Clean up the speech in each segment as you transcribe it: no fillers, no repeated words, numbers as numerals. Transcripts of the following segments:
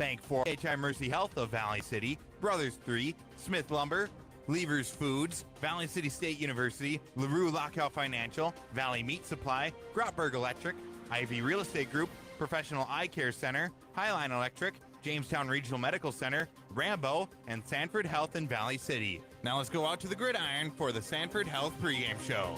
Bank 4, HI Mercy Health of Valley City, Brothers 3, Smith Lumber, Levers Foods, Valley City State University, LaRue Lockout Financial, Valley Meat Supply, Grotberg Electric, Ivy Real Estate Group, Professional Eye Care Center, Highline Electric, Jamestown Regional Medical Center, Rambo, and Sanford Health in Valley City. Now let's go out to the gridiron for the Sanford Health pregame show.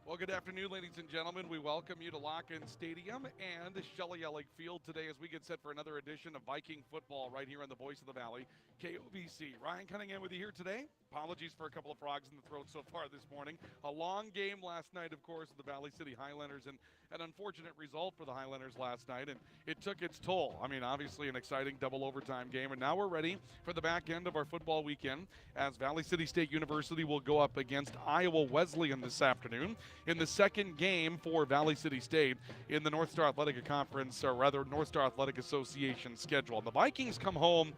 Well, good afternoon, ladies and gentlemen. We welcome you to Lock-In Stadium and Shelley Ellick Field today as we get set for another edition of Viking football right here on the Voice of the Valley, KOVC. Ryan Cunningham with you here today. Apologies for a couple of frogs in the throat so far this morning. A long game last night, of course, with the Valley City Highlanders, and an unfortunate result for the Highlanders last night, and it took its toll. I mean, obviously an exciting double overtime game, and now we're ready for the back end of our football weekend as Valley City State University will go up against Iowa Wesleyan this afternoon in the second game for Valley City State in the North Star Athletic Conference, or rather North Star Athletic Association schedule. And the Vikings come home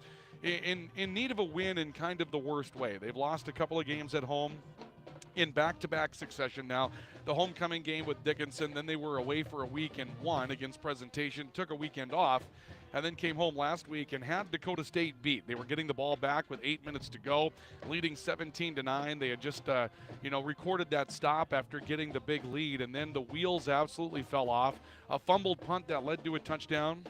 in need of a win in kind of the worst way. They've lost a couple of games at home in back-to-back succession now. The homecoming game with Dickinson, then they were away for a week and won against Presentation, took a weekend off, and then came home last week and had Dakota State beat. They were getting the ball back with 8 minutes to go, leading 17-9. They had just, recorded that stop after getting the big lead, and then the wheels absolutely fell off. A fumbled punt that led to a touchdown.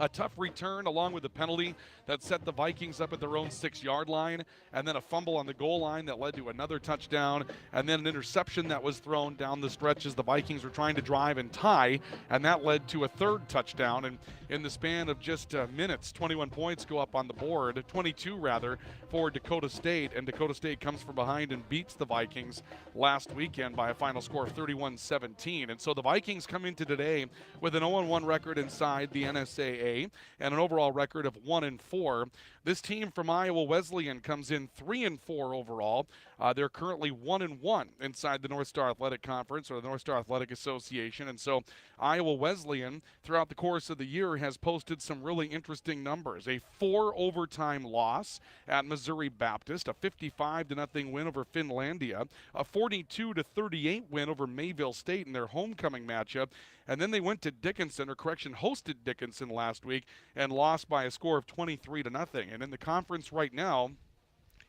A tough return along with a penalty that set the Vikings up at their own 6-yard line, and then a fumble on the goal line that led to another touchdown, and then an interception that was thrown down the stretch as the Vikings were trying to drive and tie, and that led to a third touchdown. And in the span of just minutes, 21 points go up on the board, 22 rather, for Dakota State, and Dakota State comes from behind and beats the Vikings last weekend by a final score of 31-17. And so the Vikings come into today with an 0-1 record inside the NSAA and an overall record of 1-4. This team from Iowa Wesleyan comes in 3-4 overall. They're currently 1-1 inside the North Star Athletic Conference or the North Star Athletic Association. And so Iowa Wesleyan, throughout the course of the year, has posted some really interesting numbers. A 4-overtime loss at Missouri Baptist, a 55-0 win over Finlandia, a 42-38 win over Mayville State in their homecoming matchup. And then they went to Dickinson, hosted Dickinson last week and lost by a score of 23-0. And in the conference right now,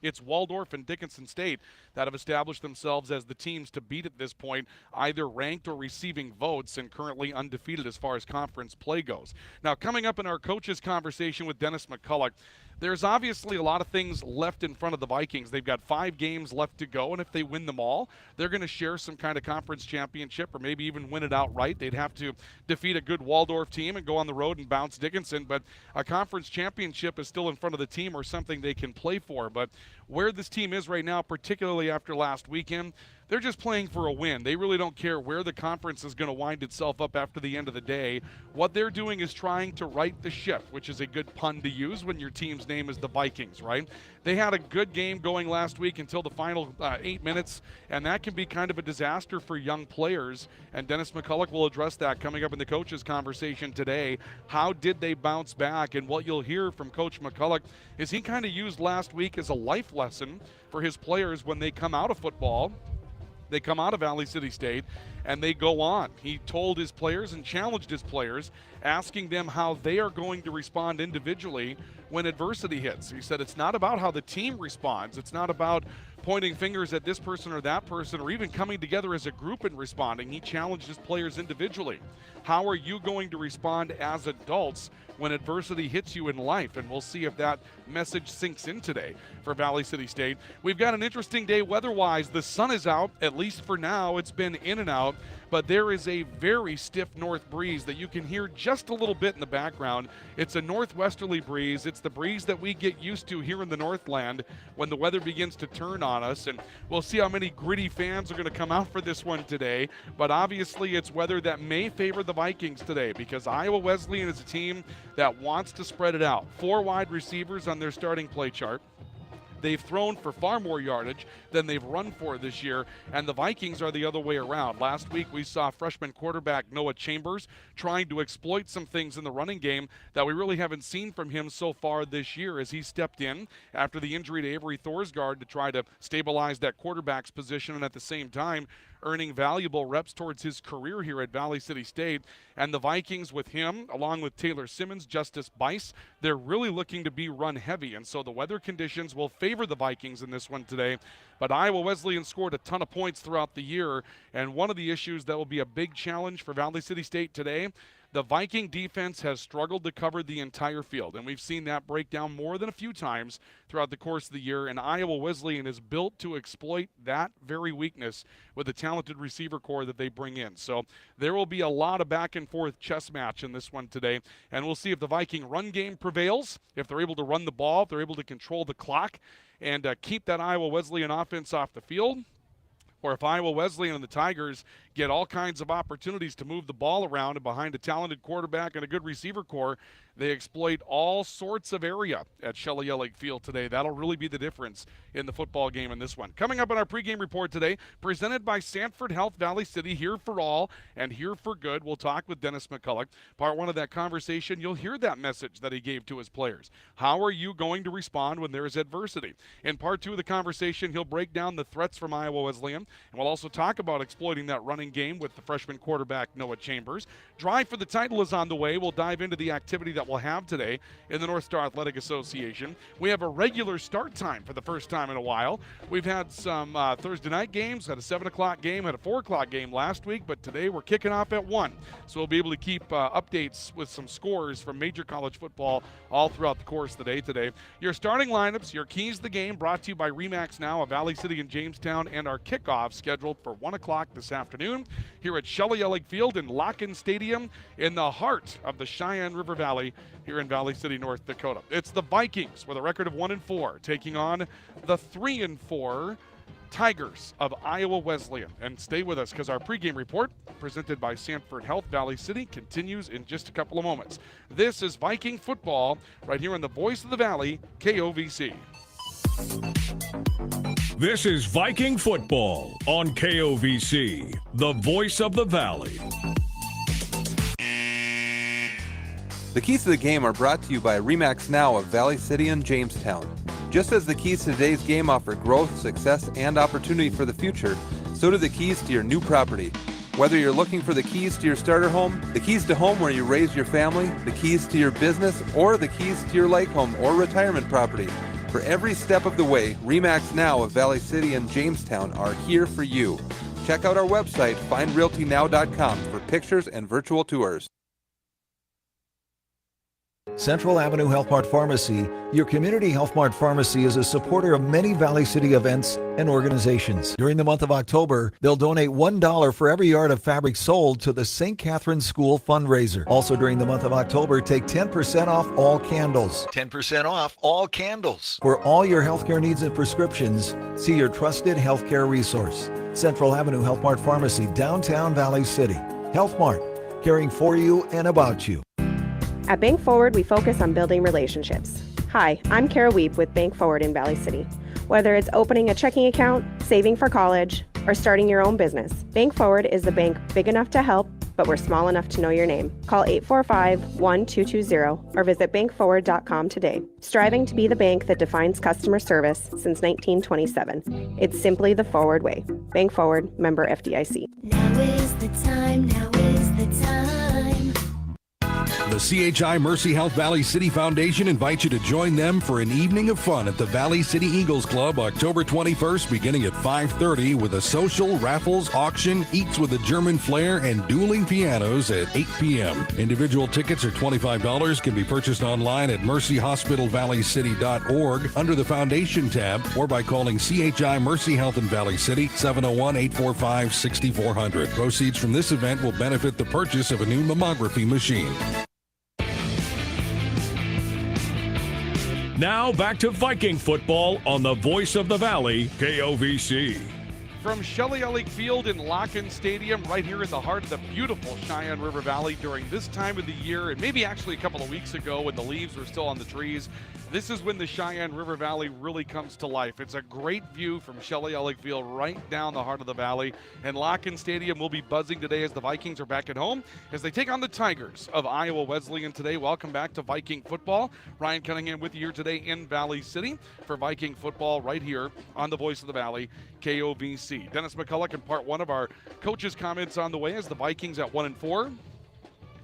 it's Waldorf and Dickinson State that have established themselves as the teams to beat at this point, either ranked or receiving votes, and currently undefeated as far as conference play goes. Now, coming up in our coaches' conversation with Dennis McCulloch, there's obviously a lot of things left in front of the Vikings. They've got 5 games left to go, and if they win them all, they're going to share some kind of conference championship or maybe even win it outright. They'd have to defeat a good Waldorf team and go on the road and bounce Dickinson, but a conference championship is still in front of the team or something they can play for. But where this team is right now, particularly after last weekend, they're just playing for a win. They really don't care where the conference is going to wind itself up after the end of the day. What they're doing is trying to right the ship, which is a good pun to use when your team's name is the Vikings, right? They had a good game going last week until the final 8 minutes, and that can be kind of a disaster for young players. And Dennis McCulloch will address that coming up in the coaches' conversation today. How did they bounce back? And what you'll hear from Coach McCulloch is he kind of used last week as a life lesson for his players when they come out of football. They come out of Valley City State, and they go on. He told his players and challenged his players, asking them how they are going to respond individually when adversity hits. He said it's not about how the team responds. It's not about pointing fingers at this person or that person or even coming together as a group and responding. He challenged his players individually. How are you going to respond as adults when adversity hits you in life? And we'll see if that message sinks in today for Valley City State. We've got an interesting day weather-wise. The sun is out, at least for now. It's been in and out, but there is a very stiff north breeze that you can hear just a little bit in the background. It's a northwesterly breeze. It's the breeze that we get used to here in the Northland when the weather begins to turn on us, and we'll see how many gritty fans are going to come out for this one today. But obviously it's weather that may favor the Vikings today because Iowa Wesleyan is a team that wants to spread it out. 4 wide receivers on their starting play chart. They've thrown for far more yardage than they've run for this year, and the Vikings are the other way around. Last week we saw freshman quarterback Noah Chambers trying to exploit some things in the running game that we really haven't seen from him so far this year as he stepped in after the injury to Avery Thorsgaard to try to stabilize that quarterback's position and at the same time earning valuable reps towards his career here at Valley City State. And the Vikings with him, along with Taylor Simmons, Justice Bice, they're really looking to be run heavy. And so the weather conditions will favor the Vikings in this one today. But Iowa Wesleyan scored a ton of points throughout the year. And one of the issues that will be a big challenge for Valley City State today, the Viking defense has struggled to cover the entire field, and we've seen that break down more than a few times throughout the course of the year, and Iowa Wesleyan is built to exploit that very weakness with the talented receiver core that they bring in. So there will be a lot of back-and-forth chess match in this one today, and we'll see if the Viking run game prevails, if they're able to run the ball, if they're able to control the clock, and keep that Iowa Wesleyan offense off the field, or if Iowa Wesleyan and the Tigers get all kinds of opportunities to move the ball around, and behind a talented quarterback and a good receiver core, they exploit all sorts of area at Shelley Ellick Field today. That'll really be the difference in the football game in this one. Coming up in our pregame report today, presented by Sanford Health Valley City, here for all and here for good. We'll talk with Dennis McCulloch. Part one of that conversation, you'll hear that message that he gave to his players. How are you going to respond when there is adversity? In part two of the conversation, he'll break down the threats from Iowa Wesleyan, and we'll also talk about exploiting that running game with the freshman quarterback Noah Chambers. Drive for the Title is on the way. We'll dive into the activity that we'll have today in the North Star Athletic Association. We have a regular start time for the first time in a while. We've had some Thursday night games, had a 7 o'clock game, had a 4 o'clock game last week, but today we're kicking off at 1. So we'll be able to keep updates with some scores from major college football all throughout the course of the day today. Your starting lineups, your keys to the game, brought to you by RE/MAX Now of Valley City and Jamestown, and our kickoff scheduled for 1 o'clock this afternoon here at Shelley Ellick Field in Locken Stadium in the heart of the Cheyenne River Valley here in Valley City, North Dakota. It's the Vikings with a record of 1-4 taking on the 3-4 Tigers of Iowa Wesleyan. And stay with us because our pregame report, presented by Sanford Health Valley City, continues in just a couple of moments. This is Viking football right here in the voice of the Valley, KOVC. This is Viking football on KOVC, the voice of the Valley. The keys to the game are brought to you by RE/MAX Now of Valley City and Jamestown. Just as the keys to today's game offer growth, success, and opportunity for the future, so do the keys to your new property. Whether you're looking for the keys to your starter home, the keys to home where you raise your family, the keys to your business, or the keys to your lake home or retirement property, for every step of the way, RE/MAX Now of Valley City and Jamestown are here for you. Check out our website, findrealtynow.com, for pictures and virtual tours. Central Avenue Health Mart Pharmacy, your community Health Mart pharmacy, is a supporter of many Valley City events and organizations. During the month of October, they'll donate $1 for every yard of fabric sold to the St. Catherine's School fundraiser. Also during the month of October, take 10% off all candles. 10% off all candles. For all your healthcare needs and prescriptions, see your trusted healthcare resource. Central Avenue Health Mart Pharmacy, downtown Valley City. Health Mart, caring for you and about you. At Bank Forward, we focus on building relationships. Hi, I'm Kara Weep with Bank Forward in Valley City. Whether it's opening a checking account, saving for college, or starting your own business, Bank Forward is the bank big enough to help, but we're small enough to know your name. Call 845-1220 or visit bankforward.com today. Striving to be the bank that defines customer service since 1927. It's simply the Forward way. Bank Forward, member FDIC. Now is the time, now is the time. The CHI Mercy Health Valley City Foundation invites you to join them for an evening of fun at the Valley City Eagles Club October 21st beginning at 5:30 with a social, raffles, auction, eats with a German flair, and dueling pianos at 8 p.m. Individual tickets are $25, can be purchased online at mercyhospitalvalleycity.org under the Foundation tab or by calling CHI Mercy Health in Valley City 701-845-6400. Proceeds from this event will benefit the purchase of a new mammography machine. Now back to Viking football on the voice of the Valley, KOVC. From Shelley Ellick Field in Locken Stadium, right here in the heart of the beautiful Cheyenne River Valley during this time of the year, and maybe actually a couple of weeks ago when the leaves were still on the trees, this is when the Cheyenne River Valley really comes to life. It's a great view from Shelley Ellick Field right down the heart of the valley. And Locken Stadium will be buzzing today as the Vikings are back at home as they take on the Tigers of Iowa Wesleyan today. Welcome back to Viking football. Ryan Cunningham with you here today in Valley City for Viking football right here on the voice of the Valley, KOVC. KOBC. Dennis McCulloch in part one of our coaches' comments on the way as the Vikings at 1-4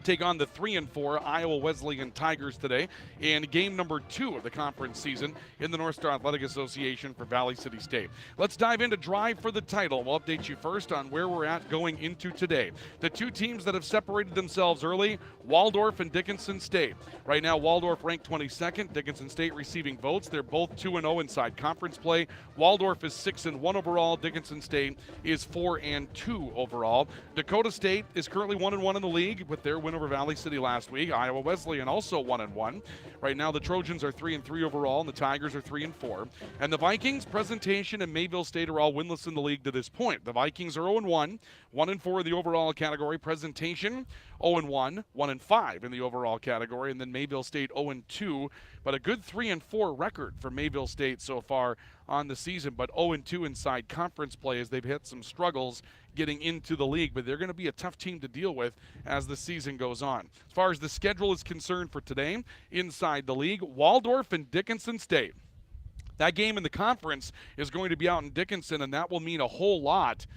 take on the 3-4 Iowa Wesleyan Tigers today in game number 2 of the conference season in the North Star Athletic Association for Valley City State. Let's dive into Drive for the Title. We'll update you first on where we're at going into today. The two teams that have separated themselves early, Waldorf and Dickinson State. Right now, Waldorf ranked 22nd, Dickinson State receiving votes. They're both 2-0 inside conference play. Waldorf is 6-1 overall. Dickinson State is 4-2 overall. Dakota State is currently 1-1 in the league with their win over Valley City last week. Iowa Wesleyan also 1-1. Right now, the Trojans are 3-3 overall, and the Tigers are 3-4. And the Vikings, Presentation, and Mayville State are all winless in the league to this point. The Vikings are 0-1, 1-4 in the overall category. Presentation 0-1, 1-5 in the overall category, and then Mayville State 0-2. But a good 3-4 record for Mayville State so far on the season, but 0-2 inside conference play as they've hit some struggles getting into the league, but they're going to be a tough team to deal with as the season goes on. As far as the schedule is concerned for today, inside the league, Waldorf and Dickinson State. That game in the conference is going to be out in Dickinson, and that will mean a whole lot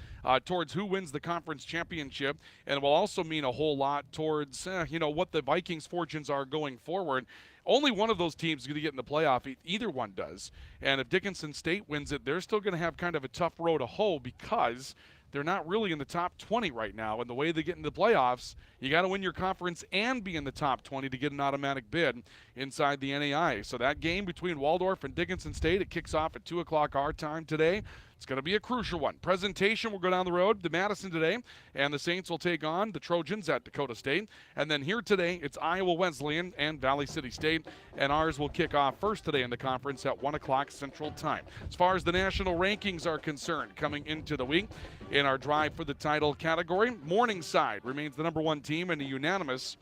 towards who wins the conference championship, and it will also mean a whole lot towards what the Vikings' fortunes are going forward. Only one of those teams is going to get in the playoff. Either one does. And if Dickinson State wins it, they're still going to have kind of a tough row to hoe because they're not really in the top 20 right now. And the way they get into the playoffs, you got to win your conference and be in the top 20 to get an automatic bid inside the NAI. So that game between Waldorf and Dickinson State, it kicks off at 2 o'clock our time today. It's going to be a crucial one. Presentation will go down the road to Madison today, and the Saints will take on the Trojans at Dakota State. And then here today, it's Iowa Wesleyan and Valley City State, and ours will kick off first today in the conference at 1 o'clock Central Time. As far as the national rankings are concerned, coming into the week, in our Drive for the Title category, Morningside remains the number one team and a unanimous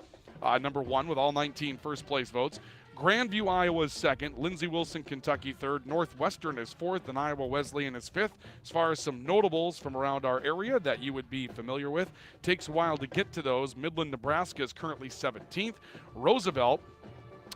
number one with all 19 first-place votes. Grandview, Iowa is second. Lindsey Wilson, Kentucky third. Northwestern is fourth, and Iowa Wesleyan is fifth. As far as some notables from around our area that you would be familiar with, takes a while to get to those. Midland, Nebraska is currently 17th. Roosevelt,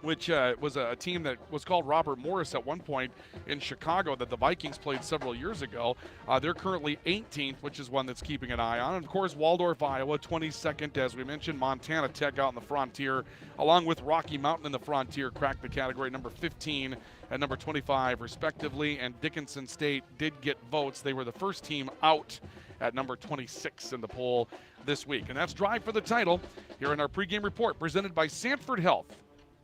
which was a team that was called Robert Morris at one point in Chicago that the Vikings played several years ago. They're currently 18th, which is one that's keeping an eye on. And, of course, Waldorf, Iowa, 22nd, as we mentioned. Montana Tech out in the Frontier, along with Rocky Mountain in the Frontier, cracked the category number 15 and number 25, respectively. And Dickinson State did get votes. They were the first team out at number 26 in the poll this week. And that's Drive for the Title here in our pregame report presented by Sanford Health.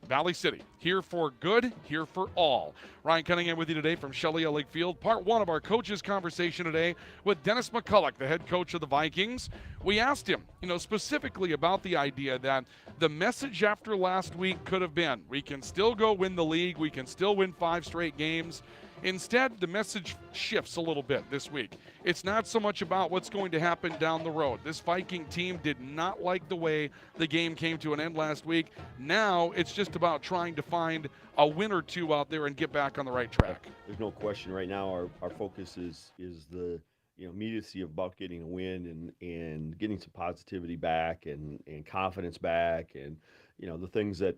Valley City, here for good, here for all. Ryan Cunningham with you today from Shelley Lake Field. Part one of our coaches conversation today with Dennis McCulloch, the head coach of the Vikings. We asked him, specifically about the idea that the message after last week could have been, we can still go win the league, we can still win 5 straight games. Instead, the message shifts a little bit this week. It's not so much about what's going to happen down the road. This Viking team did not like the way the game came to an end last week. Now it's just about trying to find a win or two out there and get back on the right track. There's no question right now our focus is the immediacy of about getting a win and getting some positivity back and confidence back and the things that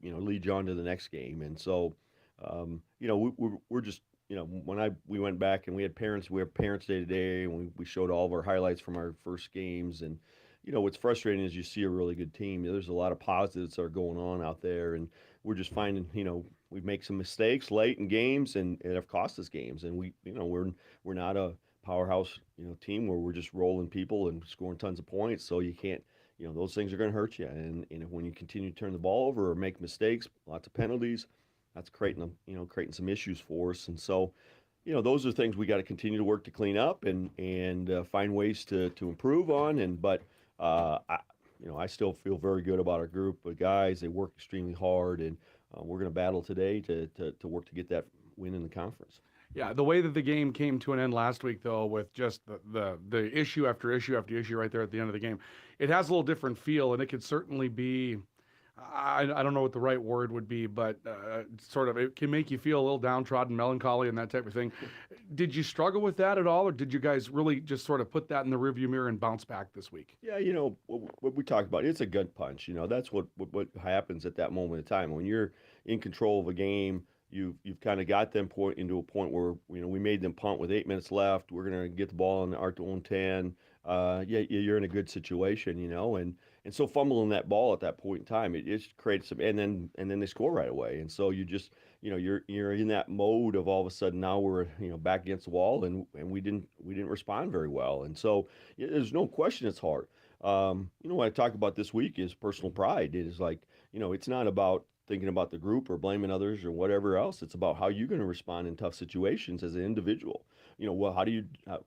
lead you on to the next game. And so we're just, when we went back and we have Parents Day today, and we showed all of our highlights from our first games. And, what's frustrating is you see a really good team. There's a lot of positives that are going on out there. And we're just finding, we make some mistakes late in games and it have cost us games. And we're not a powerhouse, team where we're just rolling people and scoring tons of points. So you can't, those things are going to hurt you. And when you continue to turn the ball over or make mistakes, lots of penalties, that's creating some issues for us. And so, those are things we got to continue to work to clean up and find ways to improve on. But I still feel very good about our group of guys. They work extremely hard, and we're going to battle today to work to get that win in the conference. Yeah, the way that the game came to an end last week, though, with just the issue after issue after issue right there at the end of the game, it has a little different feel, and it could certainly be, I don't know what the right word would be, but it can make you feel a little downtrodden, melancholy, and that type of thing. Did you struggle with that at all, or did you guys really just sort of put that in the rearview mirror and bounce back this week? Yeah, what we talked about, it's a gut punch. That's what happens at that moment in time. When you're in control of a game, you've kind of got them into a point where we made them punt with 8 minutes left. We're gonna get the ball in our own 10. You're in a good situation, and so fumbling that ball at that point in time, it just creates some, and then they score right away, and so you just you're in that mode of all of a sudden now we're back against the wall, and we didn't respond very well, and so there's no question it's hard. What I talk about this week is personal pride. It is like, it's not about thinking about the group or blaming others or whatever else. It's about how you're going to respond in tough situations as an individual. What are you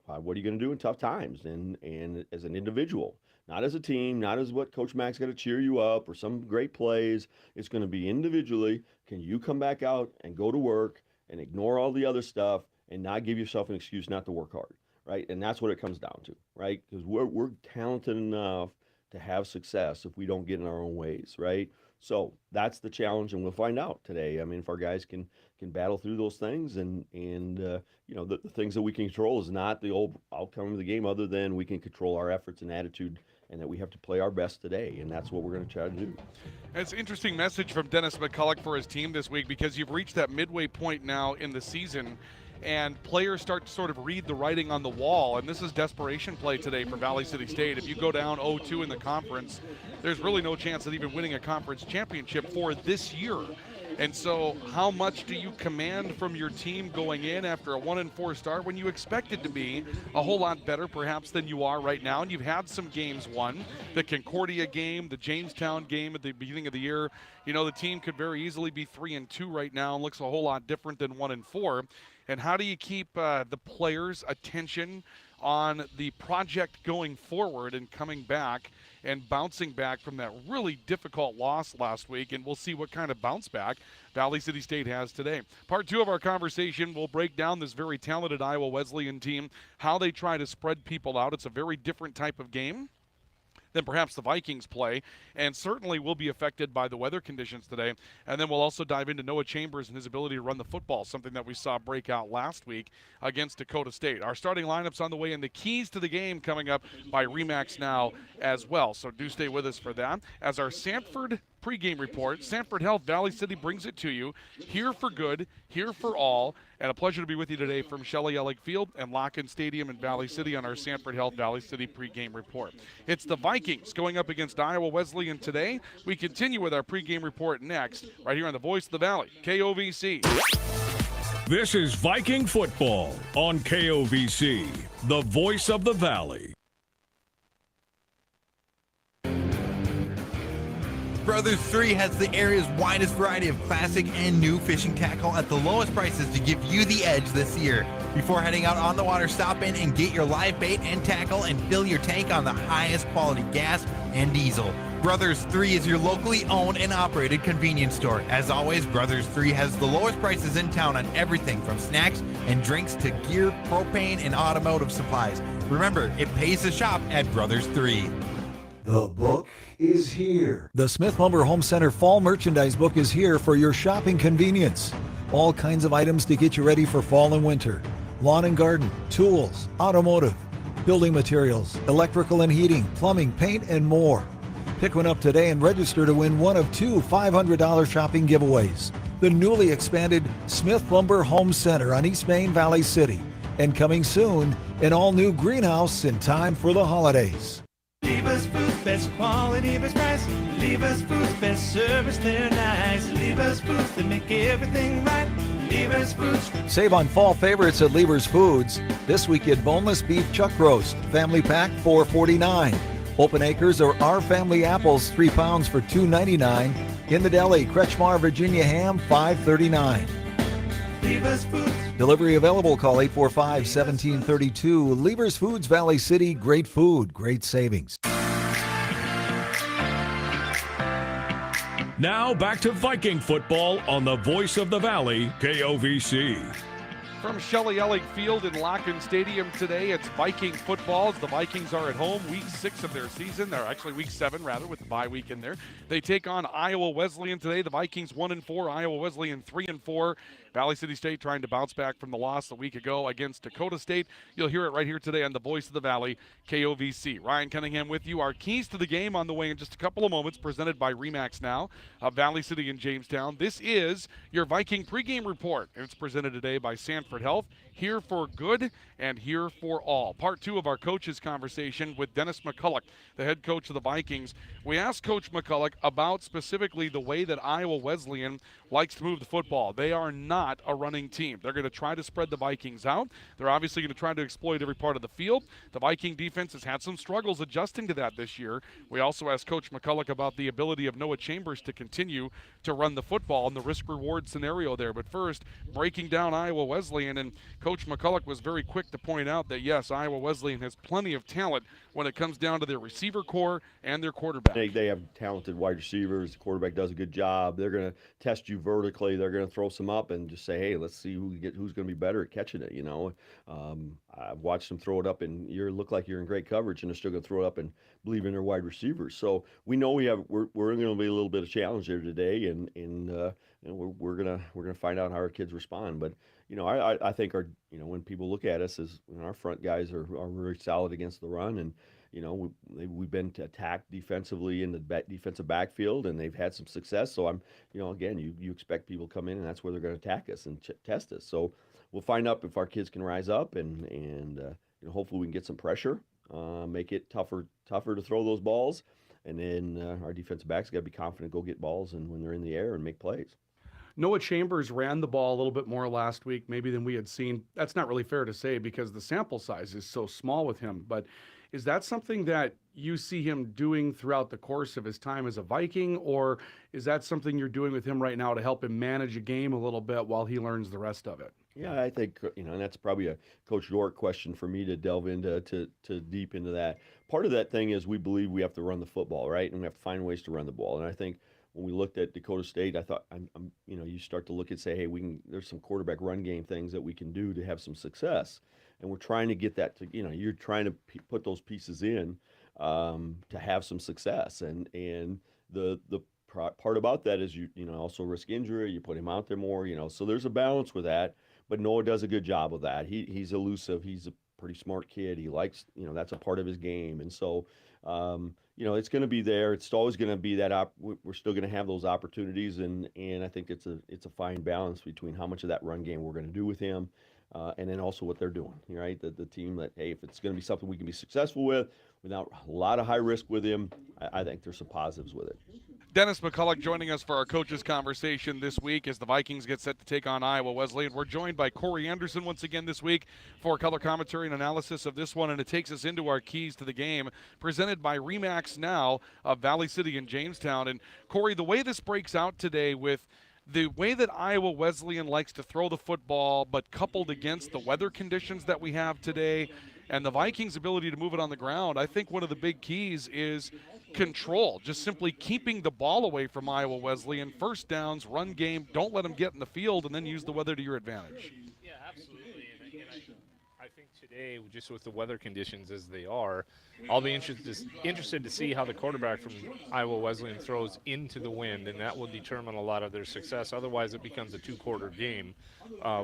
going to do in tough times and as an individual, not as a team, not as what Coach Mac's got to cheer you up or some great plays. It's going to be individually. Can you come back out and go to work and ignore all the other stuff and not give yourself an excuse not to work hard? Right. And that's what it comes down to. Right. Because we're talented enough to have success if we don't get in our own ways. Right. So that's the challenge. And we'll find out today. I mean, if our guys can battle through those things and the things that we can control is not the old outcome of the game, other than we can control our efforts and attitude, and that we have to play our best today. And that's what we're going to try to do. It's an interesting message from Dennis McCulloch for his team this week, because you've reached that midway point now in the season, and players start to sort of read the writing on the wall. And this is desperation play today for Valley City State. If you go down 0-2 in the conference, there's really no chance of even winning a conference championship for this year. And so how much do you command from your team going in after a 1-4 start when you expect it to be a whole lot better perhaps than you are right now? And you've had some games won, the Concordia game, the Jamestown game at the beginning of the year. The team could very easily be 3-2 right now and looks a whole lot different than 1-4. And how do you keep the players' attention on the project going forward and coming back and bouncing back from that really difficult loss last week? And we'll see what kind of bounce back Valley City State has today. Part 2 of our conversation will break down this very talented Iowa Wesleyan team, how they try to spread people out. It's a very different type of game than perhaps the Vikings play, and certainly will be affected by the weather conditions today. And then we'll also dive into Noah Chambers and his ability to run the football, something that we saw break out last week against Dakota State. Our starting lineups on the way, and the keys to the game coming up by Remax Now as well. So do stay with us for that. As our Sanford pregame report, Sanford Health Valley City brings it to you. Here for good, here for all, and a pleasure to be with you today from Shelley Ellick Field and Locken Stadium in Valley City on our Sanford Health Valley City pregame report. It's the Vikings going up against Iowa Wesleyan today. We continue with our pregame report next, right here on the Voice of the Valley, KOVC. This is Viking football on KOVC, the voice of the Valley. Brothers 3 has the area's widest variety of classic and new fishing tackle at the lowest prices to give you the edge this year. Before heading out on the water, stop in and get your live bait and tackle and fill your tank on the highest quality gas and diesel. Brothers 3 is your locally owned and operated convenience store. As always, Brothers 3 has the lowest prices in town on everything from snacks and drinks to gear, propane, and automotive supplies. Remember, it pays to shop at Brothers 3. The book is here. The Smith Lumber Home Center Fall Merchandise Book is here for your shopping convenience. All kinds of items to get you ready for fall and winter. Lawn and garden, tools, automotive, building materials, electrical and heating, plumbing, paint, and more. Pick one up today and register to win one of 2 $500 shopping giveaways. The newly expanded Smith Lumber Home Center on East Main, Valley City. And coming soon, an all-new greenhouse in time for the holidays. Lever's Foods, best quality, best price. Lever's Foods, best service, they're nice. Lever's Foods, they make everything right. Lever's Foods. Save on fall favorites at Lever's Foods. This week get boneless beef chuck roast, family pack $4.49. Open Acres or Our Family Apples, 3 pounds for $2.99. In the deli, Kretschmar Virginia ham, $5.39. Lever's Foods. Delivery available. Call 845-1732. Lever's Foods, Valley City. Great food, great savings. Now back to Viking football on the voice of the Valley, KOVC. From Shelley Ellick Field in Locken Stadium today, it's Viking football as the Vikings are at home, week 6 of their season. They're actually week 7, rather, with the bye week in there. They take on Iowa Wesleyan today. The Vikings 1-4, Iowa Wesleyan 3-4. Valley City State trying to bounce back from the loss a week ago against Dakota State. You'll hear it right here today on the Voice of the Valley, KOVC. Ryan Cunningham with you. Our keys to the game on the way in just a couple of moments, presented by RE/MAX Now of Valley City and Jamestown. This is your Viking pregame report, and it's presented today by Sanford Health. Here for good and here for all. Part 2 of our coaches conversation with Dennis McCulloch, the head coach of the Vikings. We asked Coach McCulloch about specifically the way that Iowa Wesleyan likes to move the football. They are not a running team. They're going to try to spread the Vikings out. They're obviously going to try to exploit every part of the field. The Viking defense has had some struggles adjusting to that this year. We also asked Coach McCulloch about the ability of Noah Chambers to continue to run the football and the risk-reward scenario there. But first, breaking down Iowa Wesleyan, and Coach McCulloch was very quick to point out that, yes, Iowa Wesleyan has plenty of talent when it comes down to their receiver core and their quarterback. They have talented wide receivers. The quarterback does a good job. They're going to test you vertically. They're going to throw some up and just say, hey, let's see who's going to be better at catching it, you know. I've watched them throw it up, and you look like you're in great coverage, and they're still going to throw it up and believe in their wide receivers. So we know we're going to be a little bit of challenge there today, and we're gonna find out how our kids respond. But you know, I think when people look at us as our front guys are very solid against the run, and you know we've been attacked defensively in the defensive backfield, and they've had some success. So again, you expect people to come in, and that's where they're going to attack us and test us. So we'll find out if our kids can rise up, and hopefully we can get some pressure, make it tougher to throw those balls, and then our defensive backs got to be confident, go get balls, and when they're in the air and make plays. Noah Chambers ran the ball a little bit more last week, maybe than we had seen. That's not really fair to say because the sample size is so small with him. But is that something that you see him doing throughout the course of his time as a Viking, or is that something you're doing with him right now to help him manage a game a little bit while he learns the rest of it? Yeah, I think, and that's probably a Coach York question for me to delve into, to deep into that. Part of that thing is we believe we have to run the football, right? And we have to find ways to run the ball. And I think when we looked at Dakota State, I thought, you start to look and say, hey, there's some quarterback run game things that we can do to have some success. And we're trying to get that to, you're trying to put those pieces in to have some success. And the part about that is also risk injury. You put him out there more, so there's a balance with that. But Noah does a good job of that. He's elusive. He's a pretty smart kid. He likes, that's a part of his game. And so, it's going to be there. It's always going to be that we're still going to have those opportunities. And I think it's a fine balance between how much of that run game we're going to do with him, and then also what they're doing, right? The team that, hey, if it's going to be something we can be successful with without a lot of high risk with him, I think there's some positives with it. Dennis McCulloch joining us for our coaches conversation this week as the Vikings get set to take on Iowa Wesleyan. We're joined by Corey Anderson once again this week for color commentary and analysis of this one, and it takes us into our keys to the game presented by RE/MAX Now of Valley City and Jamestown. And Corey, the way this breaks out today with the way that Iowa Wesleyan likes to throw the football, but coupled against the weather conditions that we have today and the Vikings' ability to move it on the ground, I think one of the big keys is control, just simply keeping the ball away from Iowa Wesleyan, first downs, run game, don't let them get in the field, and then use the weather to your advantage. Yeah, absolutely. And I think today, just with the weather conditions as they are, I'll be interested to see how the quarterback from Iowa Wesleyan throws into the wind, and that will determine a lot of their success. Otherwise, it becomes a two-quarter game.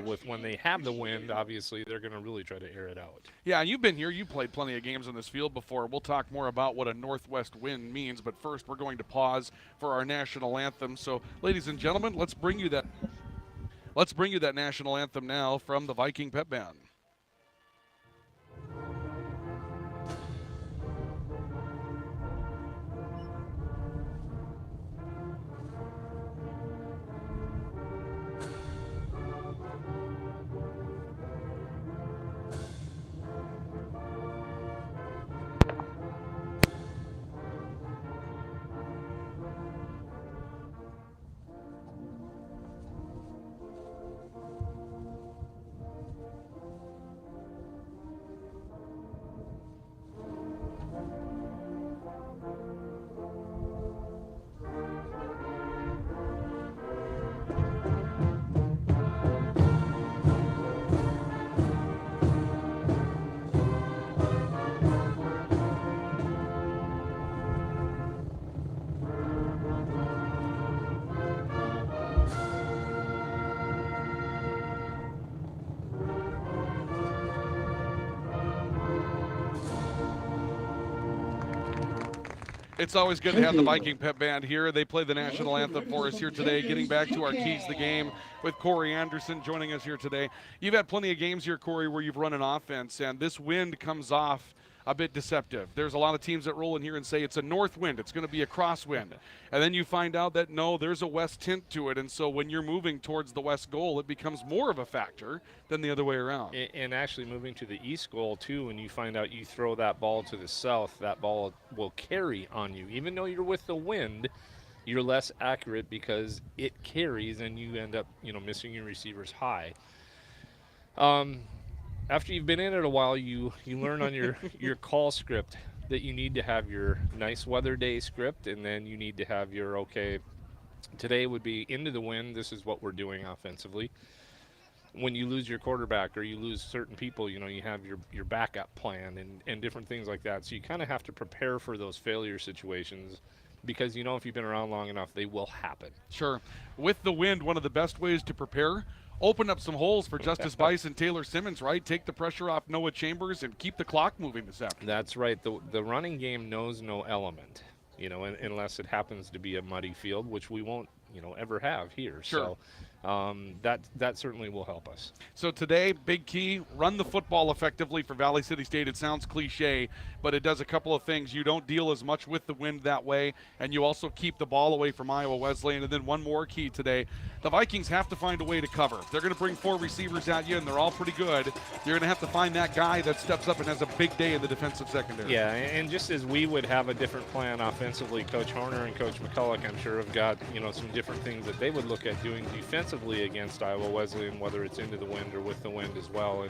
With when they have the wind, obviously, they're going to really try to air it out. Yeah, and you've been here. You played plenty of games on this field before. We'll talk more about what a northwest wind means, but first we're going to pause for our national anthem. So, ladies and gentlemen, let's bring you that national anthem now from the Viking Pep Band. It's always good to have the Viking pep band here. They play the national anthem for us here today. Getting back to our keys to the game with Corey Anderson joining us here today. You've had plenty of games here, Corey, where you've run an offense, and this wind comes off a bit deceptive. There's a lot of teams that roll in here and say it's a north wind, it's going to be a crosswind. And then you find out that no, there's a west tint to it. And so when you're moving towards the west goal, it becomes more of a factor than the other way around. And actually moving to the east goal too, when you find out you throw that ball to the south, that ball will carry on you. Even though you're with the wind, you're less accurate because it carries and you end up, missing your receivers high. After you've been in it a while, you learn on your call script that you need to have your nice weather day script, and then you need to have your, okay, today would be into the wind, this is what we're doing offensively. When you lose your quarterback or you lose certain people, you have your backup plan and different things like that. So you kind of have to prepare for those failure situations because, if you've been around long enough, they will happen. Sure. With the wind, one of the best ways to prepare, open up some holes for Justice Bice and Taylor Simmons, right? Take the pressure off Noah Chambers and keep the clock moving this afternoon. That's right. The running game knows no element, unless it happens to be a muddy field, which we won't, ever have here. Sure. So that certainly will help us. So today, big key, run the football effectively for Valley City State. It sounds cliche, but it does a couple of things. You don't deal as much with the wind that way, and you also keep the ball away from Iowa Wesleyan. And then one more key today, the Vikings have to find a way to cover. They're going to bring 4 receivers at you, and they're all pretty good. You're going to have to find that guy that steps up and has a big day in the defensive secondary. Yeah, and just as we would have a different plan offensively, Coach Horner and Coach McCulloch, I'm sure, have got, some different things that they would look at doing defensively against Iowa Wesleyan, whether it's into the wind or with the wind as well.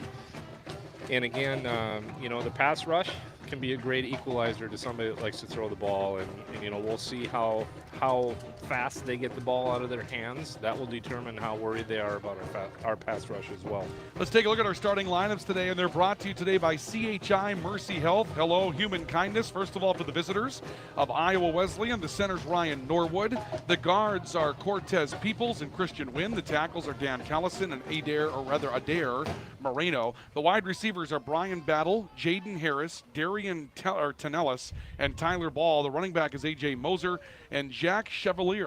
And again, the pass rush can be a great equalizer to somebody that likes to throw the ball, and we'll see how fast they get the ball out of their hands. That will determine how worried they are about our pass rush as well. Let's take a look at our starting lineups today, and they're brought to you today by CHI Mercy Health. Hello, Human Kindness. First of all, for the visitors of Iowa Wesleyan, the center's Ryan Norwood. The guards are Cortez Peoples and Christian Wynn. The tackles are Dan Callison and Adair Moreno. The wide receivers are Brian Battle, Jaden Harris, Darian Tanellis, and Tyler Ball. The running back is A.J. Moser, and Zach Chevalier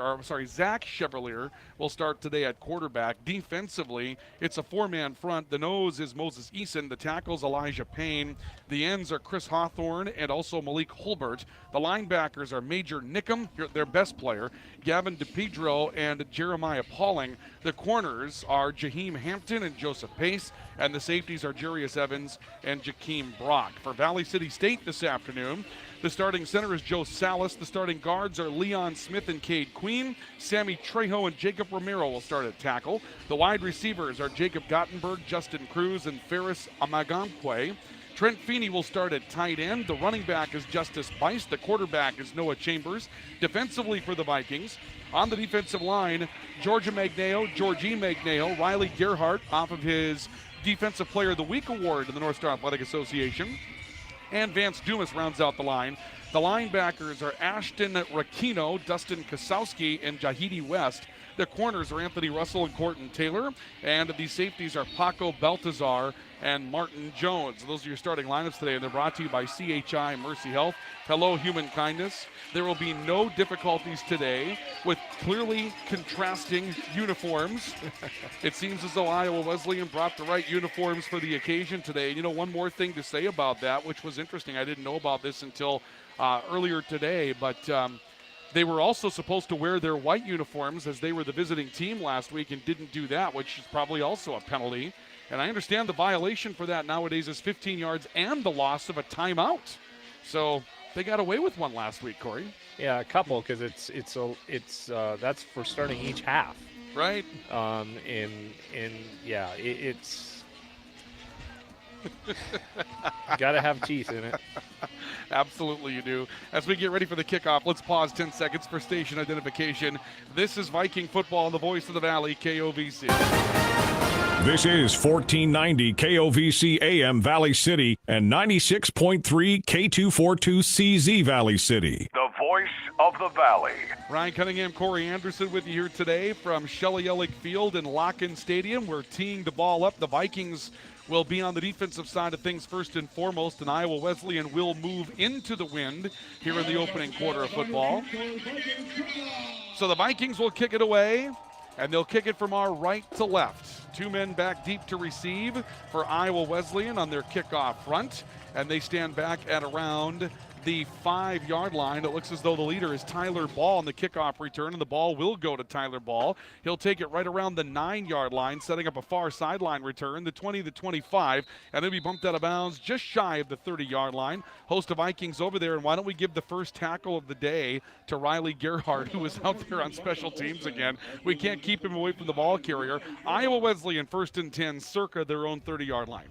will start today at quarterback. Defensively, it's a 4-man front. The nose is Moses Eason. The tackles, Elijah Payne. The ends are Chris Hawthorne and also Malik Holbert. The linebackers are Major Nickum, their best player, Gavin DePedro, and Jeremiah Pauling. The corners are Jaheim Hampton and Joseph Pace, and the safeties are Jarius Evans and Jakeem Brock. For Valley City State this afternoon, the starting center is Joe Salas. The starting guards are Leon Smith and Cade Queen. Sammy Trejo and Jacob Romero will start at tackle. The wide receivers are Jacob Gottenberg, Justin Cruz, and Ferris Amagamkwe. Trent Feeney will start at tight end. The running back is Justice Bice. The quarterback is Noah Chambers. Defensively for the Vikings, on the defensive line, Georgie Magneo, Riley Gerhart off of his Defensive Player of the Week award in the North Star Athletic Association. And Vance Dumas rounds out the line. The linebackers are Ashton Rakino, Dustin Kasowski, and Jahidi West. The corners are Anthony Russell and Corton Taylor. And the safeties are Paco Baltazar and Martin Jones. Those are your starting lineups today, and they're brought to you by CHI Mercy Health. Hello, Human Kindness. There will be no difficulties today with clearly contrasting uniforms. It seems as though Iowa Wesleyan brought the right uniforms for the occasion today. One more thing to say about that, which was interesting. I didn't know about this until earlier today, but they were also supposed to wear their white uniforms as they were the visiting team last week and didn't do that, which is probably also a penalty. And I understand the violation for that nowadays is 15 yards and the loss of a timeout. So they got away with one last week, Corey. Yeah, a couple, because it's that's for starting each half, right? It's got to have teeth in it. Absolutely you do. As we get ready for the kickoff, let's pause 10 seconds for station identification. This is Viking football, the voice of the Valley, KOVC. This is 1490 KOVC AM Valley City and 96.3 K242CZ Valley City. The voice of the Valley. Ryan Cunningham, Corey Anderson with you here today from Shelley Ellick Field in Locken Stadium. We're teeing the ball up. The Vikings will be on the defensive side of things first and foremost, and Iowa Wesleyan will move into the wind here in the opening quarter of football. So the Vikings will kick it away, and they'll kick it from our right to left. 2 men back deep to receive for Iowa Wesleyan on their kickoff front, and they stand back at around the 5-yard line. It looks as though the leader is Tyler Ball on the kickoff return, and the ball will go to Tyler Ball. He'll take it right around the 9-yard line, setting up a far sideline return, the 20 to 25, and they'll be bumped out of bounds just shy of the 30-yard line. Host of Vikings over there, and why don't we give the first tackle of the day to Riley Gerhardt, who is out there on special teams again. We can't keep him away from the ball carrier. Iowa Wesleyan first and 10, circa their own 30-yard line.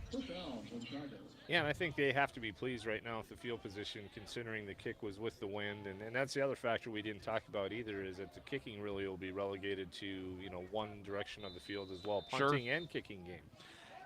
Yeah, and I think they have to be pleased right now with the field position, considering the kick was with the wind. And that's the other factor we didn't talk about either, is that the kicking really will be relegated to, one direction of the field as well, punting and kicking game.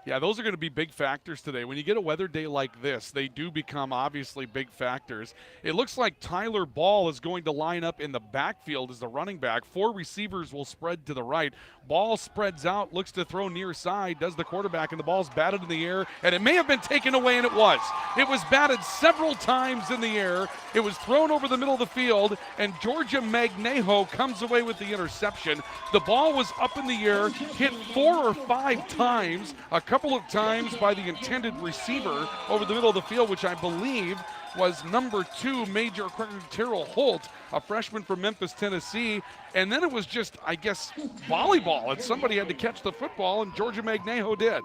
Yeah, those are going to be big factors today. When you get a weather day like this, they do become obviously big factors. It looks like Tyler Ball is going to line up in the backfield as the running back. 4 receivers will spread to the right. Ball spreads out, looks to throw near side, does the quarterback, and the ball's batted in the air, and it may have been taken away, and it was. It was batted several times in the air. It was thrown over the middle of the field, and Georgia Magnejo comes away with the interception. The ball was up in the air, hit 4 or 5 times, a couple of times by the intended receiver over the middle of the field, which I believe was number 2, Major Terrell Holt, a freshman from Memphis, Tennessee. And then it was just, I guess, volleyball, and somebody had to catch the football, and Georgia Magnejo did.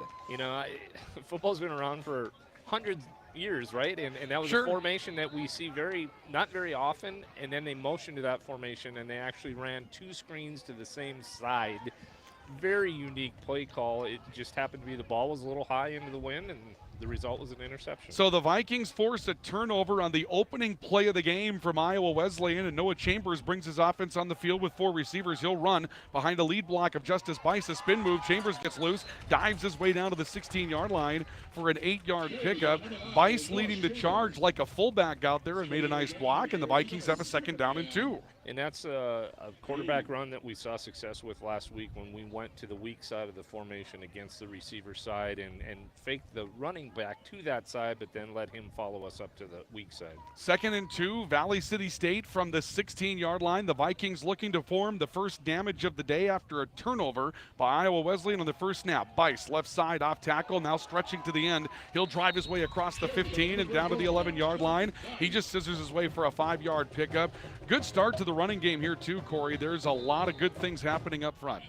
Football's been around for hundreds of years, right? And that was a formation that we see not very often, and then they motioned to that formation, and they actually ran 2 screens to the same side. Very unique play call. It just happened to be the ball was a little high into the wind, and the result was an interception. So the Vikings force a turnover on the opening play of the game from Iowa Wesleyan, and Noah Chambers brings his offense on the field with 4 receivers. He'll run behind a lead block of Justice Bice. A spin move. Chambers gets loose, dives his way down to the 16-yard line for an 8-yard pickup. Bice leading the charge like a fullback out there and made a nice block, and the Vikings have a 2nd down and 2. And that's a quarterback run that we saw success with last week when we went to the weak side of the formation against the receiver side and faked the running back to that side, but then let him follow us up to the weak side. 2nd and 2, Valley City State from the 16-yard line. The Vikings looking to form the first damage of the day after a turnover by Iowa Wesleyan on the first snap. Bice, left side, off tackle, now stretching to the end. He'll drive his way across the 15 and down to the 11-yard line. He just scissors his way for a 5-yard pickup. Good start to the running game here too, Corey. There's a lot of good things happening up front.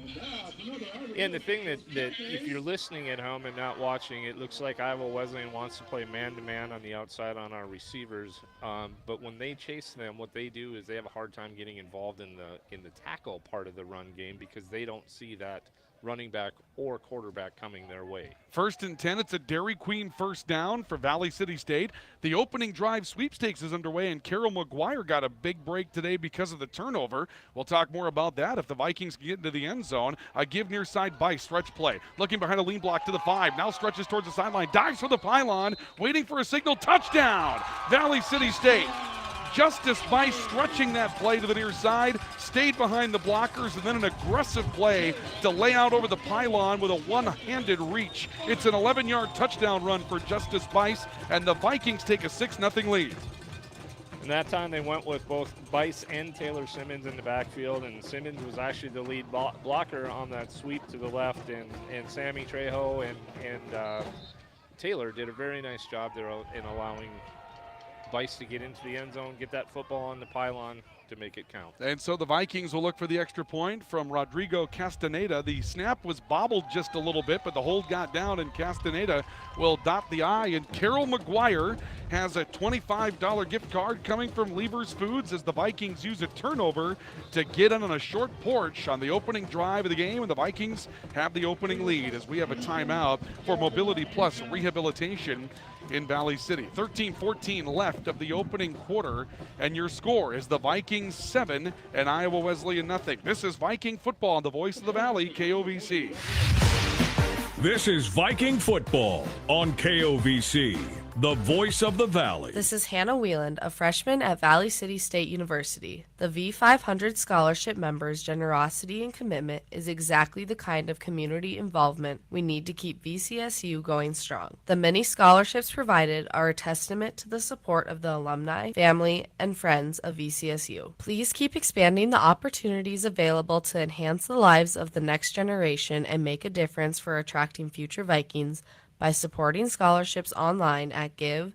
And the thing that if you're listening at home and not watching, it looks like Iowa Wesleyan wants to play man-to-man on the outside on our receivers. But when they chase them, what they do is they have a hard time getting involved in the tackle part of the run game because they don't see that running back or quarterback coming their way. 1st and 10, it's a Dairy Queen first down for Valley City State. The opening drive sweepstakes is underway, and Carol McGuire got a big break today because of the turnover. We'll talk more about that if the Vikings can get into the end zone. A give near side by stretch play. Looking behind a lean block to the 5, now stretches towards the sideline, dives for the pylon, waiting for a signal, touchdown, Valley City State. Justice Bice stretching that play to the near side, stayed behind the blockers, and then an aggressive play to lay out over the pylon with a one-handed reach. It's an 11-yard touchdown run for Justice Bice, and the Vikings take a 6-0 lead. And that time they went with both Bice and Taylor Simmons in the backfield, and Simmons was actually the lead blocker on that sweep to the left, and Sammy Trejo and Taylor did a very nice job there in allowing Bice to get into the end zone, get that football on the pylon to make it count. And so the Vikings will look for the extra point from Rodrigo Castaneda. The snap was bobbled just a little bit, but the hold got down, and Castaneda will dot the I. And Carol McGuire has a $25 gift card coming from Lever's Foods as the Vikings use a turnover to get in on a short porch on the opening drive of the game, and the Vikings have the opening lead as we have a timeout for Mobility Plus Rehabilitation in Valley City. 13-14 left of the opening quarter, and your score is the Vikings 7 and Iowa Wesleyan 0. This is Viking football on the Voice of the Valley, KOVC. This is Viking football on KOVC. the voice of the Valley. This is Hannah Wieland, a freshman at Valley City State University. The V500 scholarship members' generosity and commitment is exactly the kind of community involvement we need to keep VCSU going strong. The many scholarships provided are a testament to the support of the alumni, family, and friends of VCSU. Please keep expanding the opportunities available to enhance the lives of the next generation and make a difference for attracting future Vikings by supporting scholarships online at give.vcsu.edu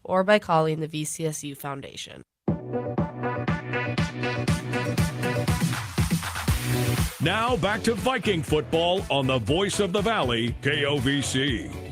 or by calling the VCSU Foundation. Now back to Viking football on the voice of the Valley, KOVC.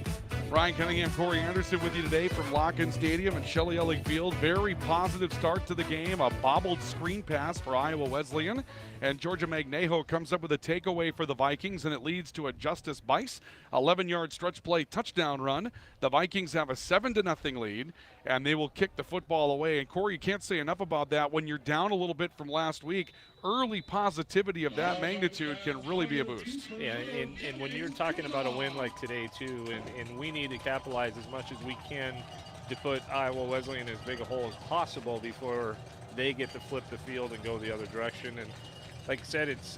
Brian Cunningham, Corey Anderson with you today from Locken Stadium and Shelley Ellig Field. Very positive start to the game. A bobbled screen pass for Iowa Wesleyan. And Georgia Magnejo comes up with a takeaway for the Vikings, and it leads to a Justice Bice 11-yard stretch play touchdown run. The Vikings have a 7-0 lead, and they will kick the football away. And Corey, you can't say enough about that. When you're down a little bit from last week, early positivity of that magnitude can really be a boost. Yeah, and when you're talking about a win like today, too, and we need to capitalize as much as we can to put Iowa Wesleyan in as big a hole as possible before they get to flip the field and go the other direction. And like I said, it's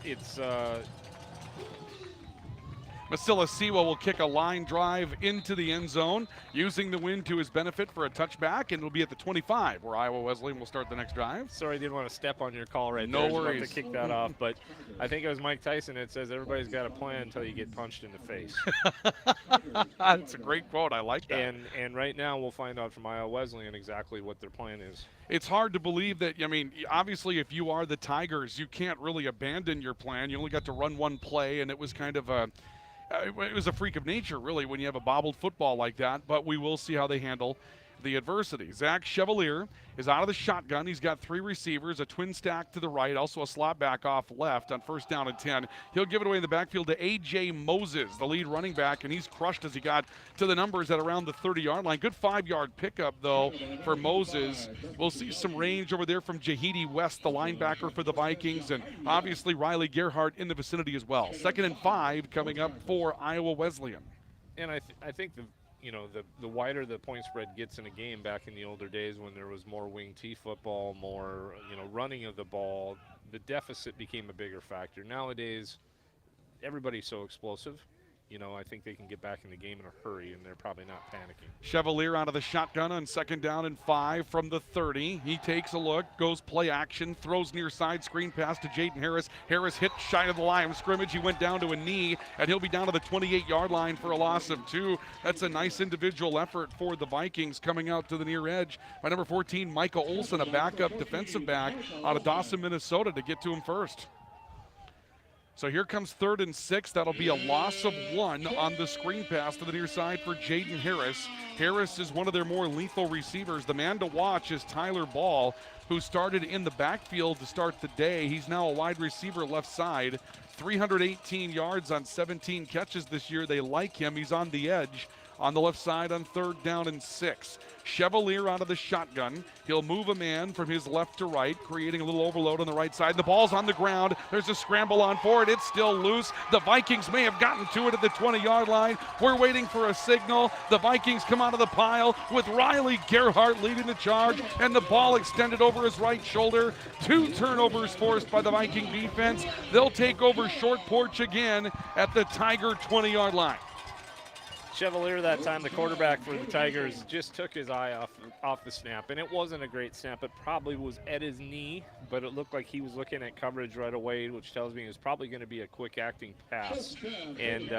Masila Siwa will kick a line drive into the end zone, using the wind to his benefit for a touchback, and it'll be at the 25, where Iowa Wesleyan will start the next drive. Sorry, I didn't want to step on your call right there. there. No worries. About to kick that off, but I think it was Mike Tyson that says everybody's got a plan until you get punched in the face. That's a great quote. I like that. And right now we'll find out from Iowa Wesleyan exactly what their plan is. It's hard to believe that, I mean, obviously if you are the Tigers, you can't really abandon your plan. You only got to run one play, and it was kind of a it was a freak of nature, really, when you have a bobbled football like that, but we will see how they handle the adversity. Zach Chevalier is out of the shotgun. He's got 3 receivers, a twin stack to the right, also a slot back off left on 1st down and 10. He'll give it away in the backfield to A.J. Moses, the lead running back, and he's crushed as he got to the numbers at around the 30-yard line. Good 5-yard pickup, though, for Moses. We'll see some range over there from Jahidi West, the linebacker for the Vikings, and obviously Riley Gerhardt in the vicinity as well. 2nd and 5 coming up for Iowa Wesleyan. And I think the wider the point spread gets in a game back in the older days when there was more wing T football, more running of the ball, the deficit became a bigger factor. Nowadays, everybody's so explosive. I think they can get back in the game in a hurry, and they're probably not panicking. Chevalier out of the shotgun on 2nd down and 5 from the 30. He takes a look, goes play action, throws near side, screen pass to Jaden Harris. Harris hit shy of the line of scrimmage. He went down to a knee, and he'll be down to the 28-yard line for a loss of 2. That's a nice individual effort for the Vikings coming out to the near edge by number 14, Micah Olson, a backup defensive back out of Dawson, Minnesota, to get to him first. So here comes 3rd and 6. That'll be a loss of 1 on the screen pass to the near side for Jaden Harris. Harris is one of their more lethal receivers. The man to watch is Tyler Ball, who started in the backfield to start the day. He's now a wide receiver left side. 318 yards on 17 catches this year. They like him. He's on the edge on the left side on 3rd down and 6. Chevalier out of the shotgun. He'll move a man from his left to right, creating a little overload on the right side. The ball's on the ground. There's a scramble on for it. It's still loose. The Vikings may have gotten to it at the 20-yard line. We're waiting for a signal. The Vikings come out of the pile with Riley Gerhardt leading the charge, and the ball extended over his right shoulder. 2 turnovers forced by the Viking defense. They'll take over short porch again at the Tiger 20-yard line. Chevalier that time, the quarterback for the Tigers, just took his eye off the snap, and it wasn't a great snap. It probably was at his knee, but it looked like he was looking at coverage right away, which tells me it was probably going to be a quick acting pass, and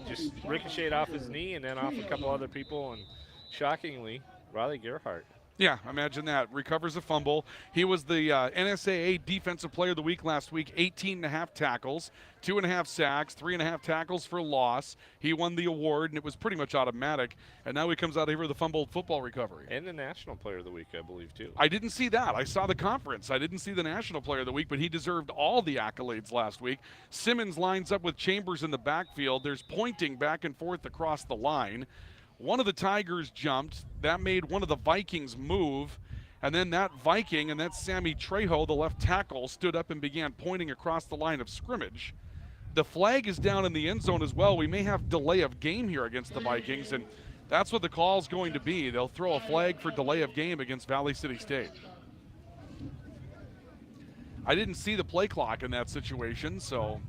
just ricocheted off his knee and then off a couple other people, and shockingly, Riley Gerhardt. Yeah, imagine that. Recovers a fumble. He was the NSAA Defensive Player of the Week last week, 18.5 tackles, 2.5 sacks, 3.5 tackles for loss. He won the award, and it was pretty much automatic. And now he comes out here with a fumbled football recovery. And the National Player of the Week, I believe, too. I didn't see that. I saw the conference. I didn't see the National Player of the Week, but he deserved all the accolades last week. Simmons lines up with Chambers in the backfield. There's pointing back and forth across the line. One of the Tigers jumped. That made one of the Vikings move. And then that Viking, and that's Sammy Trejo, the left tackle, stood up and began pointing across the line of scrimmage. The flag is down in the end zone as well. We may have delay of game here against the Vikings. And That's what the call's going to be. They'll throw a flag for delay of game against Valley City State. I didn't see the play clock in that situation, so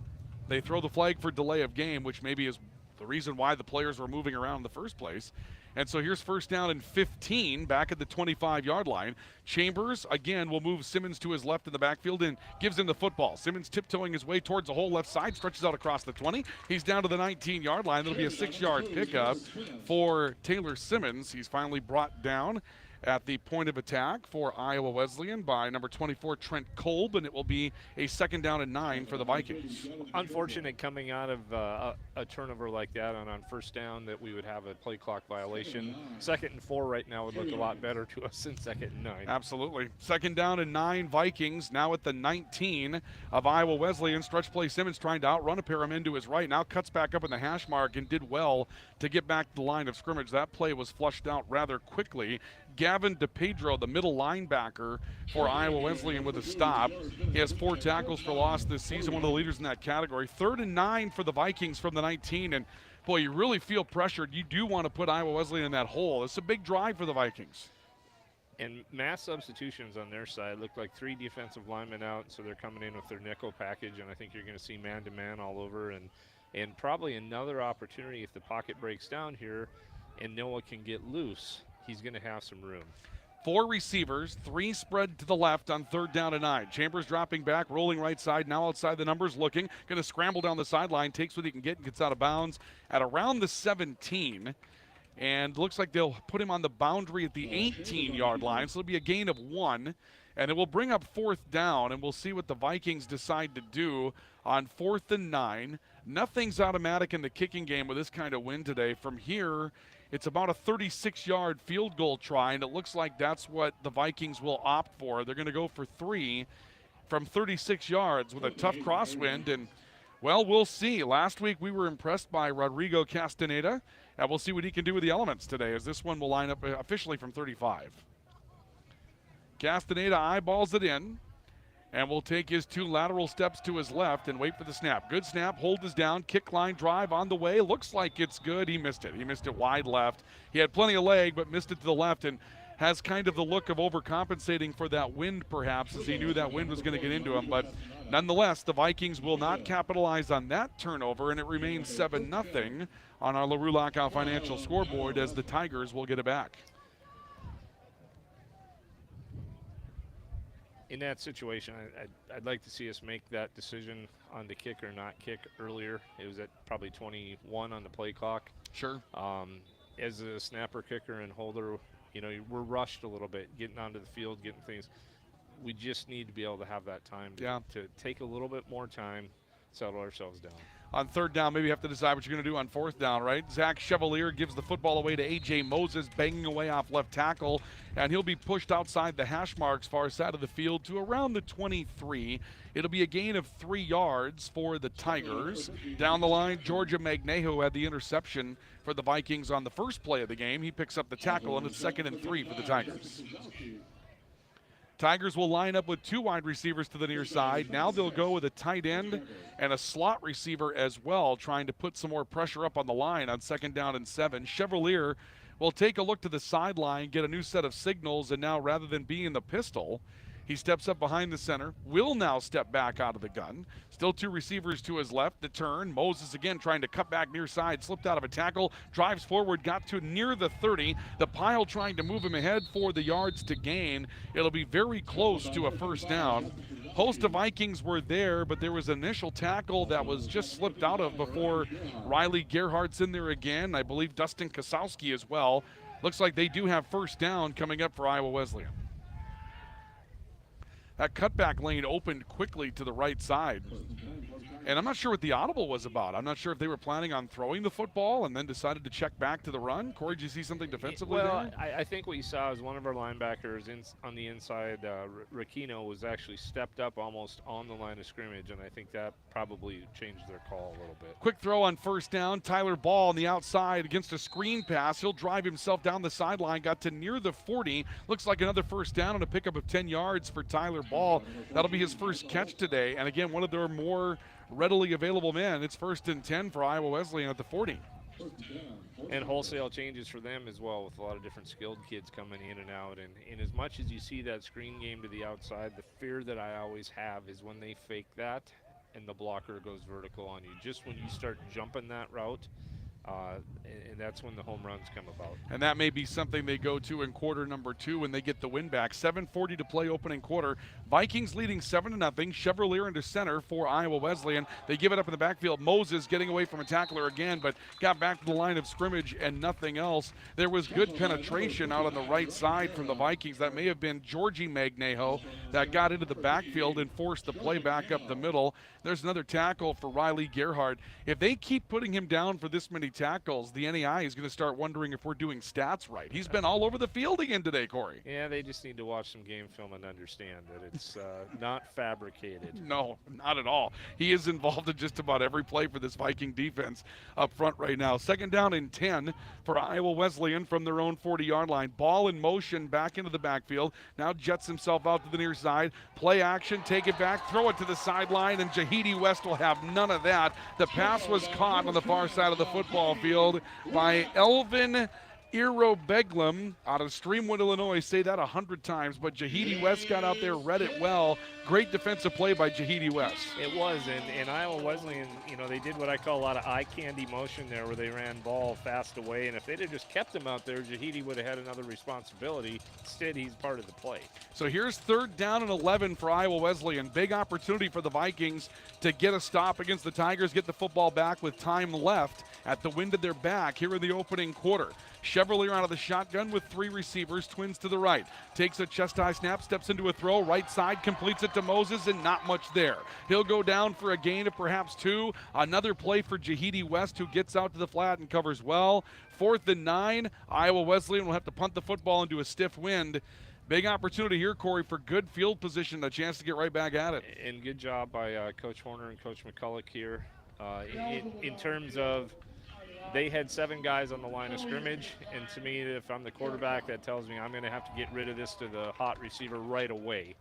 they throw the flag for delay of game, which maybe is the reason why the players were moving around in the first place. And so here's first down and 15 back at the 25-yard line. Chambers, again, will move Simmons to his left in the backfield and gives him the football. Simmons tiptoeing his way towards the whole left side, stretches out across the 20. He's down to the 19-yard line. That'll be a 6-yard pickup for Taylor Simmons. He's finally brought down at the point of attack for Iowa Wesleyan by number 24, Trent Kolb, and it will be a 2nd down and 9 for the Vikings. Unfortunate coming out of a turnover like that on first down that we would have a play clock violation. 2nd and 4 right now would look a lot better to us than 2nd and 9. Absolutely. 2nd down and 9 Vikings, now at the 19 of Iowa Wesleyan. Stretch play Simmons trying to outrun a pair of men to his right. Now cuts back up in the hash mark and did well to get back to the line of scrimmage. That play was flushed out rather quickly. Gavin DePedro, the middle linebacker for Iowa Wesleyan, with a stop. He has 4 tackles for loss this season, one of the leaders in that category. 3rd and 9 for the Vikings from the 19, and boy, you really feel pressured. You do want to put Iowa Wesleyan in that hole. It's a big drive for the Vikings. And mass substitutions on their side. Look like 3 defensive linemen out, so they're coming in with their nickel package, and I think you're going to see man-to-man all over, and probably another opportunity if the pocket breaks down here and Noah can get loose. He's going to have some room. 4 receivers, 3 spread to the left on 3rd down and 9. Chambers dropping back, rolling right side, now outside the numbers, looking, going to scramble down the sideline, takes what he can get and gets out of bounds at around the 17. And looks like they'll put him on the boundary at the 18-yard line, so it'll be a gain of 1. And it will bring up 4th down, and we'll see what the Vikings decide to do on 4th and 9. Nothing's automatic in the kicking game with this kind of win today. From here, it's about a 36-yard field goal try, and it looks like that's what the Vikings will opt for. They're going to go for 3 from 36 yards with a tough crosswind, and, well, we'll see. Last week we were impressed by Rodrigo Castaneda, and we'll see what he can do with the elements today, as this one will line up officially from 35. Castaneda eyeballs it in, and will take his 2 lateral steps to his left and wait for the snap. Good snap, hold is down, kick line drive on the way. Looks like it's good. He missed it. He missed it wide left. He had plenty of leg, but missed it to the left, and has kind of the look of overcompensating for that wind, perhaps, as he knew that wind was going to get into him. But nonetheless, the Vikings will not capitalize on that turnover, and it remains 7-0 on our LaRue Lockout Financial scoreboard as the Tigers will get it back. In that situation, I'd like to see us make that decision on the kick or not kick earlier. It was at probably 21 on the play clock. Sure. As a snapper, kicker, and holder, you know, we're rushed a little bit, getting onto the field, getting things. We just need to be able to have that time to take a little bit more time, settle ourselves down. On 3rd down, maybe you have to decide what you're going to do on 4th down, right? Zach Chevalier gives the football away to A.J. Moses, banging away off left tackle, and he'll be pushed outside the hash marks far side of the field to around the 23. It'll be a gain of 3 yards for the Tigers. Down the line, Georgia Magnejo had the interception for the Vikings on the first play of the game. He picks up the tackle, and it's 2nd and 3 for the Tigers. Tigers will line up with 2 wide receivers to the near side. Now they'll go with a tight end and a slot receiver as well, trying to put some more pressure up on the line on 2nd down and 7. Chevalier will take a look to the sideline, get a new set of signals, and now rather than being the pistol, he steps up behind the center, will now step back out of the gun. Still 2 receivers to his left, the turn. Moses again trying to cut back near side, slipped out of a tackle, drives forward, got to near the 30. The pile trying to move him ahead for the yards to gain. It'll be very close to a 1st down. Host of Vikings were there, but there was an initial tackle that was just slipped out of before Riley Gerhardt's in there again. I believe Dustin Kosowski as well. Looks like they do have 1st down coming up for Iowa Wesleyan. That cutback lane opened quickly to the right side. And I'm not sure what the audible was about. I'm not sure if they were planning on throwing the football and then decided to check back to the run. Corey, did you see something defensively there? I think what you saw is one of our linebackers on the inside, Rakino, was actually stepped up almost on the line of scrimmage, and I think that probably changed their call a little bit. Quick throw on 1st down. Tyler Ball on the outside against a screen pass. He'll drive himself down the sideline, got to near the 40. Looks like another 1st down and a pickup of 10 yards for Tyler Ball. That'll be his first catch today. And again, one of their more readily available men. It's 1st and 10 for Iowa Wesleyan at the 40. And wholesale changes for them as well, with a lot of different skilled kids coming in and out. And as much as you see that screen game to the outside, the fear that I always have is when they fake that and the blocker goes vertical on you. Just when you start jumping that route, and that's when the home runs come about. And that may be something they go to in quarter number 2 when they get the win back. 7:40 to play opening quarter. Vikings leading 7-0. Chevrolet into center for Iowa Wesleyan. They give it up in the backfield. Moses getting away from a tackler again, but got back to the line of scrimmage and nothing else. There was good penetration out on the right side from the Vikings. That may have been Georgie Magnejo that got into the backfield and forced the play back up the middle. There's another tackle for Riley Gerhardt. If they keep putting him down for this many tackles, the NAI is going to start wondering if we're doing stats right. He's been all over the field again today, Corey. Yeah, they just need to watch some game film and understand that it's not fabricated. No, not at all. He is involved in just about every play for this Viking defense up front right now. 2nd down and 10 for Iowa Wesleyan from their own 40-yard line. Ball in motion back into the backfield. Now jets himself out to the near side. Play action, take it back, throw it to the sideline, and Jahidi West will have none of that. The pass was caught on the far side of the football field by Elvin Irobeglam out of Streamwood, Illinois. Say that 100 times, but Jahidi West got out there, read it well. Great defensive play by Jahidi West. It was, and Iowa Wesleyan, they did what I call a lot of eye candy motion there, where they ran ball fast away, and if they'd have just kept him out there, Jahidi would have had another responsibility. Instead, he's part of the play. So here's 3rd down and 11 for Iowa Wesleyan. Big opportunity for the Vikings to get a stop against the Tigers, get the football back with time left at the wind of their back here in the opening quarter. Chevrolet out of the shotgun with 3 receivers, twins to the right. Takes a chest-high snap, steps into a throw, right side, completes it to Moses, and not much there. He'll go down for a gain of perhaps 2. Another play for Jahidi West, who gets out to the flat and covers well. 4th and 9. Iowa Wesleyan will have to punt the football into a stiff wind. Big opportunity here, Corey, for good field position, a chance to get right back at it. And good job by Coach Horner and Coach McCulloch here. In terms of, they had 7 guys on the line of scrimmage, and to me, if I'm the quarterback, that tells me I'm going to have to get rid of this to the hot receiver right away.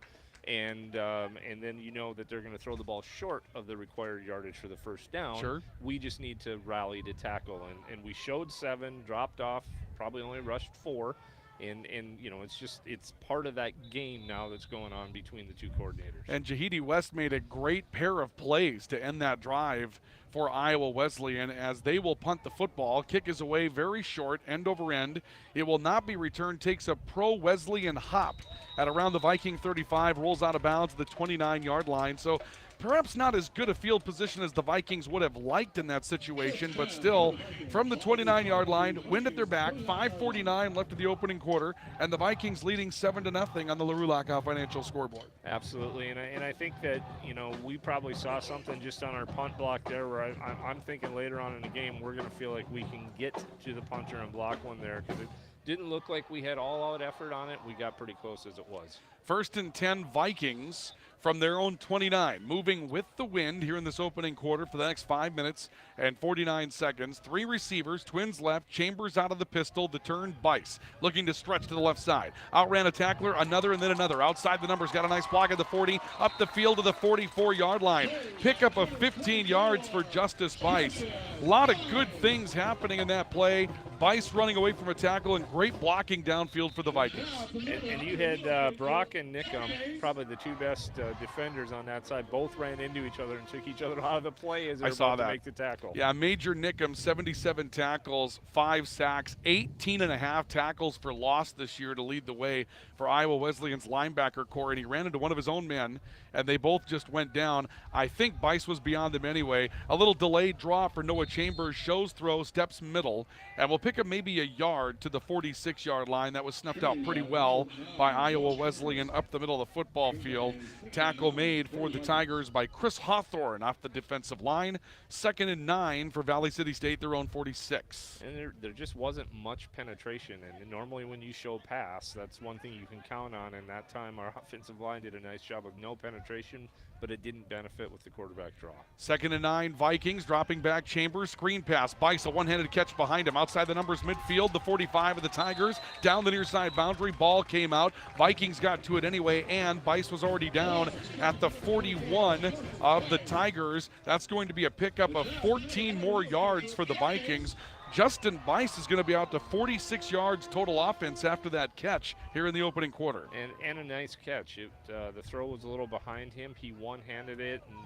And then you know that they're going to throw the ball short of the required yardage for the first down. Sure. We just need to rally to tackle, and we showed 7, dropped off, probably only rushed 4. And it's part of that game now that's going on between the 2 coordinators. And Jahidi West made a great pair of plays to end that drive for Iowa Wesleyan, as they will punt the football. Kick is away, very short, end over end. It will not be returned. Takes a pro Wesleyan hop at around the Viking 35, rolls out of bounds at the 29-yard line. So perhaps not as good a field position as the Vikings would have liked in that situation, but still, from the 29-yard line, wind at their back, 5:49 left of the opening quarter, and the Vikings leading 7-0 on the LaRue Lockout Financial scoreboard. Absolutely, and I think that, we probably saw something just on our punt block there, where I'm thinking later on in the game we're going to feel like we can get to the punter and block one there, because it didn't look like we had all-out effort on it. We got pretty close as it was. 1st and 10 Vikings from their own 29, moving with the wind here in this opening quarter for the next 5 minutes and 49 seconds. 3 receivers, twins left, Chambers out of the pistol, the turn, Bice looking to stretch to the left side. Outran a tackler, another, and then another. Outside the numbers, got a nice block at the 40, up the field to the 44-yard line. Pick-up of 15 yards for Justice Bice. A lot of good things happening in that play. Bice running away from a tackle and great blocking downfield for the Vikings. And you had Brock and Nickum, probably the 2 best defenders on that side. Both ran into each other and took each other out of the play as they were about to make the tackle. Yeah, Major Nickum, 77 tackles, 5 sacks, 18.5 tackles for loss this year to lead the way for Iowa Wesleyan's linebacker core, and he ran into one of his own men, and they both just went down. I think Bice was beyond them anyway. A little delayed draw for Noah Chambers, shows throw, steps middle, and will pick up maybe a yard to the 46-yard line. That was snuffed out pretty well by Iowa Wesleyan up the middle of the football field. Tackle made for the Tigers by Chris Hawthorne off the defensive line. 2nd and 9 for Valley City State, their own 46. And there just wasn't much penetration, and normally when you show pass, that's one thing you can count on, and that time our offensive line did a nice job of no penetration, but it didn't benefit with the quarterback draw. 2nd and 9, Vikings dropping back. Chambers, screen pass. Bice, a one-handed catch behind him. Outside the numbers, midfield, the 45 of the Tigers. Down the near side boundary, ball came out. Vikings got to it anyway, and Bice was already down at the 41 of the Tigers. That's going to be a pickup of 14 more yards for the Vikings. Justin Bice is going to be out to 46 yards total offense after that catch here in the opening quarter. And a nice catch. The throw was a little behind him. He one-handed it, and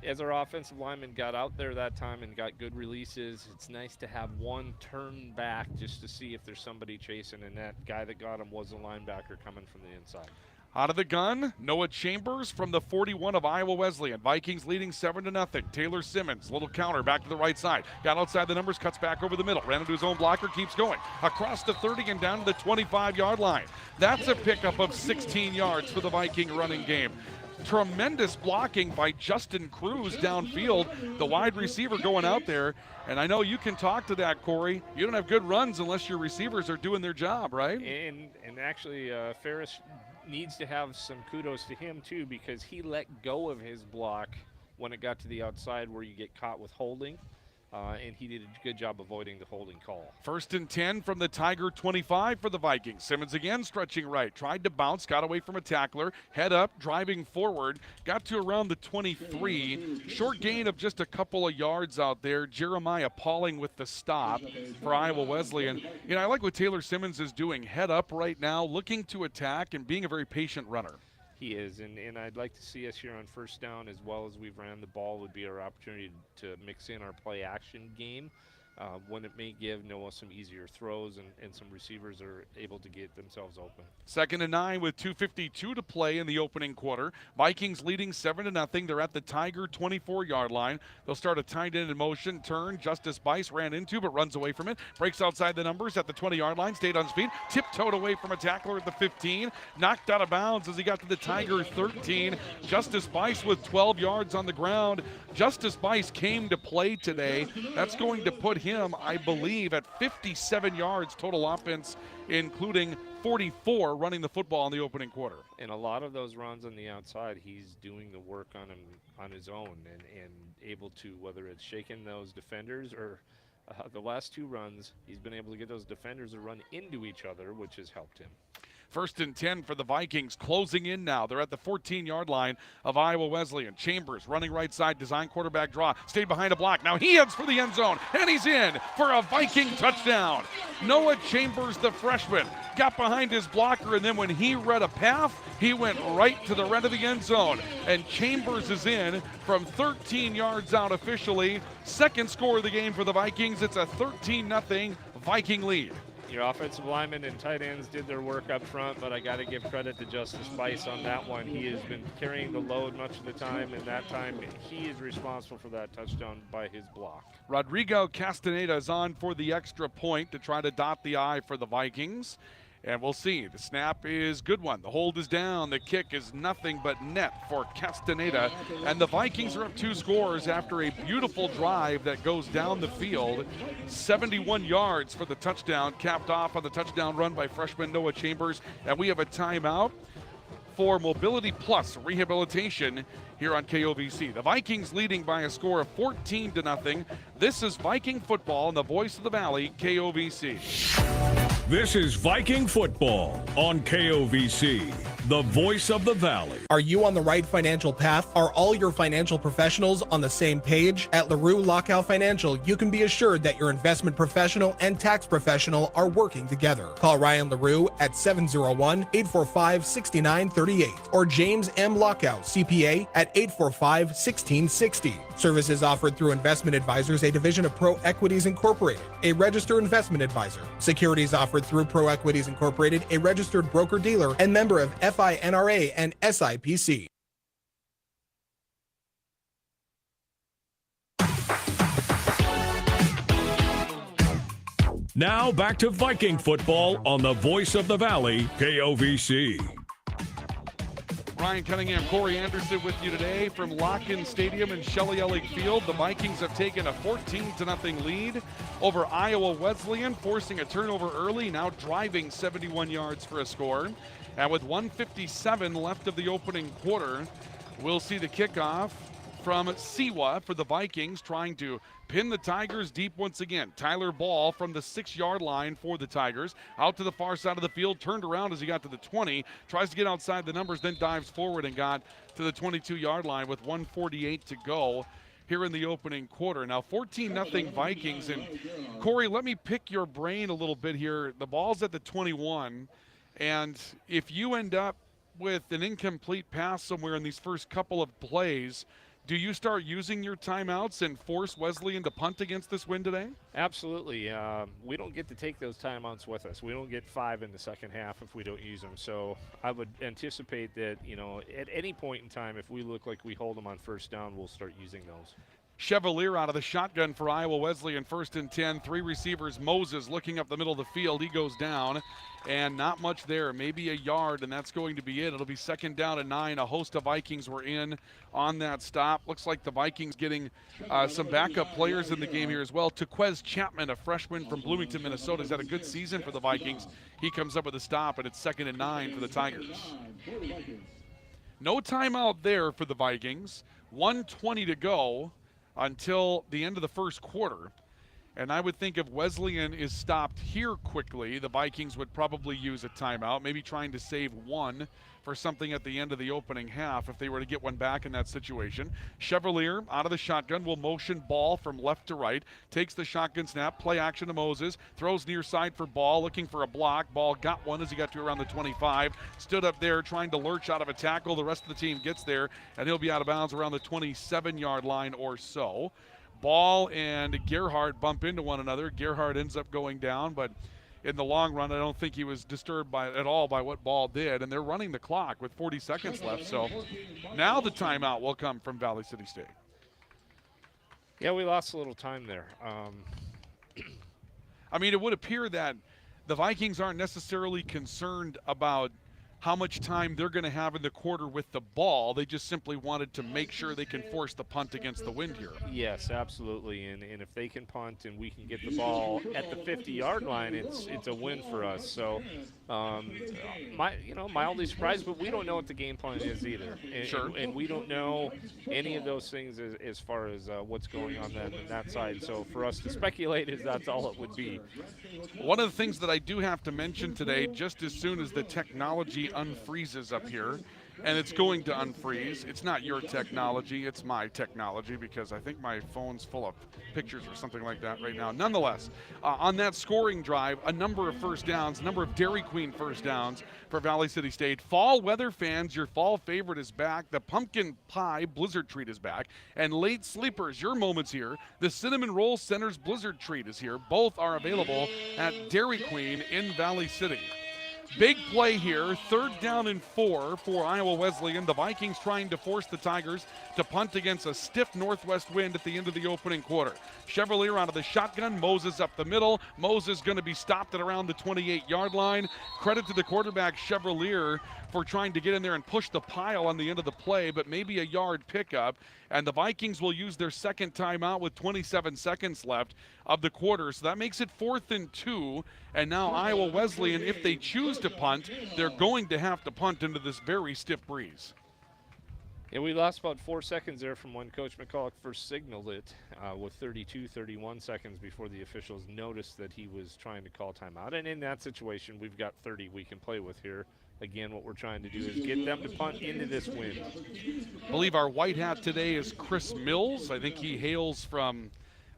as our offensive lineman got out there that time and got good releases, it's nice to have one turn back just to see if there's somebody chasing, and that guy that got him was a linebacker coming from the inside. Out of the gun, Noah Chambers from the 41 of Iowa Wesleyan. Vikings leading 7-0. Taylor Simmons, little counter back to the right side. Got outside the numbers, cuts back over the middle. Ran into his own blocker, keeps going. Across the 30 and down to the 25-yard line. That's a pickup of 16 yards for the Viking running game. Tremendous blocking by Justin Cruz downfield, the wide receiver going out there. And I know you can talk to that, Corey. You don't have good runs unless your receivers are doing their job, right? And actually, Ferris needs to have some kudos to him, too, because he let go of his block when it got to the outside where you get caught with holding. And he did a good job avoiding the holding call. 1st and 10 from the Tiger 25 for the Vikings. Simmons again stretching right. Tried to bounce, got away from a tackler. Head up, driving forward. Got to around the 23. Short gain of just a couple of yards out there. Jeremiah Pauling with the stop for Iowa Wesleyan. You know, I like what Taylor Simmons is doing. Head up right now, looking to attack and being a very patient runner. He is, and I'd like to see us here on first down as well as we've ran the ball would be our opportunity to mix in our play action game when it may give Noah some easier throws and some receivers are able to get themselves open. 2nd and 9 with 2:52 to play in the opening quarter. Vikings leading 7-0. They're at the Tiger 24-yard line. They'll start a tight end in motion. Turn. Justice Bice ran into but runs away from it. Breaks outside the numbers at the 20-yard line. Stayed on speed. Tiptoed away from a tackler at the 15. Knocked out of bounds as he got to the Tiger 13. Justice Bice with 12 yards on the ground. Justice Bice came to play today. That's going to put him, I believe, at 57 yards total offense, including 44 running the football in the opening quarter. And a lot of those runs on the outside, he's doing the work on his own and able to, whether it's shaking those defenders or the last two runs, he's been able to get those defenders to run into each other, which has helped him. 1st and 10 for the Vikings, closing in now. They're at the 14-yard line of Iowa Wesleyan. Chambers running right side, design quarterback draw, stayed behind a block. Now he heads for the end zone, and he's in for a Viking touchdown. Noah Chambers, the freshman, got behind his blocker, and then when he read a path, he went right to the red of the end zone. And Chambers is in from 13 yards out officially. Second score of the game for the Vikings. It's a 13-0 Viking lead. Your offensive linemen and tight ends did their work up front, but I got to give credit to Justice Bice on that one. He has been carrying the load much of the time, and that time he is responsible for that touchdown by his block. Rodrigo Castaneda is on for the extra point to try to dot the I for the Vikings. And we'll see. The snap is good one. The hold is down. The kick is nothing but net for Castaneda. And the Vikings are up 2 scores after a beautiful drive that goes down the field. 71 yards for the touchdown, capped off on the touchdown run by freshman Noah Chambers. And we have a timeout for Mobility Plus Rehabilitation here on KOVC. The Vikings leading by a score of 14-0. This is Viking football in the voice of the Valley, KOVC. This is Viking football on KOVC, the voice of the Valley. Are you on the right financial path? Are all your financial professionals on the same page? At LaRue Lockout Financial, you can be assured that your investment professional and tax professional are working together. Call Ryan LaRue at 701-845-6938 or James M. Lockout, CPA, at 845-1660. Services offered through Investment Advisors, a division of Pro Equities Incorporated, a registered investment advisor. Securities offered through Pro Equities Incorporated, a registered broker-dealer and member of FINRA and SIPC. Now back to Viking football on the voice of the Valley, KOVC. Ryan Cunningham, Corey Anderson with you today from Lock-In Stadium in Shelley-Ellig Field. The Vikings have taken a 14-0 lead over Iowa Wesleyan, forcing a turnover early, now driving 71 yards for a score. And with 1:57 left of the opening quarter, we'll see the kickoff from Siwa for the Vikings, trying to pin the Tigers deep once again. Tyler Ball from the 6-yard line for the Tigers. Out to the far side of the field, turned around as he got to the 20. Tries to get outside the numbers, then dives forward and got to the 22-yard line with 1:48 to go here in the opening quarter. Now 14-0 Vikings. And Corey, let me pick your brain a little bit here. The ball's at the 21, and if you end up with an incomplete pass somewhere in these first couple of plays, do you start using your timeouts and force Wesleyan to punt against this win today? Absolutely. We don't get to take those timeouts with us. We don't get 5 in the second half if we don't use them. So I would anticipate that, at any point in time, if we look like we hold them on first down, we'll start using those. Chevalier out of the shotgun for Iowa Wesleyan, 1st and 10. 3 receivers. Moses looking up the middle of the field. He goes down, and not much there. Maybe a yard, and that's going to be it. It'll be 2nd down and 9. A host of Vikings were in on that stop. Looks like the Vikings getting some backup players in the game here as well. Tequez Chapman, a freshman from Bloomington, Minnesota, has had a good season for the Vikings. He comes up with a stop, and it's 2nd and 9 for the Tigers. No timeout there for the Vikings. 1:20 to go until the end of the first quarter. And I would think if Wesleyan is stopped here quickly, the Vikings would probably use a timeout, maybe trying to save one for something at the end of the opening half if they were to get one back in that situation. Chevalier out of the shotgun will motion Ball from left to right, takes the shotgun snap, play action to Moses, throws near side for Ball, looking for a block. Ball got one as he got to around the 25, stood up there trying to lurch out of a tackle. The rest of the team gets there, and he'll be out of bounds around the 27-yard line or so. Ball and Gerhardt bump into one another. Gerhardt ends up going down, but in the long run, I don't think he was disturbed at all by what Ball did, and they're running the clock with 40 seconds left. So now the timeout will come from Valley City State. Yeah, we lost a little time there. I mean, it would appear that the Vikings aren't necessarily concerned about how much time they're going to have in the quarter with the ball. They just simply wanted to make sure they can force the punt against the wind here. Yes, absolutely. And if they can punt and we can get the ball at the 50-yard line, it's a win for us. So, mildly surprised, but we don't know what the game plan is either. And we don't know any of those things as far as what's going on that side. So for us to speculate that's all it would be. One of the things that I do have to mention today, just as soon as the technology unfreezes up here, and it's going to unfreeze. It's not your technology, it's my technology, because I think my phone's full of pictures or something like that right now. Nonetheless, on that scoring drive, a number of first downs, a number of Dairy Queen first downs for Valley City State. Fall weather fans, your fall favorite is back. The pumpkin pie blizzard treat is back. And late sleepers, your moment's here. The Cinnamon Roll Center's blizzard treat is here. Both are available at Dairy Queen in Valley City. Big play here, 3rd down and 4 for Iowa Wesleyan. The Vikings trying to force the Tigers to punt against a stiff northwest wind at the end of the opening quarter. Chevalier out of the shotgun, Moses up the middle. Moses going to be stopped at around the 28-yard line. Credit to the quarterback, Chevalier, for trying to get in there and push the pile on the end of the play, but maybe a yard pickup. And the Vikings will use their second timeout with 27 seconds left of the quarter. So that makes it 4th and 2. And now Iowa Wesleyan, if they choose to punt, they're going to have to punt into this very stiff breeze. Yeah, we lost about 4 seconds there from when Coach McCulloch first signaled it with 31 seconds before the officials noticed that he was trying to call timeout. And in that situation, we've got 30 we can play with here. Again, what we're trying to do is get them to punt into this wind. I believe our white hat today is Chris Mills. I think he hails from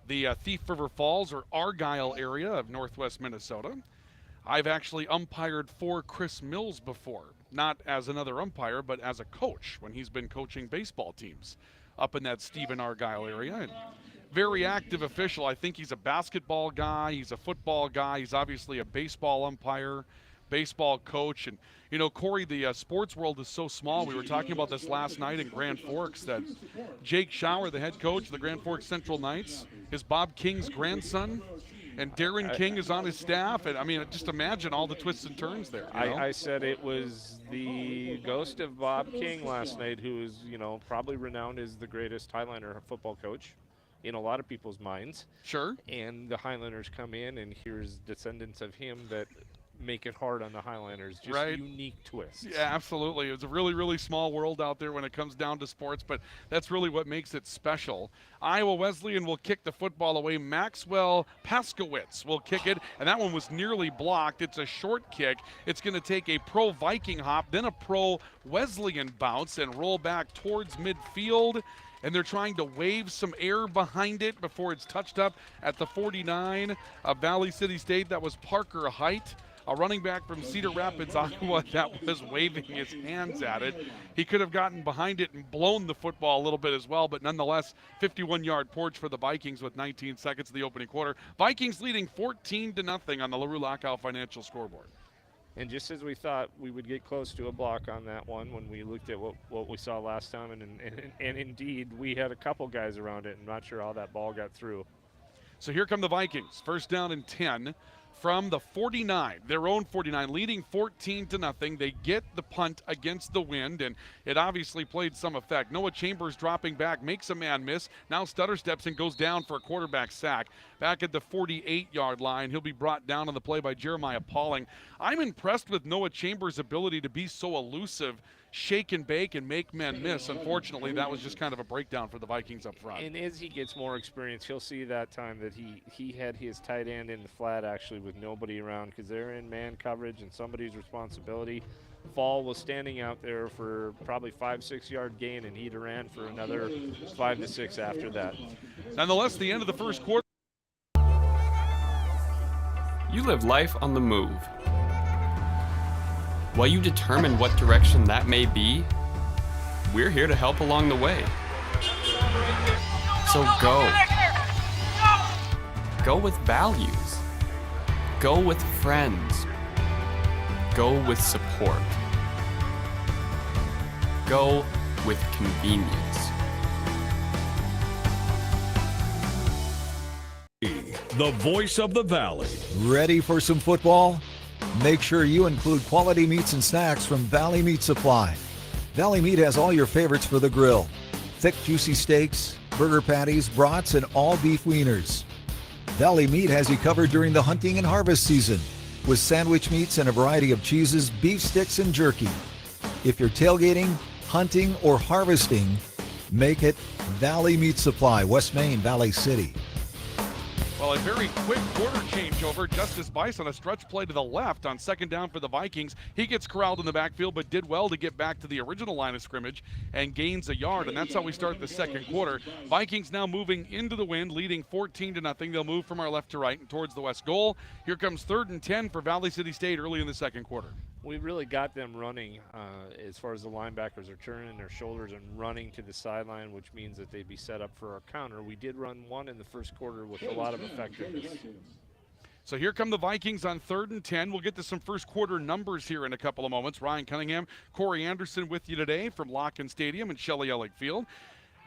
the Thief River Falls or Argyle area of northwest Minnesota. I've actually umpired for Chris Mills before, not as another umpire, but as a coach when he's been coaching baseball teams up in that Stephen Argyle area. And very active official. I think he's a basketball guy. He's a football guy. He's obviously a baseball umpire, baseball coach. And, you know, Corey, the sports world is so small. We were talking about this last night in Grand Forks that Jake Schauer, the head coach of the Grand Forks Central Knights, is Bob King's grandson. And Darren King is on his staff. And, I mean, just imagine all the twists and turns there. You know? I said it was the ghost of Bob King last night, who is, you know, probably renowned as the greatest Highlander football coach in a lot of people's minds. Sure. And the Highlanders come in, and here's descendants of him that make it hard on the Highlanders. Just right. Unique twists. Yeah, absolutely. It's a really, really small world out there when it comes down to sports, but that's really what makes it special. Iowa Wesleyan will kick the football away. Maxwell Paskowitz will kick it, and that one was nearly blocked. It's a short kick. It's going to take a pro Viking hop, then a pro Wesleyan bounce and roll back towards midfield. and they're trying to wave some air behind it before it's touched up at the 49 of Valley City State. That was Parker Height, a running back from Cedar Rapids, Iowa, that was waving his hands at it. He could have gotten behind it and blown the football a little bit as well, but nonetheless, 51-yard porch for the Vikings with 19 seconds of the opening quarter. Vikings leading 14-0 on the LaRue Lockout Financial scoreboard. And just as we thought we would get close to a block on that one when we looked at what we saw last time, and indeed we had a couple guys around it. I'm not sure how that ball got through. So here come the Vikings, first down and 10 from the 49, their own 49, leading 14-0. They get the punt against the wind, and it obviously played some effect. Noah Chambers dropping back, makes a man miss. Now Stutter steps and goes down for a quarterback sack. Back at the 48-yard line, he'll be brought down on the play by Jeremiah Pauling. I'm impressed with Noah Chambers' ability to be so elusive, shake and bake, and make men miss. Unfortunately, that was just kind of a breakdown for the Vikings up front. And as he gets more experience, he'll see that time that he had his tight end in the flat actually with nobody around because they're in man coverage and somebody's responsibility. Fall was standing out there for probably 5-6 yard gain, and he'd ran for another 5 to 6 after that. Nonetheless, the end of the first quarter. You live life on the move. While you determine what direction that may be, we're here to help along the way. So go. Go with values. Go with friends. Go with support. Go with convenience. The voice of the Valley. Ready for some football? Make sure you include quality meats and snacks from Valley Meat Supply. Valley Meat has all your favorites for the grill. Thick, juicy steaks, burger patties, brats, and all beef wieners. Valley Meat has you covered during the hunting and harvest season with sandwich meats and a variety of cheeses, beef sticks, and jerky. If you're tailgating, hunting, or harvesting, make it Valley Meat Supply, West Main, Valley City. Well, a very quick quarter changeover. Justice Bice on a stretch play to the left on second down for the Vikings. He gets corralled in the backfield, but did well to get back to the original line of scrimmage and gains a yard, and that's how we start the second quarter. Vikings now moving into the wind, leading 14-0. They'll move from our left to right and towards the west goal. Here comes 3rd and 10 for Valley City State early in the second quarter. We really got them running as far as the linebackers are turning their shoulders and running to the sideline, which means that they'd be set up for our counter. We did run one in the first quarter with a lot of effectiveness. So here come the Vikings on 3rd and 10. We'll get to some first quarter numbers here in a couple of moments. Ryan Cunningham, Corey Anderson with you today from Locken Stadium and Shelley Ellick Field.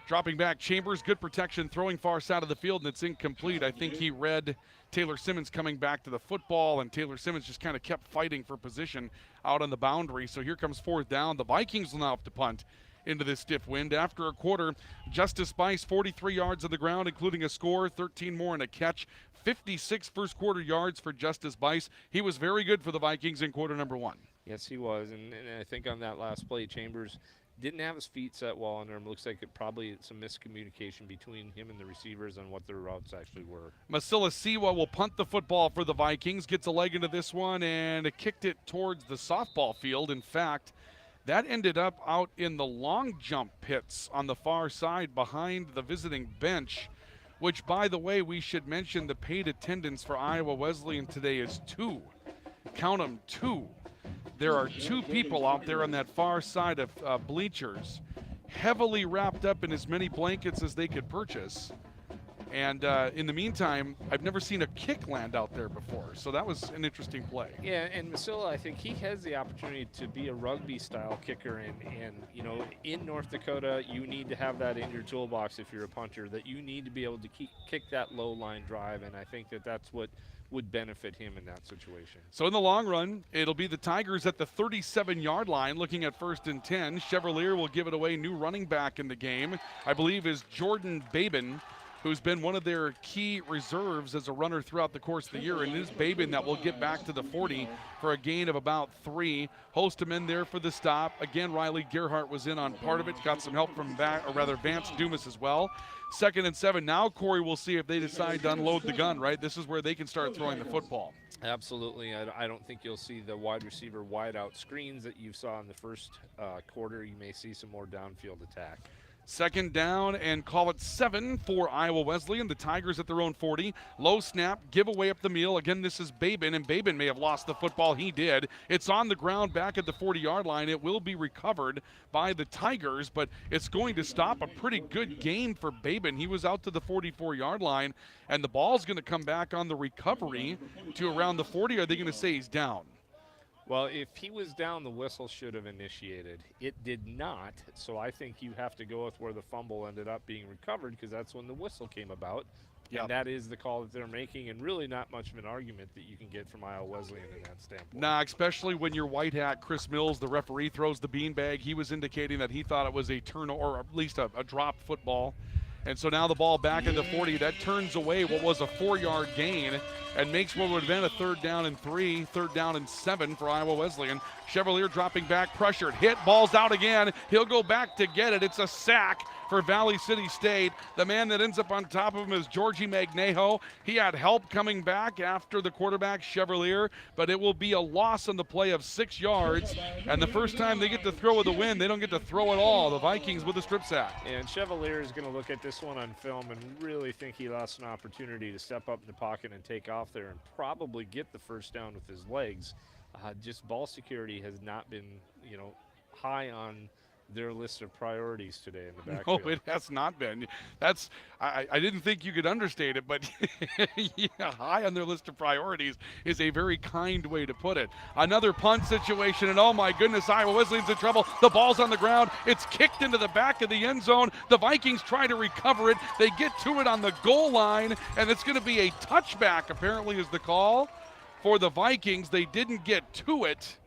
Dropping back, Chambers, good protection, throwing far side of the field, and it's incomplete. I think he read Taylor Simmons coming back to the football, and Taylor Simmons just kind of kept fighting for position out on the boundary. So here comes 4th down. The Vikings will now have to punt into this stiff wind. After a quarter, Justice Bice, 43 yards on the ground, including a score, 13 more and a catch. 56 first quarter yards for Justice Bice. He was very good for the Vikings in quarter number 1. Yes, he was, and I think on that last play, Chambers didn't have his feet set well on there. Looks like it probably some miscommunication between him and the receivers on what their routes actually were. Masila Siwa will punt the football for the Vikings, gets a leg into this one, and kicked it towards the softball field. In fact, that ended up out in the long jump pits on the far side behind the visiting bench, which, by the way, we should mention the paid attendance for Iowa Wesleyan today is 2. Count them, 2. There are 2 people out there on that far side of bleachers, heavily wrapped up in as many blankets as they could purchase. And in the meantime, I've never seen a kick land out there before, so that was an interesting play. Yeah, and Masila, I think he has the opportunity to be a rugby-style kicker, and you know, in North Dakota, you need to have that in your toolbox if you're a punter, that you need to be able to kick that low-line drive, and I think that that's what would benefit him in that situation. So in the long run, it'll be the Tigers at the 37-yard line looking at 1st and 10. Chevrolet will give it away. New running back in the game, I believe, is Jordan Babin, who's been one of their key reserves as a runner throughout the course of the year. And it is Babin that will get back to the 40 for a gain of about 3. Hostem in there for the stop. Again, Riley Gerhart was in on part of it. Got some help from Vance Dumas as well. 2nd and 7. Now Corey will see if they decide to unload the gun, right? This is where they can start throwing the football. Absolutely. I don't think you'll see the wide receiver wide out screens that you saw in the first quarter. You may see some more downfield attack. Second down and call it 7 for Iowa Wesleyan. The Tigers at their own 40. Low snap, give away up the meal. Again, this is Babin, and Babin may have lost the football. He did. It's on the ground back at the 40-yard line. It will be recovered by the Tigers, but it's going to stop a pretty good gain for Babin. He was out to the 44-yard line, and the ball's going to come back on the recovery to around the 40. Are they going to say he's down? Well, if he was down, the whistle should have initiated. It did not, so I think you have to go with where the fumble ended up being recovered, because that's when the whistle came about. Yep. And that is the call that they're making, and really not much of an argument that you can get from Iowa Wesleyan in that standpoint. Nah, especially when your white hat, Chris Mills, the referee, throws the beanbag. He was indicating that he thought it was a turn or at least a drop football. And so now the ball back at the 40. That turns away what was a 4-yard gain and makes what would have been a 3rd down and 3, 3rd down and 7 for Iowa Wesleyan. Chevalier dropping back, pressured, hit, ball's out again. He'll go back to get it. It's a sack for Valley City State. The man that ends up on top of him is Georgie Magnejo. He had help coming back after the quarterback, Chevalier, but it will be a loss on the play of 6 yards. And the first time they get to throw with a win, they don't get to throw at all. The Vikings with a strip sack. And Chevalier is going to look at this one on film and really think he lost an opportunity to step up in the pocket and take off there and probably get the first down with his legs. Just ball security has not been, high on their list of priorities today in the backfield. No, it has not been. That's I didn't think you could understate it, but yeah, high on their list of priorities is a very kind way to put it. Another punt situation, and oh my goodness, Iowa Wesleyan's in trouble. The ball's on the ground. It's kicked into the back of the end zone. The Vikings try to recover it. They get to it on the goal line, and it's going to be a touchback, apparently, is the call for the Vikings. They didn't get to it.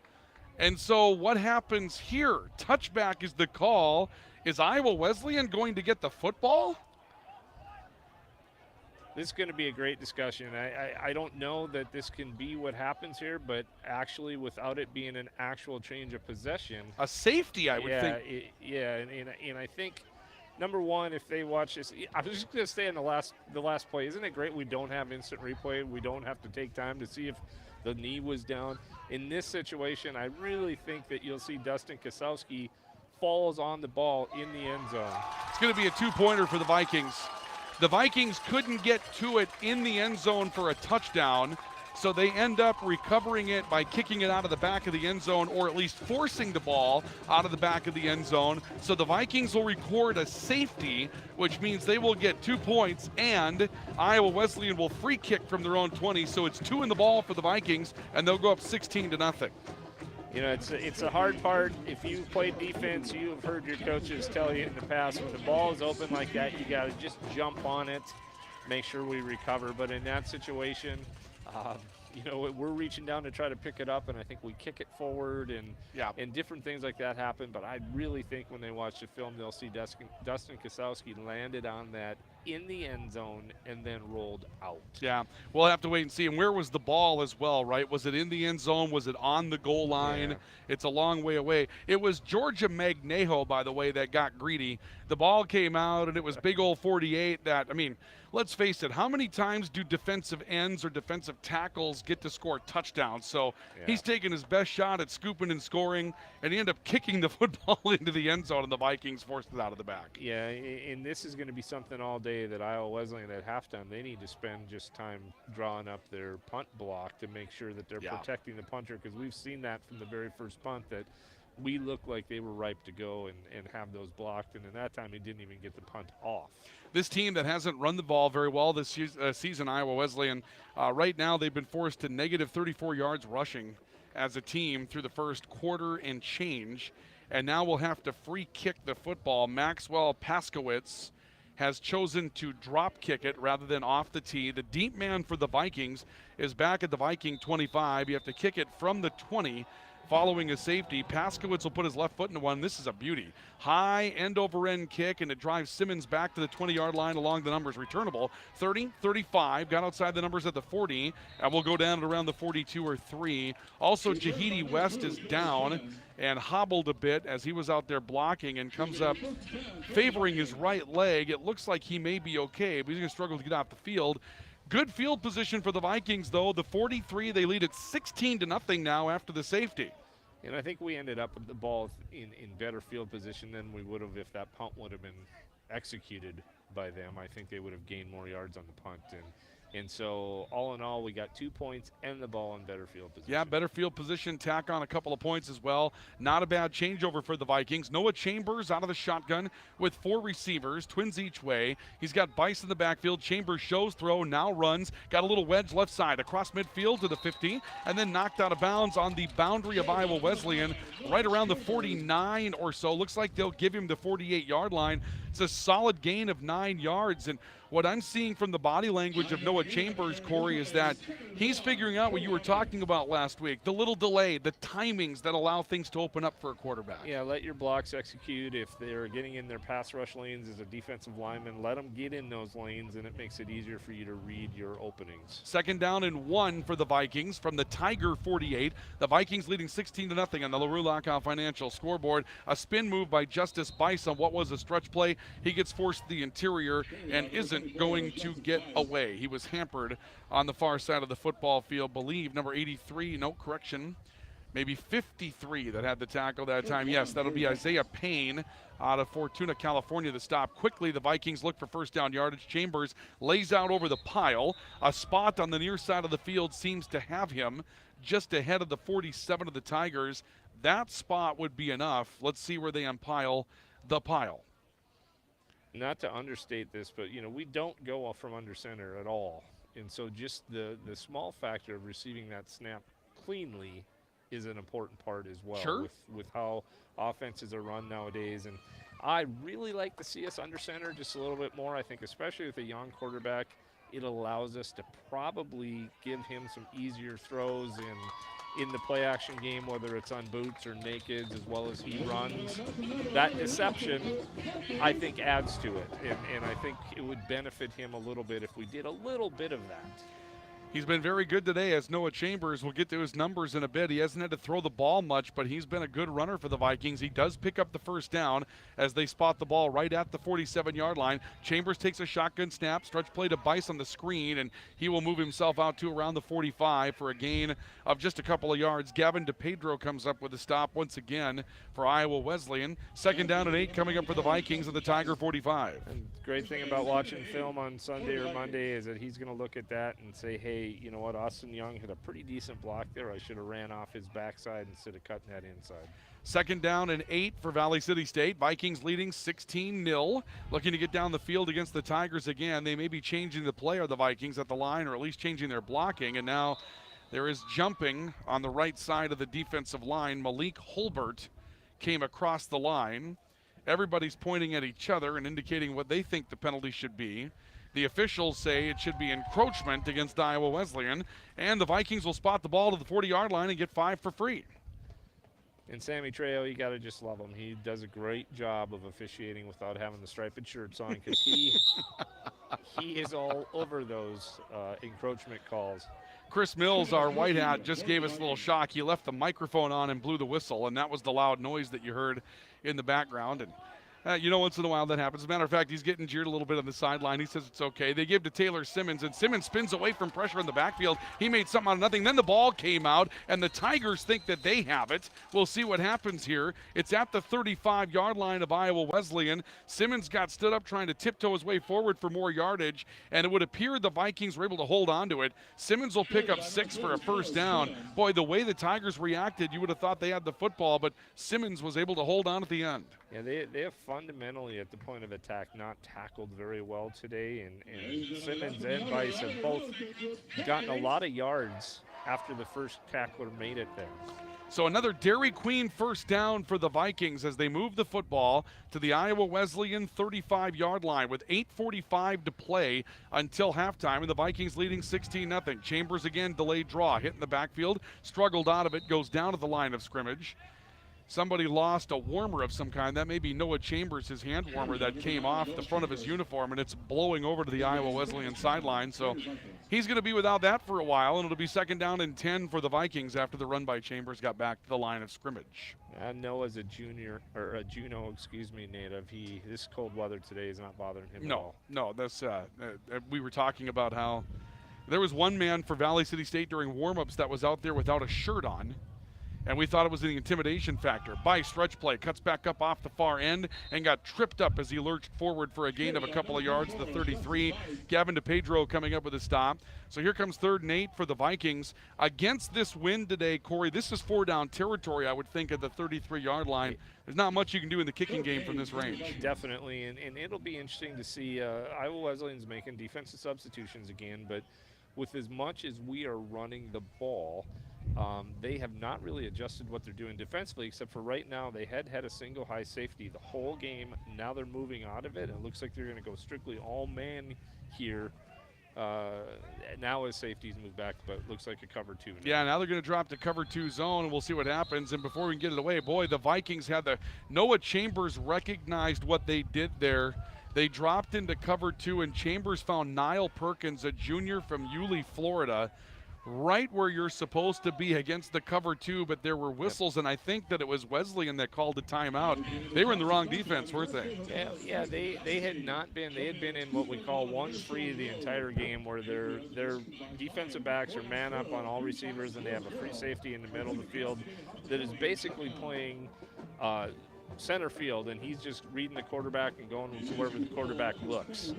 And so what happens here? Touchback is the call. Is Iowa Wesleyan going to get the football? This is going to be a great discussion. I don't know that this can be what happens here, but actually without it being an actual change of possession. A safety, I would think. And I think, number one, if they watch this, I was just going to say in the last play, isn't it great we don't have instant replay? We don't have to take time to see if the knee was down. In this situation, I really think that you'll see Dustin Kosowski falls on the ball in the end zone. It's going to be a 2-pointer for the Vikings. The Vikings couldn't get to it in the end zone for a touchdown, so they end up recovering it by kicking it out of the back of the end zone, or at least forcing the ball out of the back of the end zone. So the Vikings will record a safety, which means they will get 2 points, and Iowa Wesleyan will free kick from their own 20. So it's 2 in the ball for the Vikings, and they'll go up 16-0. It's a hard part. If you play defense, you have heard your coaches tell you in the past, when the ball is open like that, you got to just jump on it, make sure we recover. But in that situation, we're reaching down to try to pick it up, and I think we kick it forward, and different things like that happen. But I really think when they watch the film, they'll see Dustin Kosowski landed on that in the end zone and then rolled out. Yeah, we'll have to wait and see. And where was the ball as well, right? Was it in the end zone? Was it on the goal line? Yeah. It's a long way away. It was Georgia Magnejo, by the way, that got greedy. The ball came out, and it was big old 48 that, let's face it, how many times do defensive ends or defensive tackles get to score touchdowns? So he's taking his best shot at scooping and scoring, and he ended up kicking the football into the end zone, and the Vikings forced it out of the back. Yeah, and this is going to be something all day that Iowa Wesleyan at halftime, they need to spend just time drawing up their punt block to make sure that they're protecting the punter, because we've seen that from the very first punt that we looked like they were ripe to go and have those blocked, and in that time he didn't even get the punt off. This team that hasn't run the ball very well this season, Iowa Wesleyan, right now they've been forced to negative 34 yards rushing as a team through the first quarter and change, and now we'll have to free kick the football. Maxwell Paskowitz has chosen to drop kick it rather than off the tee. The deep man for the Vikings is back at the Viking 25. You have to kick it from the 20. Following a safety, Paskowitz will put his left foot into one. This is a beauty. High end-over-end kick, and it drives Simmons back to the 20-yard line along the numbers. Returnable, 30, 35, got outside the numbers at the 40, and will go down at around the 42 or 3. Also, Jahidi West is down and hobbled a bit as he was out there blocking, and comes up favoring his right leg. It looks like he may be okay, but he's going to struggle to get off the field. Good field position for the Vikings, though. The 43, they lead at 16-0 now after the safety. And I think we ended up with the ball in better field position than we would have if that punt would have been executed by them. I think they would have gained more yards on the punt. And so, all in all, we got 2 points and the ball in better field position. Yeah, better field position, tack on a couple of points as well. Not a bad changeover for the Vikings. Noah Chambers out of the shotgun with 4 receivers, twins each way. He's got Bice in the backfield. Chambers shows throw, now runs. Got a little wedge left side across midfield to the 50, and then knocked out of bounds on the boundary of Iowa Wesleyan, right around the 49 or so. Looks like they'll give him the 48-yard line. It's a solid gain of 9 yards, and what I'm seeing from the body language of Noah Chambers, Corey, is that he's figuring out what you were talking about last week, the little delay, the timings that allow things to open up for a quarterback. Yeah, let your blocks execute. If they're getting in their pass rush lanes as a defensive lineman, let them get in those lanes, and it makes it easier for you to read your openings. 2nd down and 1 for the Vikings from the Tiger 48. The Vikings leading 16-0 on the LaRue Lockout Financial scoreboard. A spin move by Justice Bice on what was a stretch play. He gets forced to the interior and isn't going to get away. He was hampered on the far side of the football field. Believe number 83, no correction, maybe 53 that had the tackle that time. Yes, that'll be Isaiah Payne out of Fortuna, California, the stop. Quickly, the Vikings look for first down yardage. Chambers lays out over the pile. A spot on the near side of the field seems to have him just ahead of the 47 of the Tigers. That spot would be enough. Let's see where they unpile the pile. Not to understate this, but, we don't go from under center at all. And so just the small factor of receiving that snap cleanly is an important part as well. Sure. With how offenses are run nowadays. And I really like to see us under center just a little bit more. I think especially with a young quarterback, it allows us to probably give him some easier throws in the play action game, whether it's on boots or nakeds, as well as he runs. That deception, I think, adds to it. And I think it would benefit him a little bit if we did a little bit of that. He's been very good today, as Noah Chambers. We'll get to his numbers in a bit. He hasn't had to throw the ball much, but he's been a good runner for the Vikings. He does pick up the first down as they spot the ball right at the 47-yard line. Chambers takes a shotgun snap, stretch play to Bice on the screen, and he will move himself out to around the 45 for a gain of just a couple of yards. Gavin DePedro comes up with a stop once again for Iowa Wesleyan. 2nd down and 8 coming up for the Vikings at the Tiger 45. And the great thing about watching film on Sunday or Monday is that he's going to look at that and say, hey, you know what, Austin Young had a pretty decent block there. I should have ran off his backside instead of cutting that inside. 2nd down and 8 for Valley City State. Vikings leading 16-0. Looking to get down the field against the Tigers again. They may be changing the play of the Vikings at the line, or at least changing their blocking. And now there is jumping on the right side of the defensive line. Malik Holbert came across the line. Everybody's pointing at each other and indicating what they think the penalty should be. The officials say it should be encroachment against Iowa Wesleyan, and the Vikings will spot the ball to the 40-yard line and get 5 for free. And Sammy Trejo, you got to just love him. He does a great job of officiating without having the striped shirts on, because he is all over those encroachment calls. Chris Mills, our white hat, just gave us a little shock. He left the microphone on and blew the whistle, and that was the loud noise that you heard in the background. And once in a while that happens. As a matter of fact, he's getting jeered a little bit on the sideline. He says it's okay. They give to Taylor Simmons, and Simmons spins away from pressure in the backfield. He made something out of nothing. Then the ball came out, and the Tigers think that they have it. We'll see what happens here. It's at the 35-yard line of Iowa Wesleyan. Simmons got stood up trying to tiptoe his way forward for more yardage, and it would appear the Vikings were able to hold on to it. Simmons will pick up 6 for a first down. Boy, the way the Tigers reacted, you would have thought they had the football, but Simmons was able to hold on at the end. Yeah, they have fundamentally at the point of attack not tackled very well today, and Simmons and Bice have both gotten a lot of yards after the first tackler made it there. So another Dairy Queen first down for the Vikings as they move the football to the Iowa Wesleyan 35-yard line with 8:45 to play until halftime, and the Vikings leading 16-0. Chambers again, delayed draw, hit in the backfield, struggled out of it, goes down to the line of scrimmage. Somebody lost a warmer of some kind. That may be Noah Chambers, his hand warmer that came off the front of his uniform, and it's blowing over to the Iowa Wesleyan sideline. So he's going to be without that for a while, and it'll be 2nd down and 10 for the Vikings after the run by Chambers got back to the line of scrimmage. Noah's a Juno native. This cold weather today is not bothering him at all. No, that's we were talking about how there was one man for Valley City State during warm-ups that was out there without a shirt on. And we thought it was the intimidation factor. By stretch play, cuts back up off the far end and got tripped up as he lurched forward for a gain of a couple of yards to the 33. Gavin DePedro coming up with a stop. So here comes 3rd and 8 for the Vikings. Against this win today, Corey, this is 4-down territory, I would think, at the 33-yard line. There's not much you can do in the kicking game from this range. Definitely, and it'll be interesting to see Iowa Wesleyan's making defensive substitutions again, but with as much as we are running the ball, they have not really adjusted what they're doing defensively, except for right now they had a single high safety the whole game. Now they're moving out of it. It looks like they're going to go strictly all man here. Now as safeties move back, but it looks like a cover 2. Yeah, now they're going to drop to cover 2 zone, and we'll see what happens. And before we can get it away, boy, the Vikings had Noah Chambers recognized what they did there. They dropped into cover 2, and Chambers found Niall Perkins, a junior from Yulee, Florida, right where you're supposed to be against the cover 2, but there were whistles, and I think that it was Wesleyan that called a timeout. They were in the wrong defense, weren't they? Yeah, they had not been. They had been in what we call one free the entire game, where their defensive backs are man up on all receivers, and they have a free safety in the middle of the field that is basically playing center field, and he's just reading the quarterback and going to wherever the quarterback looks.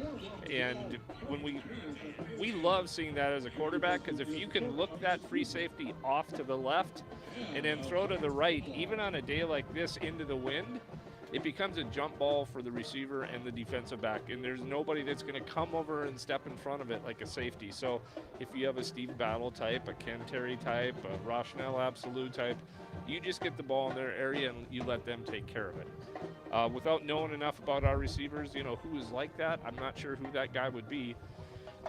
And when we love seeing that as a quarterback, because if you can look that free safety off to the left and then throw to the right, even on a day like this into the wind, it becomes a jump ball for the receiver and the defensive back, and there's nobody that's going to come over and step in front of it like a safety. So if you have a Steve Battle type, a Ken Terry type, a Rochnell Absolute type, you just get the ball in their area and you let them take care of it. Without knowing enough about our receivers, who is like that, I'm not sure who that guy would be.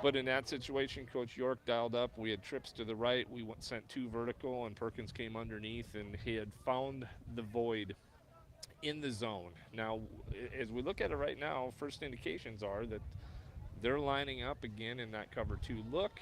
But in that situation, Coach York dialed up. We had trips to the right. We sent 2 vertical, and Perkins came underneath, and he had found the void in the zone. Now, as we look at it right now, first indications are that they're lining up again in that cover 2 look.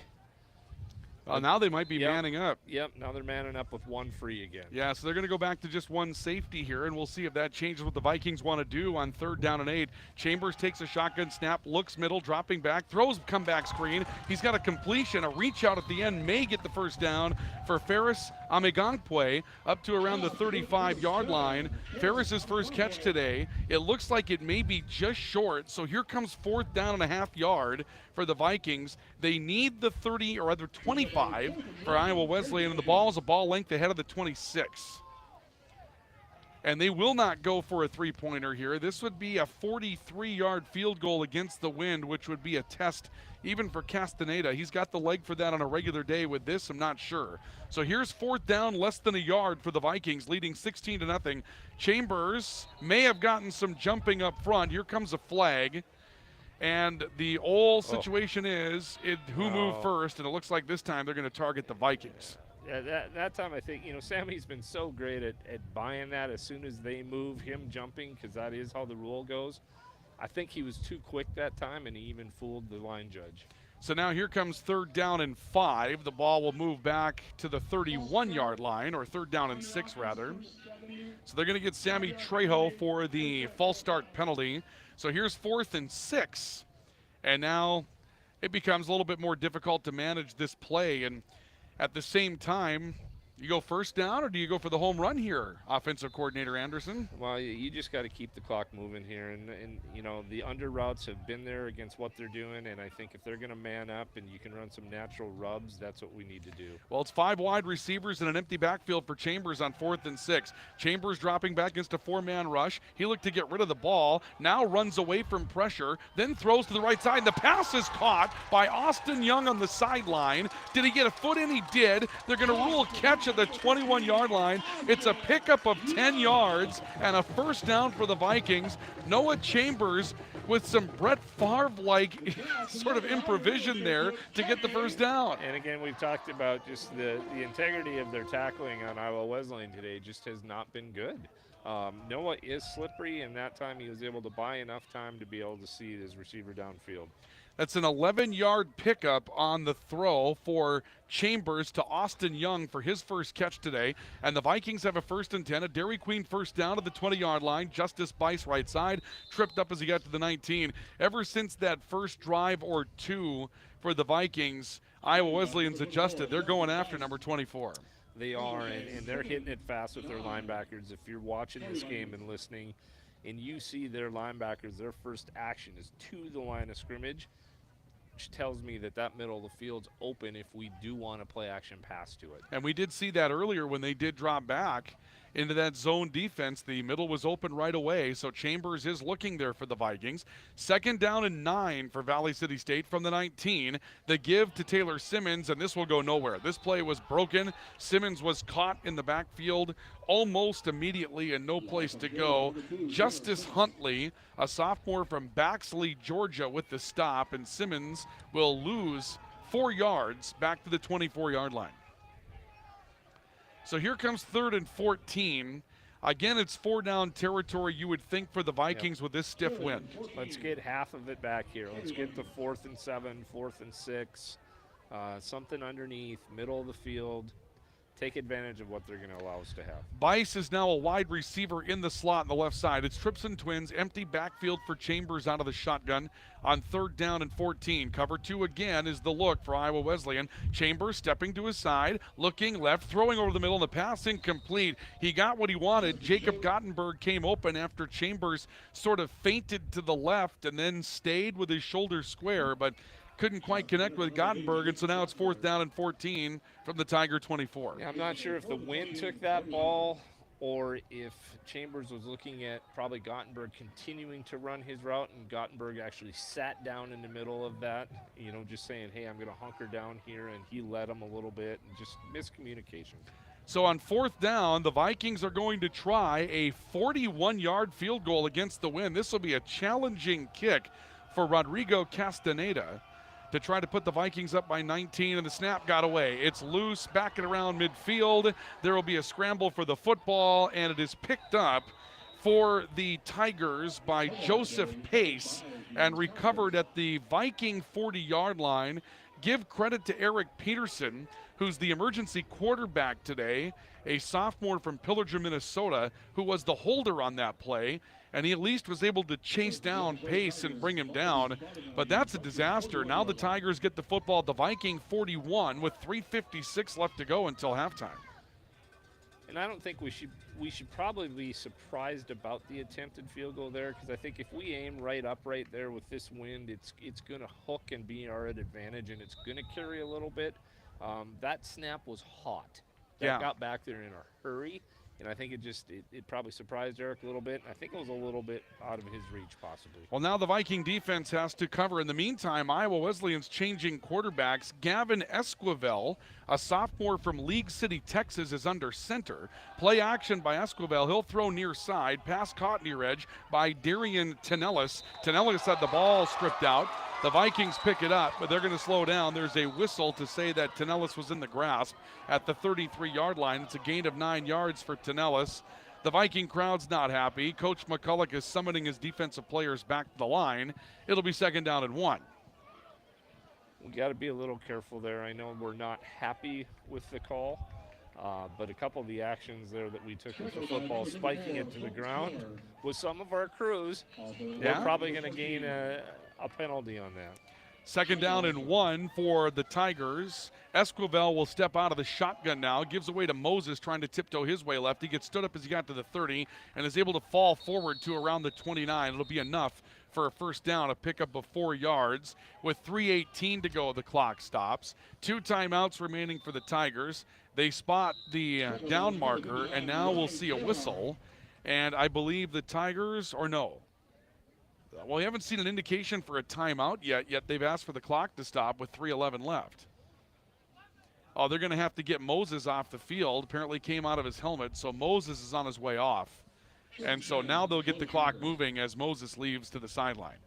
Now they might be manning up. Yep, now they're manning up with 1 free again. Yeah, so they're going to go back to just 1 safety here, and we'll see if that changes what the Vikings want to do on 3rd down and 8. Chambers takes a shotgun snap, looks middle, dropping back, throws comeback screen. He's got a completion, a reach out at the end, may get the first down for Ferris Amigangpwe up to around the 35-yard line. Ferris's first catch today. It looks like it may be just short, so here comes 4th down and a half yard for the Vikings. They need the 30 or rather 25 for Iowa Wesleyan, and the ball is a ball length ahead of the 26. And they will not go for a 3-pointer here. This would be a 43-yard field goal against the wind, which would be a test even for Castaneda. He's got the leg for that on a regular day. With this, I'm not sure. So here's 4th down, less than a yard for the Vikings, leading 16-0. Chambers may have gotten some jumping up front. Here comes a flag. And the old situation is who moved first, and it looks like this time they're going to target the Vikings. Yeah, that time I think, Sammy's been so great at buying that as soon as they move, him jumping, because that is how the rule goes. I think he was too quick that time, and he even fooled the line judge. So now here comes 3rd down and 5. The ball will move back to the 31-yard line, or 3rd down and 6, rather. So they're going to get Sammy Trejo for the false start penalty. So here's 4th and 6. And now it becomes a little bit more difficult to manage this play. And at the same time, you go 1st down, or do you go for the home run here, offensive coordinator Anderson? Well, you just got to keep the clock moving here. And the under routes have been there against what they're doing. And I think if they're going to man up and you can run some natural rubs, that's what we need to do. Well, it's 5 wide receivers and an empty backfield for Chambers on 4th and 6. Chambers dropping back against a 4-man rush. He looked to get rid of the ball, now runs away from pressure, then throws to the right side. The pass is caught by Austin Young on the sideline. Did he get a foot in? He did. They're going to rule a catch at the 21-yard line. It's a pickup of 10 yards and a 1st down for the Vikings. Noah Chambers with some Brett Favre-like sort of improvisation there to get the 1st down. And again, we've talked about just the integrity of their tackling on Iowa Wesleyan today just has not been good. Noah is slippery, and that time he was able to buy enough time to be able to see his receiver downfield. That's an 11-yard pickup on the throw for Chambers to Austin Young for his first catch today. And the Vikings have a 1st and 10, a Dairy Queen 1st down at the 20-yard line. Justice Bice right side, tripped up as he got to the 19. Ever since that first drive or 2 for the Vikings, Iowa Wesleyan's adjusted. They're going after number 24. They are, and they're hitting it fast with their linebackers. If you're watching this game and listening, and you see their linebackers, their first action is to the line of scrimmage, which tells me that that middle of the field's open if we do want to play action pass to it. And we did see that earlier when they did drop back into that zone defense. The middle was open right away, so Chambers is looking there for the Vikings. 2nd down and 9 for Valley City State from the 19. The give to Taylor Simmons, and this will go nowhere. This play was broken. Simmons was caught in the backfield almost immediately and no place to go. Justice Huntley, a sophomore from Baxley, Georgia, with the stop, and Simmons will lose 4 yards back to the 24-yard line. So here comes 3rd and 14. Again, it's 4-down territory, you would think, for the Vikings with this stiff wind. Let's get half of it back here. Let's get the 4th and 7, 4th and 6, something underneath, middle of the field. Take advantage of what they're going to allow us to have. Bice is now a wide receiver in the slot on the left side. It's Tripson Twins, empty backfield for Chambers out of the shotgun on 3rd down and 14. Cover 2 again is the look for Iowa Wesleyan. Chambers stepping to his side, looking left, throwing over the middle, and the pass incomplete. He got what he wanted. Jacob Gottenberg came open after Chambers sort of feinted to the left and then stayed with his shoulder square, but couldn't quite connect with Gottenberg, and so now it's 4th down and 14 from the Tiger 24. Yeah, I'm not sure if the wind took that ball or if Chambers was looking at probably Gottenberg continuing to run his route, and Gottenberg actually sat down in the middle of that, you know, just saying, hey, I'm going to hunker down here, and he led him a little bit, and just miscommunication. So on 4th down, the Vikings are going to try a 41-yard field goal against the wind. This will be a challenging kick for Rodrigo Castaneda to try to put the Vikings up by 19, and the snap got away. It's loose, backing around midfield. There will be a scramble for the football, and it is picked up for the Tigers by Joseph Pace and recovered at the Viking 40-yard line. Give credit to Eric Peterson, who's the emergency quarterback today, a sophomore from Pillager, Minnesota, who was the holder on that play. And he at least was able to chase down Pace and bring him down. But that's a disaster. Now the Tigers get the football at the Viking 41 with 3:56 left to go until halftime. And I don't think we should probably be surprised about the attempted field goal there, because I think if we aim right there with this wind, it's going to hook and be our advantage, and it's going to carry a little bit. That snap was hot. That got back there in a hurry. And I think it probably surprised Eric a little bit. I think it was a little bit out of his reach, possibly. Well, now the Viking defense has to cover. In the meantime, Iowa Wesleyan's changing quarterbacks. Gavin Esquivel, a sophomore from League City, Texas, is under center. Play action by Esquivel. He'll throw near side. Pass caught near edge by Darian Tenellis. Tenellis had the ball stripped out. The Vikings pick it up, but they're going to slow down. There's a whistle to say that Tenellis was in the grasp at the 33-yard line. It's a gain of 9 yards for Tenellis. The Viking crowd's not happy. Coach McCulloch is summoning his defensive players back to the line. It'll be 2nd down and 1. We got to be a little careful there. I know we're not happy with the call, but a couple of the actions there that we took with the football, spiking it to the ground with some of our crews, we're probably going to gain a penalty on that. 2nd down and 1 for the Tigers. Esquivel will step out of the shotgun now, gives away to Moses trying to tiptoe his way left. He gets stood up as he got to the 30 and is able to fall forward to around the 29. It'll be enough for a 1st down, a pickup of 4 yards. With 3:18 to go, the clock stops. 2 timeouts remaining for the Tigers. They spot the down marker, and now we'll see a whistle. And I believe the Tigers, or no. Well, we haven't seen an indication for a timeout yet they've asked for the clock to stop with 3:11 left. Oh, they're going to have to get Moses off the field. Apparently came out of his helmet, so Moses is on his way off. And so now they'll get the clock moving as Moses leaves to the sideline.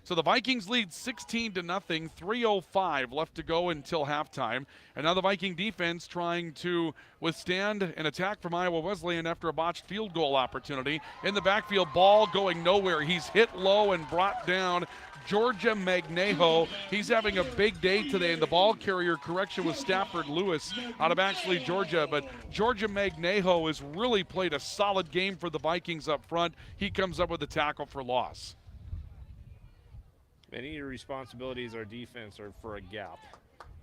So the Vikings lead 16-0, 3:05 left to go until halftime. And now the Viking defense trying to withstand an attack from Iowa Wesleyan after a botched field goal opportunity. In the backfield, ball going nowhere. He's hit low and brought down. Georgia Magnejo, he's having a big day today, and the ball carrier correction was Stafford Lewis out of actually Georgia. But Georgia Magnejo has really played a solid game for the Vikings up front. He comes up with a tackle for loss. Many of your responsibilities, our defense, are for a gap.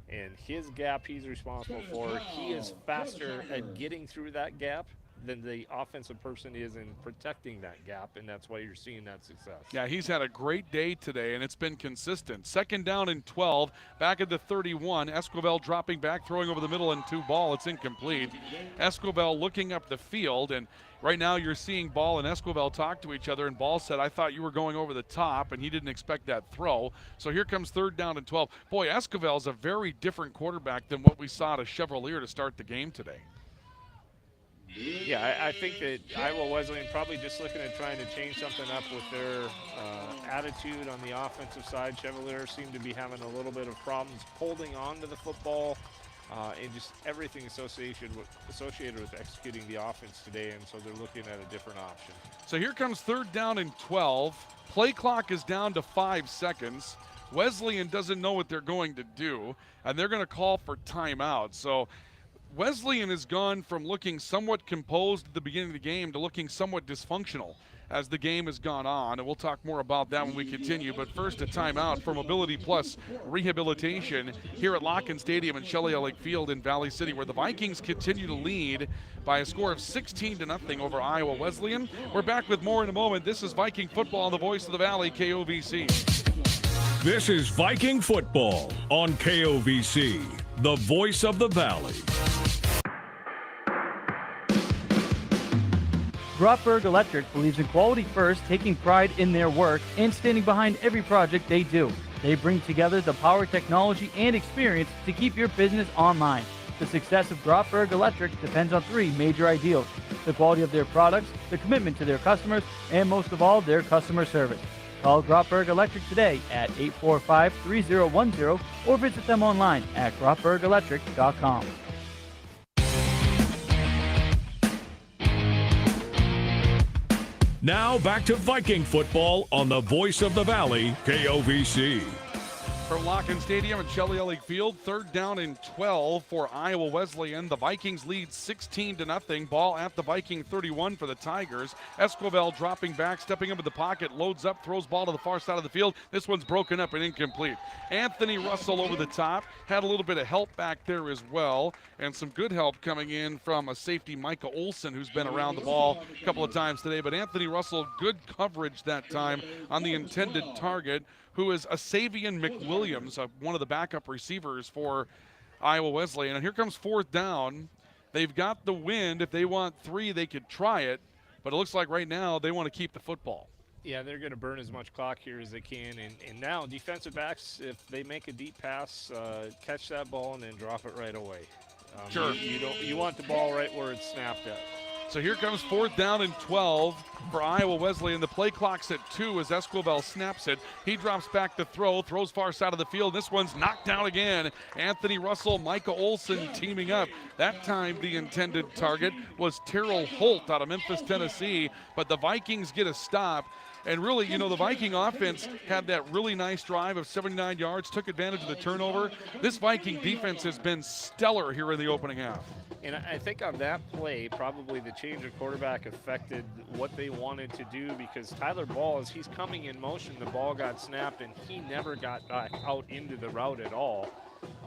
And his gap he's responsible for, he is faster at getting through that gap than the offensive person is in protecting that gap, and that's why you're seeing that success. Yeah, he's had a great day today, and it's been consistent. Second down and 12, back at the 31. Esquivel dropping back, throwing over the middle and 2 ball. It's incomplete. Esquivel looking up the field, and right now you're seeing Ball and Esquivel talk to each other, and Ball said, I thought you were going over the top, and he didn't expect that throw. So here comes third down and 12. Boy, Esquivel's a very different quarterback than what we saw at Chevrolet to start the game today. Yeah, I think that Iowa Wesleyan probably just looking at trying to change something up with their attitude on the offensive side. Chevalier seemed to be having a little bit of problems holding on to the football and just everything associated with executing the offense today, and so they're looking at a different option. So here comes third down and 12. Play clock is down to 5 seconds. Wesleyan doesn't know what they're going to do, and they're going to call for timeout. So Wesleyan has gone from looking somewhat composed at the beginning of the game to looking somewhat dysfunctional as the game has gone on, and we'll talk more about that when we continue. But first, a timeout for Mobility Plus Rehabilitation here at Locken Stadium and Shelley Lake Field in Valley City, where the Vikings continue to lead by a score of 16-0 over Iowa Wesleyan. We're back with more in a moment. This is Viking football on the Voice of the Valley, KOVC. This is Viking football on KOVC, the voice of the Valley. Grotberg Electric believes in quality first, taking pride in their work, and standing behind every project they do. They bring together the power, technology, and experience to keep your business online. The success of Grotberg Electric depends on 3 major ideals: the quality of their products, the commitment to their customers, and most of all, their customer service. Call Grotberg Electric today at 845-3010 or visit them online at grotbergelectric.com. Now back to Viking football on the Voice of the Valley, KOVC. From Locken Stadium at Shelley Lake Field, third down and 12 for Iowa Wesleyan. The Vikings lead 16-0. Ball at the Viking 31 for the Tigers. Esquivel dropping back, stepping into the pocket, loads up, throws ball to the far side of the field. This one's broken up and incomplete. Anthony Russell over the top. Had a little bit of help back there as well, and some good help coming in from a safety, Micah Olson, who's been around the ball a couple of times today. But Anthony Russell, good coverage that time on the intended target, who is Asavian McWilliams, one of the backup receivers for Iowa Wesleyan. And here comes fourth down. They've got the wind. If they want 3, they could try it. But it looks like right now they want to keep the football. Yeah, they're going to burn as much clock here as they can. And now defensive backs, if they make a deep pass, catch that ball and then drop it right away. Sure. You want the ball right where it's snapped at. So here comes fourth down and 12 for Iowa Wesleyan. The play clock's at 2 as Esquivel snaps it. He drops back to throw, throws far side of the field. This one's knocked down again. Anthony Russell, Micah Olson teaming up. That time the intended target was Terrell Holt out of Memphis, Tennessee. But the Vikings get a stop. And really, you know, the Viking offense had that really nice drive of 79 yards, took advantage of the turnover. This Viking defense has been stellar here in the opening half. And I think on that play, probably the change of quarterback affected what they wanted to do, because Tyler Ball, as he's coming in motion, the ball got snapped and he never got back out into the route at all.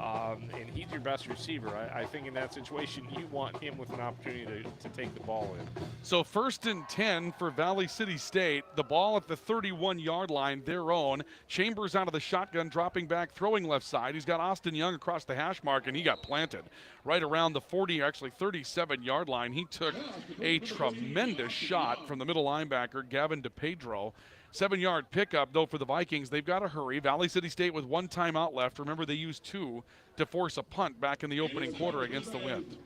And he's your best receiver. I think in that situation, you want him with an opportunity to take the ball in. So 1st and 10 for Valley City State. The ball at the 31-yard line, their own. Chambers out of the shotgun, dropping back, throwing left side. He's got Austin Young across the hash mark, and he got planted right around the 40, actually 37-yard line. He took a tremendous shot from the middle linebacker, Gavin DePedro. 7-yard pickup, though, for the Vikings. They've got to hurry. Valley City State with 1 timeout left. Remember, they used 2 to force a punt back in the opening quarter against the Wind.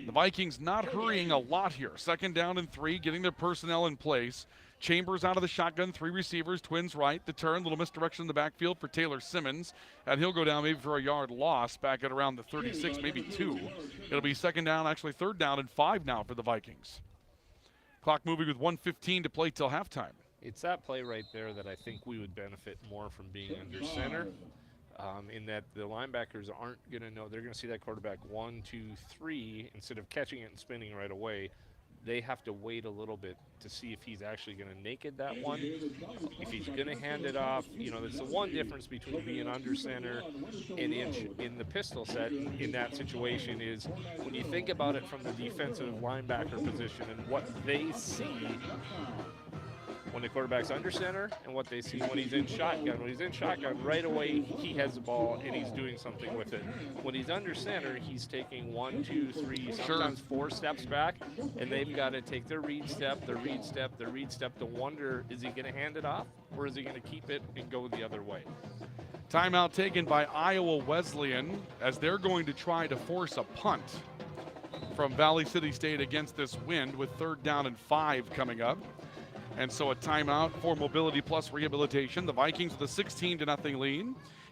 The Vikings not hurrying a lot here. 2nd down and 3, getting their personnel in place. Chambers out of the shotgun, 3 receivers, twins right. The turn, little misdirection in the backfield for Taylor Simmons. And he'll go down maybe for a yard loss back at around the 36, maybe 2. It'll be 2nd down, actually 3rd down and 5 now for the Vikings. Clock moving with 1:15 to play till halftime. It's that play right there that I think we would benefit more from being under center, in that the linebackers aren't going to know. They're going to see that quarterback 1, 2, 3 instead of catching it and spinning right away. they have to wait a little bit to see if he's actually going to naked that one, if he's going to hand it off. That's the one difference between being under center and in the pistol set in that situation is when you think about it from the defensive linebacker position and what they see when the quarterback's under center and what they see when he's in shotgun. When he's in shotgun, right away he has the ball and he's doing something with it. When he's under center, he's taking 1, 2, 3, sometimes 4 steps back, and they've got to take their read step, their read step, their read step to wonder, is he going to hand it off or is he going to keep it and go the other way? Timeout taken by Iowa Wesleyan as they're going to try to force a punt from Valley City State against this wind with 3rd down and 5 coming up. And so a timeout for Mobility Plus Rehabilitation. The Vikings with a 16-0 lead,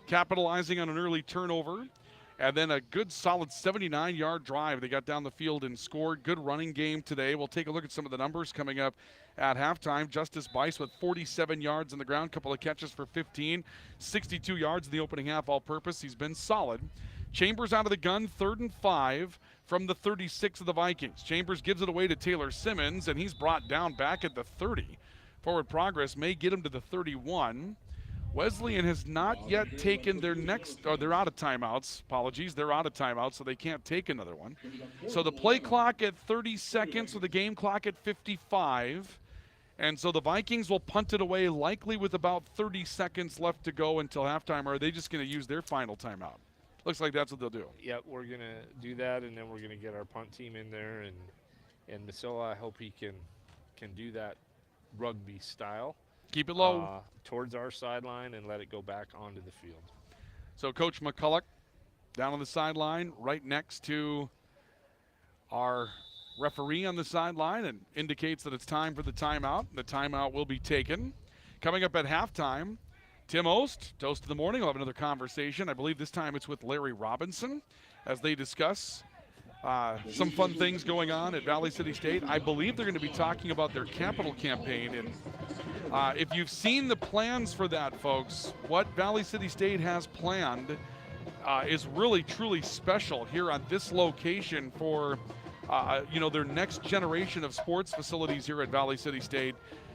capitalizing on an early turnover, and then a good solid 79-yard drive. They got down the field and scored. Good running game today. We'll take a look at some of the numbers coming up at halftime. Justice Bice with 47 yards on the ground, couple of catches for 15, 62 yards in the opening half all-purpose. He's been solid. Chambers out of the gun, 3rd and 5 from the 36 of the Vikings. Chambers gives it away to Taylor Simmons, and he's brought down back at the 30. Forward progress may get him to the 31. Wesleyan has not yet taken their they're out of timeouts. Apologies, they're out of timeouts, so they can't take another one. So the play clock at 30 seconds, with the game clock at 55. And so the Vikings will punt it away, likely with about 30 seconds left to go until halftime. Or are they just going to use their final timeout? Looks like that's what they'll do. Yeah, we're going to do that, and then we're going to get our punt team in there. And Masilla, I hope he can do that rugby style. Keep it low. Towards our sideline and let it go back onto the field. So Coach McCulloch down on the sideline, right next to our referee on the sideline, and indicates that it's time for the timeout. The timeout will be taken. Coming up at halftime, Tim Ost, Toast of the Morning, will have another conversation. I believe this time it's with Larry Robinson as they discuss some fun things going on at Valley City State. I believe they're going to be talking about their capital campaign. And if you've seen the plans for that, folks, what Valley City State has planned is really, truly special here on this location for, their next generation of sports facilities here at Valley City State.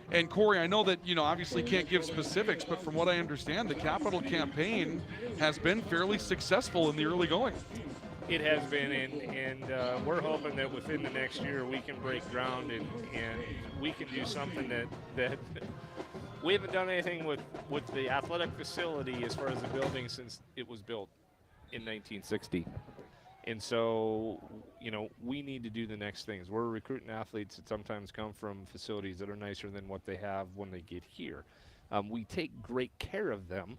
And Corey, I know that, obviously can't give specifics, but from what I understand, the capital campaign has been fairly successful in the early going. It has been, and we're hoping that within the next year we can break ground and we can do something that we haven't done anything with the athletic facility as far as the building since it was built in 1960. And so, we need to do the next things. We're recruiting athletes that sometimes come from facilities that are nicer than what they have when they get here. We take great care of them,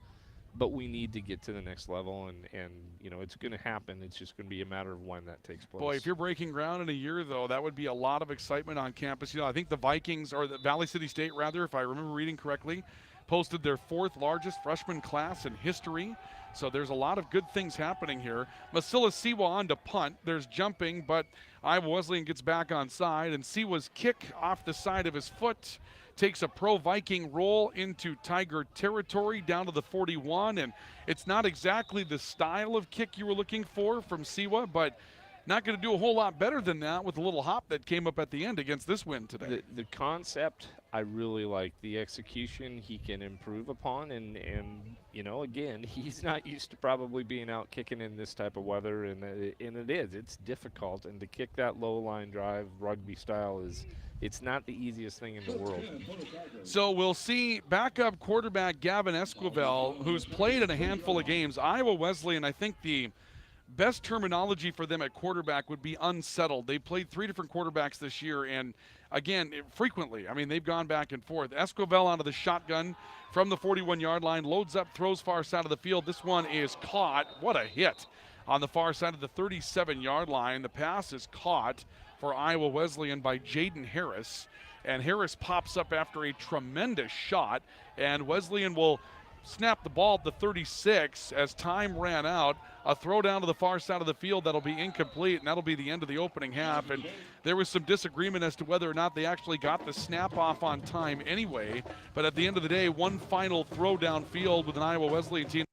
but we need to get to the next level, and it's going to happen. It's just going to be a matter of when that takes place. Boy, if you're breaking ground in a year, though, that would be a lot of excitement on campus. I think the Vikings, or the Valley City State, rather, if I remember reading correctly, posted their 4th largest freshman class in history. So there's a lot of good things happening here. Masilla Siwa on to punt. There's jumping, but Iowa Wesleyan gets back on side, and Siwa's kick off the side of his foot takes a pro-Viking roll into Tiger territory down to the 41, and it's not exactly the style of kick you were looking for from Siwa, but not going to do a whole lot better than that with a little hop that came up at the end against this win today. The concept I really like. The execution he can improve upon, and again, he's not used to probably being out kicking in this type of weather, and it's difficult, and to kick that low line drive rugby style it's not the easiest thing in the world. So we'll see backup quarterback Gavin Esquivel, who's played in a handful of games. Iowa Wesleyan, I think the best terminology for them at quarterback would be unsettled. They played 3 different quarterbacks this year, and again, frequently. I mean, they've gone back and forth. Esquivel out of the shotgun from the 41-yard line, loads up, throws far side of the field. This one is caught. What a hit on the far side of the 37-yard line. The pass is caught for Iowa Wesleyan by Jaden Harris, and Harris pops up after a tremendous shot, and Wesleyan will snap the ball at the 36 as time ran out. A throw down to the far side of the field that'll be incomplete, and that'll be the end of the opening half. And there was some disagreement as to whether or not they actually got the snap off on time anyway. But at the end of the day, one final throw downfield with an Iowa Wesleyan team.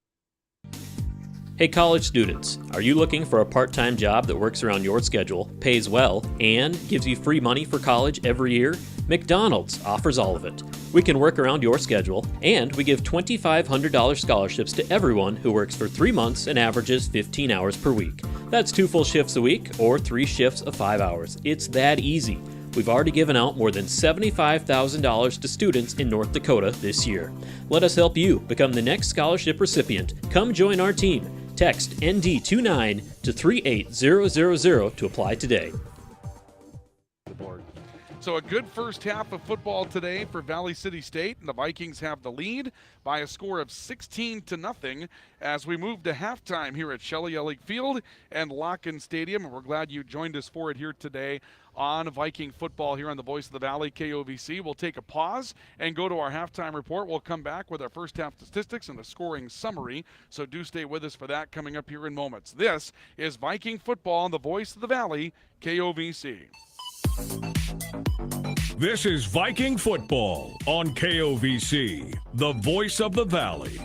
Hey college students, are you looking for a part-time job that works around your schedule, pays well, and gives you free money for college every year? McDonald's offers all of it. We can work around your schedule, and we give $2,500 scholarships to everyone who works for 3 months and averages 15 hours per week. That's 2 full shifts a week or 3 shifts of 5 hours. It's that easy. We've already given out more than $75,000 to students in North Dakota this year. Let us help you become the next scholarship recipient. Come join our team. Text ND29 to 38000 to apply today. So a good first half of football today for Valley City State, and the Vikings have the lead by a score of 16-0 as we move to halftime here at Shelley Field and Locken Stadium. And we're glad you joined us for it here today on Viking football here on the Voice of the Valley, KOVC. We'll take a pause and go to our halftime report. We'll come back with our first half statistics and a scoring summary, so do stay with us for that coming up here in moments. This is Viking football on the Voice of the Valley, KOVC. This is Viking football on KOVC, the voice of the Valley.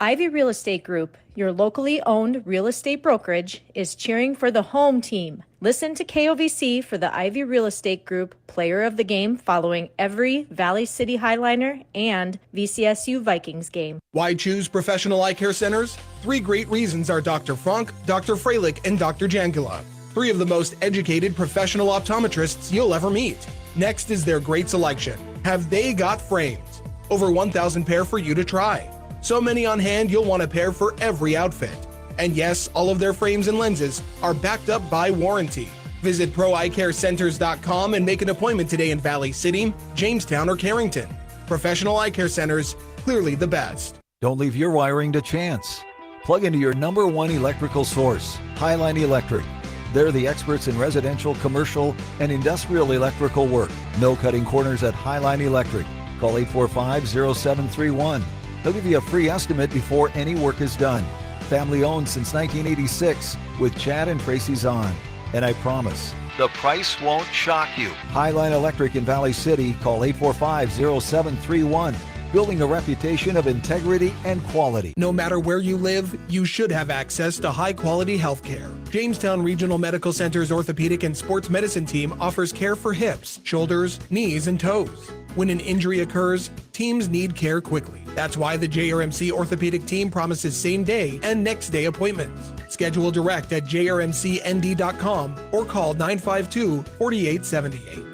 Ivy Real Estate Group, your locally owned real estate brokerage, is cheering for the home team. Listen to KOVC for the Ivy Real Estate Group Player of the Game following every Valley City Highliner and VCSU Vikings game. Why choose professional eye care centers? 3 great reasons are Dr. Funk, Dr. Freilich, and Dr. Jangula. 3 of the most educated professional optometrists you'll ever meet. Next is their great selection. Have they got frames? Over 1,000 pair for you to try. So many on hand you'll want a pair for every outfit. And yes, all of their frames and lenses are backed up by warranty. Visit ProEyeCareCenters.com and make an appointment today in Valley City, Jamestown, or Carrington. Professional eye care centers, clearly the best. Don't leave your wiring to chance. Plug into your #1 electrical source, Highline Electric. They're the experts in residential, commercial, and industrial electrical work. No cutting corners at Highline Electric. Call 845-0731. They'll give you a free estimate before any work is done. Family owned since 1986 with Chad and Tracy Zahn. And I promise, The price won't shock you. Highline Electric in Valley City. Call 845-0731. Building a reputation of integrity and quality. No matter where you live, you should have access to high-quality health care. Jamestown Regional Medical Center's orthopedic and sports medicine team offers care for hips, shoulders, knees, and toes. When an injury occurs, teams need care quickly. That's why the JRMC orthopedic team promises same-day and next-day appointments. Schedule direct at jrmcnd.com or call 952-4878.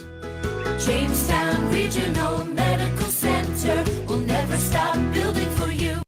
Jamestown Regional Medical Center will never stop building for you.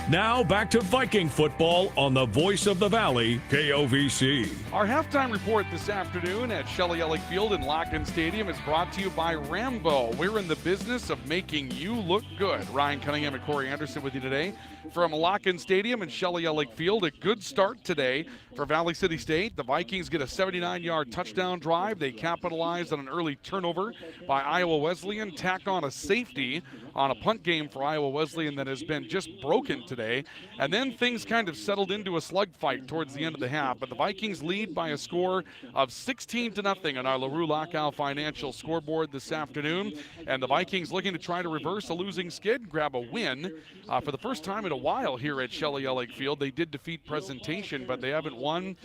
Now back to Viking football on the Voice of the Valley, KOVC. Our halftime report this afternoon at Shelley Field and Locken Stadium is brought to you by Rambo. We're in the business of making you look good. Ryan Cunningham and Corey Anderson with you today from Locken Stadium and Shelley Field. A good start today for Valley City State. The Vikings get a 79-yard touchdown drive. They capitalized on an early turnover by Iowa Wesleyan, tack on a safety on a punt game for Iowa Wesleyan that has been just broken today. And then things kind of settled into a slugfight towards the end of the half. But the Vikings lead by a score of 16-0 on our LaRue Lockout Financial scoreboard this afternoon. And the Vikings looking to try to reverse a losing skid, grab a win for the first time in a while here at Shelley Field. They did defeat Presentation, but they haven't won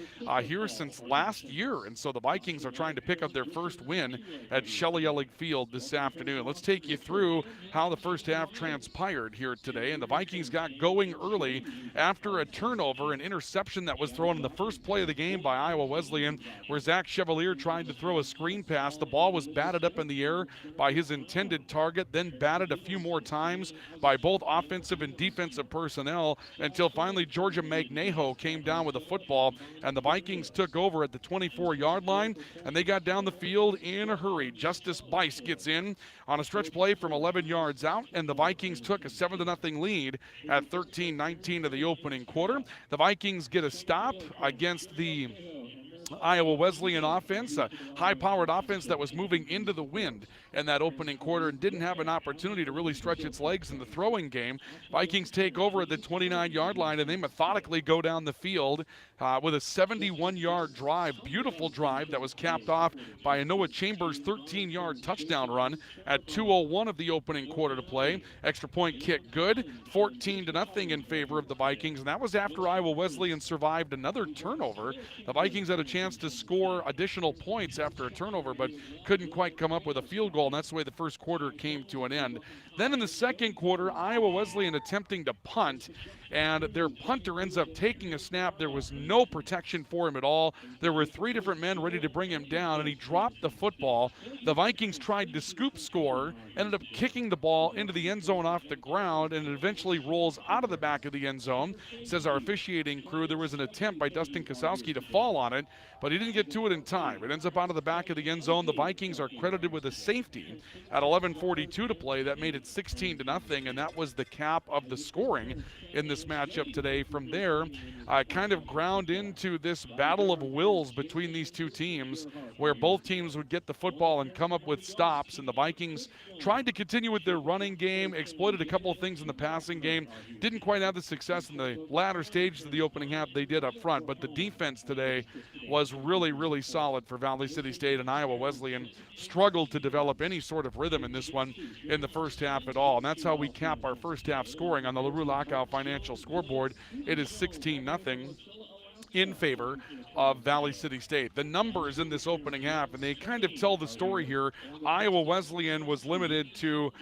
here since last year. And so the Vikings are trying to pick up their first win at Shelley Field this afternoon. Let's take you through how the first half transpired here today. And the Vikings got going early after a turnover, an interception that was thrown in the first play of the game by Iowa Wesleyan, where Zach Chevalier tried to throw a screen pass. The ball was batted up in the air by his intended target, then batted a few more times by both offensive and defensive personnel until finally Georgia Magnejo came down with the football, and the Vikings took over at the 24-yard line, and they got down the field in a hurry. Justice Bice gets in on a stretch play from 11 yards out, and the Vikings took a 7-0 lead at 13-19 of the opening quarter. The Vikings get a stop against the Iowa Wesleyan offense, a high-powered offense that was moving into the wind in that opening quarter and didn't have an opportunity to really stretch its legs in the throwing game. Vikings take over at the 29-yard line, and they methodically go down the field with a 71-yard drive, beautiful drive that was capped off by a Noah Chambers 13-yard touchdown run at 2:01 of the opening quarter to play. Extra point kick good, 14-0 in favor of the Vikings, and that was after Iowa Wesleyan survived another turnover. The Vikings had a chance to score additional points after a turnover, but couldn't quite come up with a field goal, and that's the way the first quarter came to an end. Then in the second quarter, Iowa Wesleyan attempting to punt, and their punter ends up taking a snap. There was no protection for him at all. There were 3 different men ready to bring him down, and he dropped the football. The Vikings tried to scoop score, ended up kicking the ball into the end zone off the ground, and it eventually rolls out of the back of the end zone. Says our officiating crew there was an attempt by Dustin Kosowski to fall on it, but he didn't get to it in time. It ends up out of the back of the end zone. The Vikings are credited with a safety at 11:42 to play. That made it 16-0, and that was the cap of the scoring in this matchup today. From there, kind of ground into this battle of wills between these two teams, where both teams would get the football and come up with stops, and the Vikings tried to continue with their running game, exploited a couple of things in the passing game, didn't quite have the success in the latter stages of the opening half they did up front, but the defense today was really, really solid for Valley City State, and Iowa Wesleyan struggled to develop any sort of rhythm in this one in the first half at all. And that's how we cap our first half scoring on the LaRue Lockout Financial scoreboard. It is 16-0 in favor of Valley City State. The numbers in this opening half, and they kind of tell the story here. Iowa Wesleyan was limited to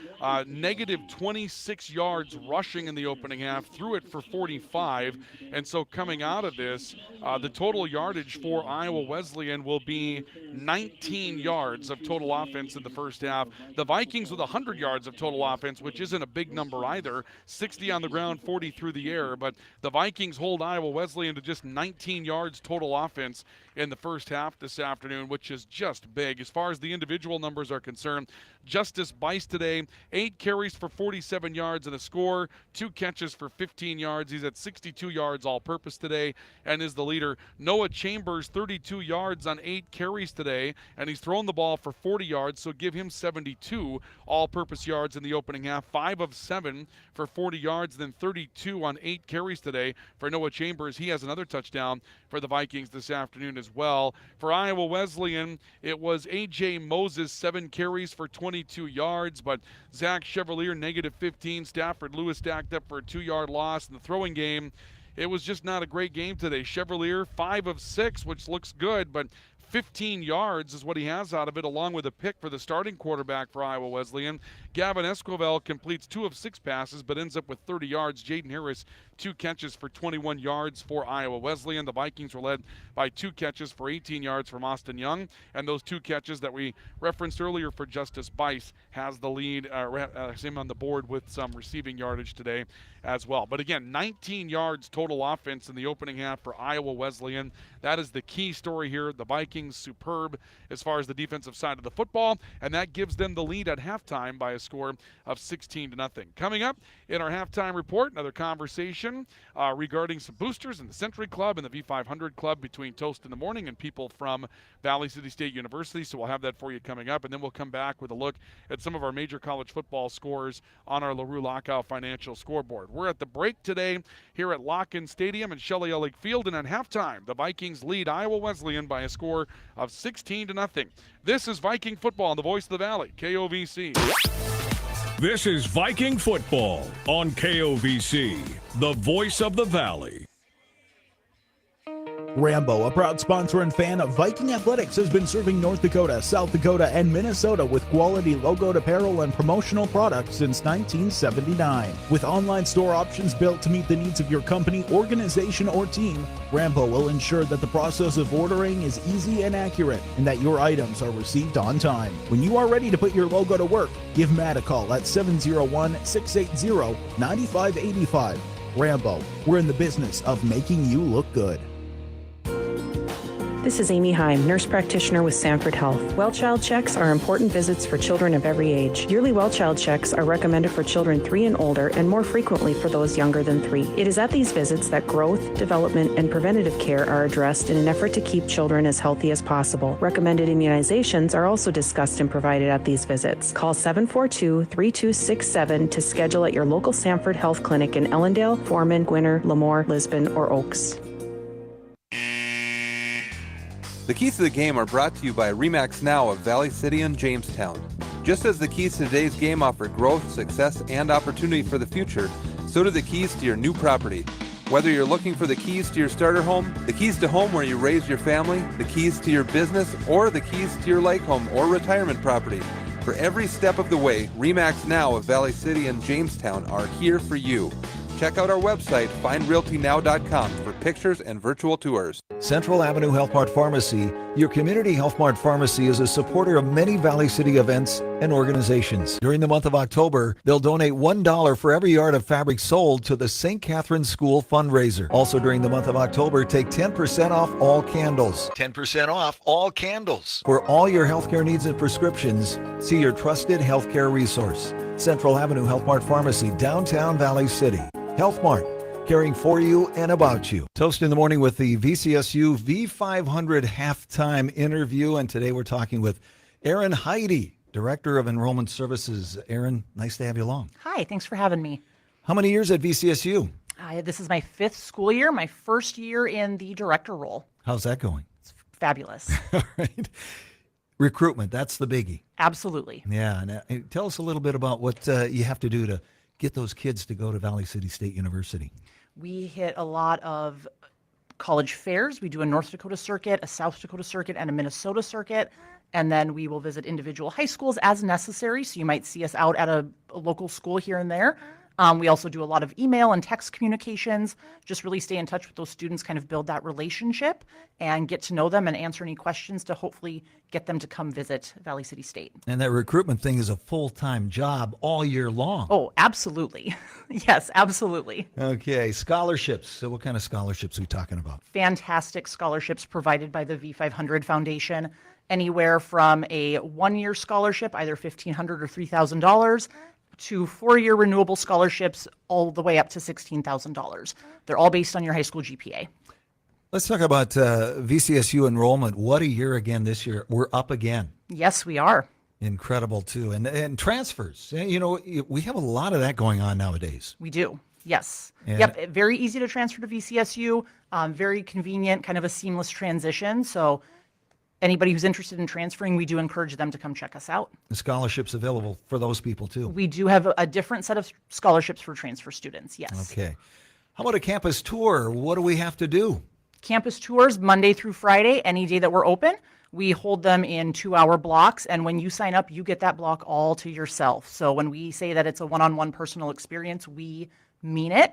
negative 26 yards rushing in the opening half, threw it for 45, and so coming out of this, the total yardage for Iowa Wesleyan will be 19 yards of total offense in the first half. The Vikings with 100 yards of total offense, which isn't a big number either, 60 on the ground, 40 through the air, but the Vikings hold Iowa Wesleyan to just 19 yards total offense in the first half this afternoon, which is just big. As far as the individual numbers are concerned, Justice Bice today, 8 carries for 47 yards and a score, 2 catches for 15 yards. He's at 62 yards all-purpose today and is the leader. Noah Chambers, 32 yards on 8 carries today, and he's thrown the ball for 40 yards, so give him 72 all-purpose yards in the opening half. 5 of 7 for 40 yards, then 32 on 8 carries today for Noah Chambers. He has another touchdown for the Vikings this afternoon as well. For Iowa Wesleyan, it was A.J. Moses, 7 carries for 22 yards, but Zach Chevalier, negative 15. Stafford Lewis stacked up for a 2-yard loss in the throwing game. It was just not a great game today. Chevalier, 5 of 6, which looks good, but 15 yards is what he has out of it, along with a pick for the starting quarterback for Iowa Wesleyan. Gavin Esquivel completes 2 of 6 passes, but ends up with 30 yards. Jaden Harris, 2 catches for 21 yards for Iowa Wesleyan. The Vikings were led by 2 catches for 18 yards from Austin Young, and those 2 catches that we referenced earlier for Justice Bice has the lead, him on the board with some receiving yardage today as well. But again, 19 yards total offense in the opening half for Iowa Wesleyan. That is the key story here. The Vikings superb as far as the defensive side of the football, and that gives them the lead at halftime by a score of 16-0. Coming up in our halftime report, another conversation regarding some boosters in the Century Club and the V500 Club between Toast in the Morning and people from Valley City State University. So we'll have that for you coming up, and then we'll come back with a look at some of our major college football scores on our LaRue Lockout Financial scoreboard. We're at the break today here at Lock-In Stadium and Shelley Ellick Field, and at halftime, the Vikings lead Iowa Wesleyan by a score of 16-0. This is Viking football on the Voice of the Valley, KOVC. This is Viking football on KOVC, the Voice of the Valley. Rambo, a proud sponsor and fan of Viking Athletics, has been serving North Dakota, South Dakota, and Minnesota with quality logoed apparel and promotional products since 1979. With online store options built to meet the needs of your company, organization, or team, Rambo will ensure that the process of ordering is easy and accurate, and that your items are received on time. When you are ready to put your logo to work, give Matt a call at 701-680-9585. Rambo, we're in the business of making you look good. This is Amy Heim, nurse practitioner with Sanford Health. Well child checks are important visits for children of every age. Yearly well child checks are recommended for children 3 and older, and more frequently for those younger than 3. It is at these visits that growth, development, and preventative care are addressed in an effort to keep children as healthy as possible. Recommended immunizations are also discussed and provided at these visits. Call 742-3267 to schedule at your local Sanford Health Clinic in Ellendale, Foreman, Gwinner, Lemoore, Lisbon, or Oaks. The keys to the game are brought to you by RE/MAX Now of Valley City and Jamestown. Just as the keys to today's game offer growth, success, and opportunity for the future, so do the keys to your new property. Whether you're looking for the keys to your starter home, the keys to home where you raise your family, the keys to your business, or the keys to your lake home or retirement property, for every step of the way, RE/MAX Now of Valley City and Jamestown are here for you. Check out our website, findrealtynow.com, for pictures and virtual tours. Central Avenue Health Mart Pharmacy, your community Health Mart Pharmacy, is a supporter of many Valley City events and organizations. During the month of October, they'll donate $1 for every yard of fabric sold to the St. Catherine's School fundraiser. Also during the month of October, take 10% off all candles. 10% off all candles. For all your healthcare needs and prescriptions, see your trusted healthcare resource. Central Avenue Health Mart Pharmacy, downtown Valley City. Health Mart, caring for you and about you. Toast in the Morning with the VCSU V500 halftime interview. And today we're talking with Erin Heidi, Director of Enrollment Services. Erin, nice to have you along. Hi, thanks for having me. How many years at VCSU? This is my 5th school year, my first year in the director role. How's that going? It's fabulous. All right. Recruitment, that's the biggie. Absolutely. Yeah. And tell us a little bit about what you have to do to get those kids to go to Valley City State University. We hit a lot of college fairs. We do a North Dakota circuit, a South Dakota circuit, and a Minnesota circuit. And then we will visit individual high schools as necessary. So you might see us out at a local school here and there. We also do a lot of email and text communications, just really stay in touch with those students, kind of build that relationship and get to know them and answer any questions to hopefully get them to come visit Valley City State. And that recruitment thing is a full-time job all year long. Oh, absolutely. Yes, absolutely. Okay, scholarships. So what kind of scholarships are we talking about? Fantastic scholarships provided by the V500 Foundation. Anywhere from a one-year scholarship, either $1,500 or $3,000, to 4-year renewable scholarships all the way up to $16,000. They're all based on your high school GPA. Let's talk about VCSU enrollment. What a year again this year. We're up again. Yes, we are. Incredible, too. And transfers. You know, we have a lot of that going on nowadays. We do. Yes. And yep. Very easy to transfer to VCSU. Very convenient, kind of a seamless transition. So anybody who's interested in transferring, we do encourage them to come check us out. the scholarships available for those people, too. We do have a different set of scholarships for transfer students, yes. Okay. How about a campus tour? What do we have to do? Campus tours, Monday through Friday, any day that we're open. We hold them in 2-hour blocks, and when you sign up, you get that block all to yourself. So when we say that it's a one-on-one personal experience, we mean it.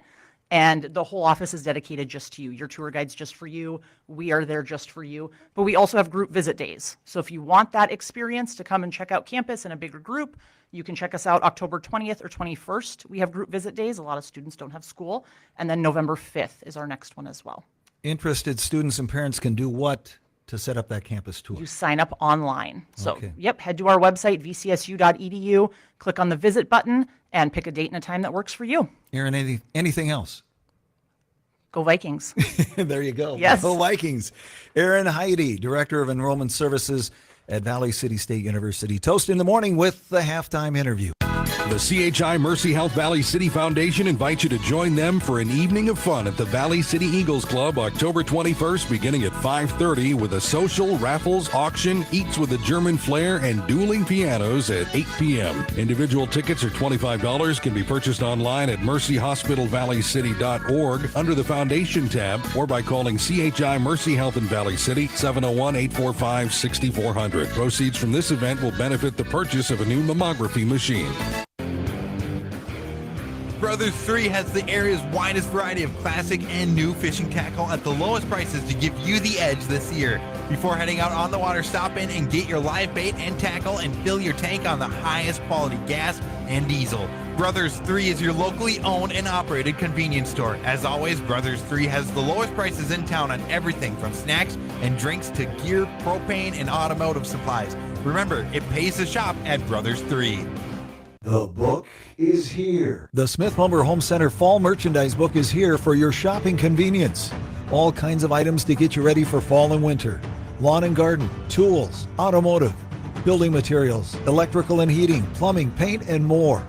And the whole office is dedicated just to you. Your tour guide's just for you. We are there just for you. But we also have group visit days. So if you want that experience to come and check out campus in a bigger group, you can check us out October 20th or 21st. We have group visit days. A lot of students don't have school. And then November 5th is our next one as well. Interested students and parents can do what to set up that campus tour? You sign up online. So, Okay. yep, head to our website, vcsu.edu, click on the visit button, and pick a date and a time that works for you. Aaron, anything else? Go Vikings. There you go. Yes. Go Vikings. Erin Heidi, Director of Enrollment Services at Valley City State University. Toast in the morning with the halftime interview. The CHI Mercy Health Valley City Foundation invites you to join them for an evening of fun at the Valley City Eagles Club October 21st beginning at 5:30 with a social, raffles, auction, eats with a German flair, and dueling pianos at 8 p.m. Individual tickets are $25, can be purchased online at mercyhospitalvalleycity.org under the Foundation tab or by calling CHI Mercy Health in Valley City 701-845-6400. Proceeds from this event will benefit the purchase of a new mammography machine. Brothers 3 has the area's widest variety of classic and new fishing tackle at the lowest prices to give you the edge this year. Before heading out on the water, stop in and get your live bait and tackle and fill your tank on the highest quality gas and diesel. Brothers 3 is your locally owned and operated convenience store. As always, Brothers 3 has the lowest prices in town on everything from snacks and drinks to gear, propane, and automotive supplies. Remember, it pays to shop at Brothers 3. The book is here. The Smith Lumber Home Center Fall Merchandise Book is here for your shopping convenience. All kinds of items to get you ready for fall and winter. Lawn and garden, tools, automotive, building materials, electrical and heating, plumbing, paint, and more.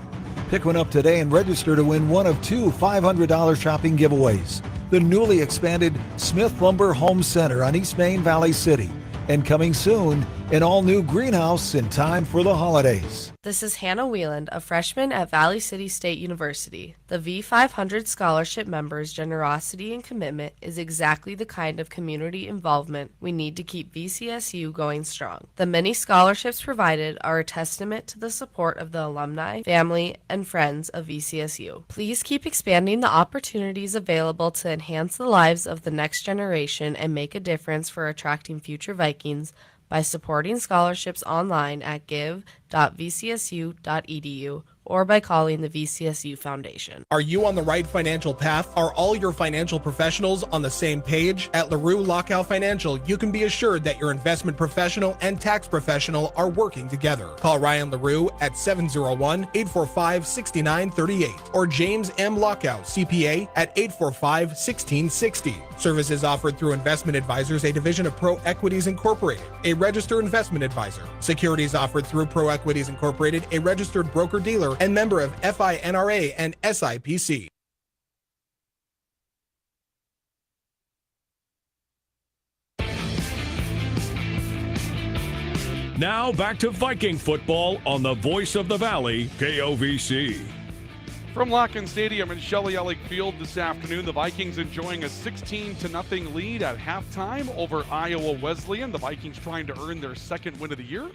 Pick one up today and register to win one of 2 $500 shopping giveaways. The newly expanded Smith Lumber Home Center on East Main, Valley City. And coming soon, an all-new greenhouse in time for the holidays. This is Hannah Wieland, a freshman at Valley City State University. The V500 scholarship members' generosity and commitment is exactly the kind of community involvement we need to keep VCSU going strong. The many scholarships provided are a testament to the support of the alumni, family, and friends of VCSU. Please keep expanding the opportunities available to enhance the lives of the next generation and make a difference for attracting future Vikings by supporting scholarships online at give.vcsu.edu or by calling the VCSU Foundation. Are you on the right financial path? Are all your financial professionals on the same page? At LaRue Lockout Financial, you can be assured that your investment professional and tax professional are working together. Call Ryan LaRue at 701-845-6938 or James M. Lockout, CPA, at 845-1660. Services offered through Investment Advisors, a division of Pro Equities Incorporated, a registered investment advisor. Securities offered through Pro Equities Incorporated, a registered broker-dealer and member of FINRA and SIPC. Now back to Viking football on the voice of the Valley, KOVC. From Locken Stadium and Shelley Ellick Field this afternoon, the Vikings enjoying a 16-0 lead at halftime over Iowa Wesleyan. The Vikings trying to earn their second win of the year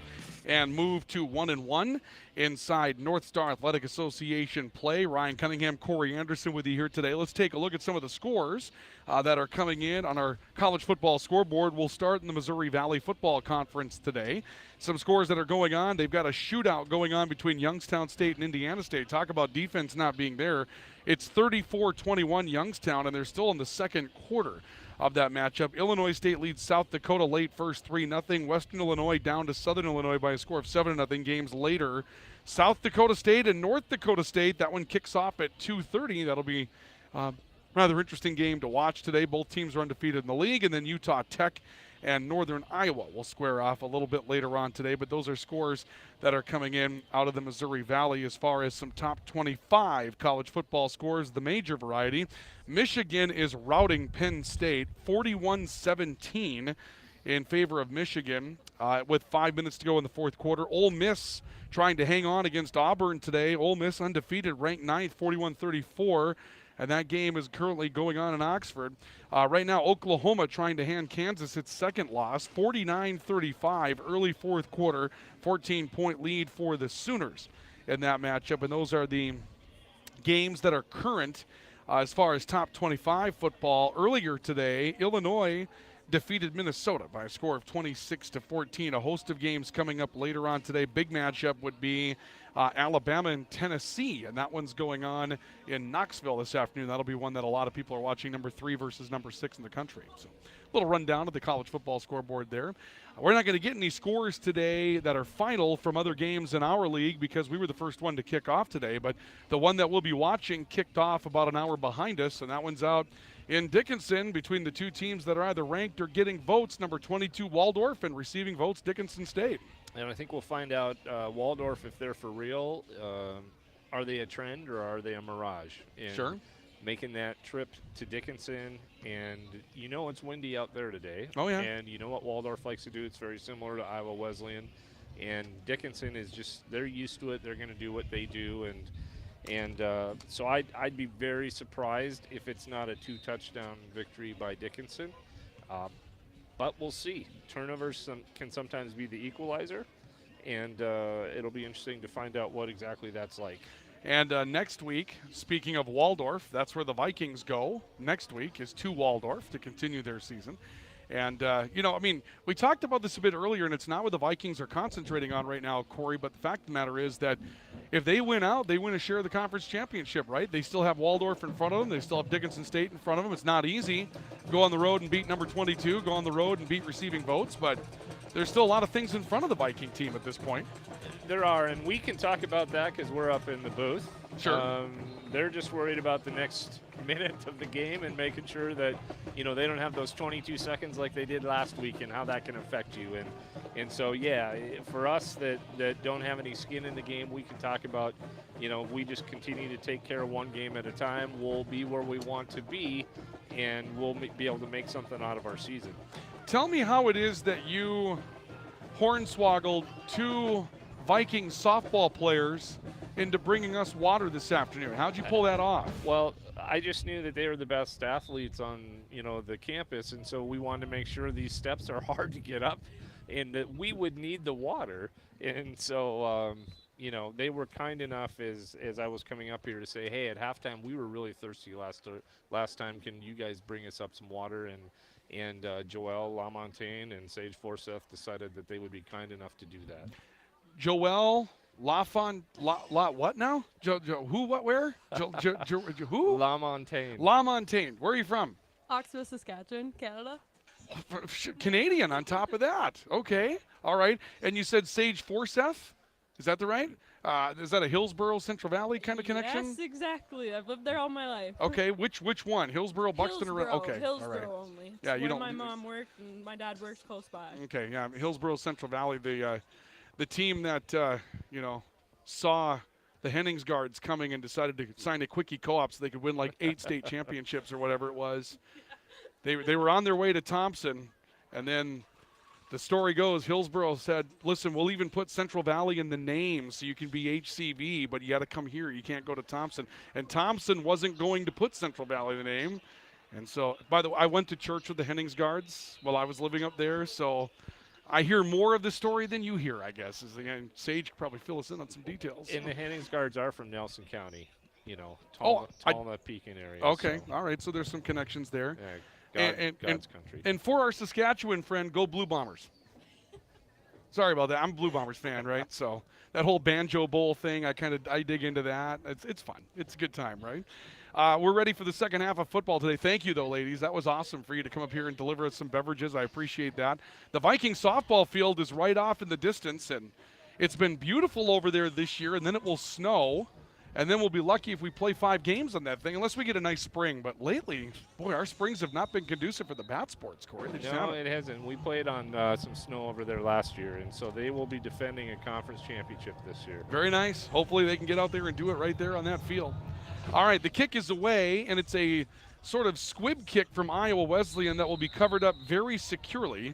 and move to 1-1 inside North Star Athletic Association play. Ryan Cunningham, Corey Anderson with you here today. Let's take a look at some of the scores that are coming in on our college football scoreboard. We'll start in the Missouri Valley Football Conference today. Some scores that are going on. They've got a shootout going on between Youngstown State and Indiana State. Talk about defense not being there. It's 34-21 Youngstown, and they're still in the second quarter of that matchup. Illinois State leads South Dakota late first 3-0. Western Illinois down to Southern Illinois by a score of 7-0. Games later, South Dakota State and North Dakota State. That one kicks off at 2:30. That'll be rather interesting game to watch today. Both teams are undefeated in the league, and then Utah Tech and Northern Iowa will square off a little bit later on today. But those are scores that are coming in out of the Missouri Valley as far as some top 25 college football scores, the major variety. Michigan is routing Penn State 41-17 in favor of Michigan with 5 minutes to go in the fourth quarter. Ole Miss trying to hang on against Auburn today. Ole Miss undefeated, ranked 9th, 41-34. And that game is currently going on in Oxford. Right now, Oklahoma trying to hand Kansas its second loss, 49-35, early fourth quarter, 14-point lead for the Sooners in that matchup. And those are the games that are current as far as top 25 football. Earlier today, Illinois defeated Minnesota by a score of 26-14. A host of games coming up later on today. Big matchup would be Alabama and Tennessee, and that one's going on in Knoxville this afternoon. That'll be one that a lot of people are watching, number 3 versus number 6 in the country. So a little rundown of the college football scoreboard there. We're not going to get any scores today that are final from other games in our league because we were the first one to kick off today, but the one that we'll be watching kicked off about an hour behind us, and that one's out in Dickinson between the two teams that are either ranked or getting votes. Number 22 Waldorf and receiving votes Dickinson State. And I think we'll find out Waldorf, if they're for real, are they a trend or are they a mirage? And sure. Making that trip to Dickinson, and you know it's windy out there today. Oh, yeah. And you know what Waldorf likes to do. It's very similar to Iowa Wesleyan. And Dickinson is just, they're used to it. They're going to do what they do. And so I'd be very surprised if it's not a 2-touchdown victory by Dickinson. But we'll see. Turnovers can sometimes be the equalizer, and it'll be interesting to find out what exactly that's like. And next week, speaking of Waldorf, that's where the Vikings go. Next week is to Waldorf to continue their season. And, we talked about this a bit earlier, and it's not what the Vikings are concentrating on right now, Corey, but the fact of the matter is that if they win out, they win a share of the conference championship, right? They still have Waldorf in front of them. They still have Dickinson State in front of them. It's not easy. Go on the road and beat number 22, go on the road and beat receiving votes, but there's still a lot of things in front of the Viking team at this point. There are, and we can talk about that because we're up in the booth. Sure. They're just worried about the next minute of the game and making sure that, they don't have those 22 seconds like they did last week and how that can affect you. And so, yeah, for us that don't have any skin in the game, we can talk about, if we just continue to take care of one game at a time, we'll be where we want to be, and we'll be able to make something out of our season. Tell me how it is that you hornswoggled 2 Viking softball players into bringing us water this afternoon. How'd you pull that off? Well, I just knew that they were the best athletes on, the campus, and so we wanted to make sure these steps are hard to get up and that we would need the water. And so, they were kind enough as I was coming up here to say, hey, at halftime, we were really thirsty last time. Can you guys bring us up some water? And Joelle Lamontagne and Sage Forsyth decided that they would be kind enough to do that. Joelle what now? Who, what, where? Who? Lamontagne. Lamontagne. Where are you from? Oxford, Saskatchewan, Canada. Canadian on top of that. Okay. All right. And you said Sage Forsyth? Is that the right? Is that a Hillsborough, Central Valley kind of connection? Yes, exactly. I've lived there all my life. Okay. Which one? Hillsborough, Buxton, or okay. Hillsborough all right. only. It's Yeah, you where don't. my mom worked and my dad works close by. Okay. Yeah, Hillsborough, Central Valley. The team that saw the Hennings Guards coming and decided to sign a quickie co-op so they could win like 8 state championships or whatever it was. They were on their way to Thompson, and then the story goes, Hillsborough said, listen, we'll even put Central Valley in the name so you can be HCV, but you got to come here. You can't go to Thompson. And Thompson wasn't going to put Central Valley in the name. And so, by the way, I went to church with the Hennings Guards while I was living up there, so I hear more of the story than you hear, I guess. And Sage could probably fill us in on some details. And the Hennings Guards are from Nelson County, Talnut Pekin area. Okay, so. all right, so there's some connections there. Yeah. God's country. And for our Saskatchewan friend, go Blue Bombers. Sorry about that. I'm a Blue Bombers fan, right? So that whole Banjo Bowl thing, I dig into that. It's fun. It's a good time, right? We're ready for the second half of football today. Thank you, though, ladies. That was awesome for you to come up here and deliver us some beverages. I appreciate that. The Viking softball field is right off in the distance, and it's been beautiful over there this year, and then it will snow. And then we'll be lucky if we play 5 games on that thing, unless we get a nice spring. But lately, boy, our springs have not been conducive for the bat sports, Corey. No, it hasn't. We played on some snow over there last year, and so they will be defending a conference championship this year. Very nice. Hopefully they can get out there and do it right there on that field. All right, the kick is away, and it's a sort of squib kick from Iowa Wesleyan that will be covered up very securely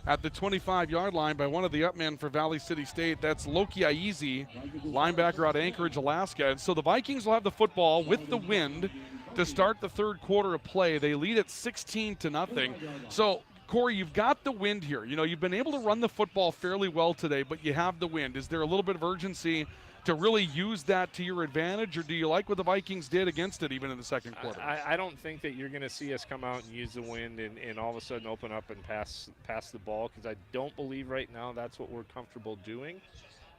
at the 25-yard line by one of the upmen for Valley City State. That's Loki Aizi, linebacker out of Anchorage, Alaska. And so the Vikings will have the football with the wind to start the third quarter of play. They lead at 16-0. So, Corey, you've got the wind here. You've been able to run the football fairly well today, but you have the wind. Is there a little bit of urgency to really use that to your advantage, or do you like what the Vikings did against it even in the second quarter? I don't think that you're going to see us come out and use the wind and all of a sudden open up and pass the ball, because I don't believe right now that's what we're comfortable doing.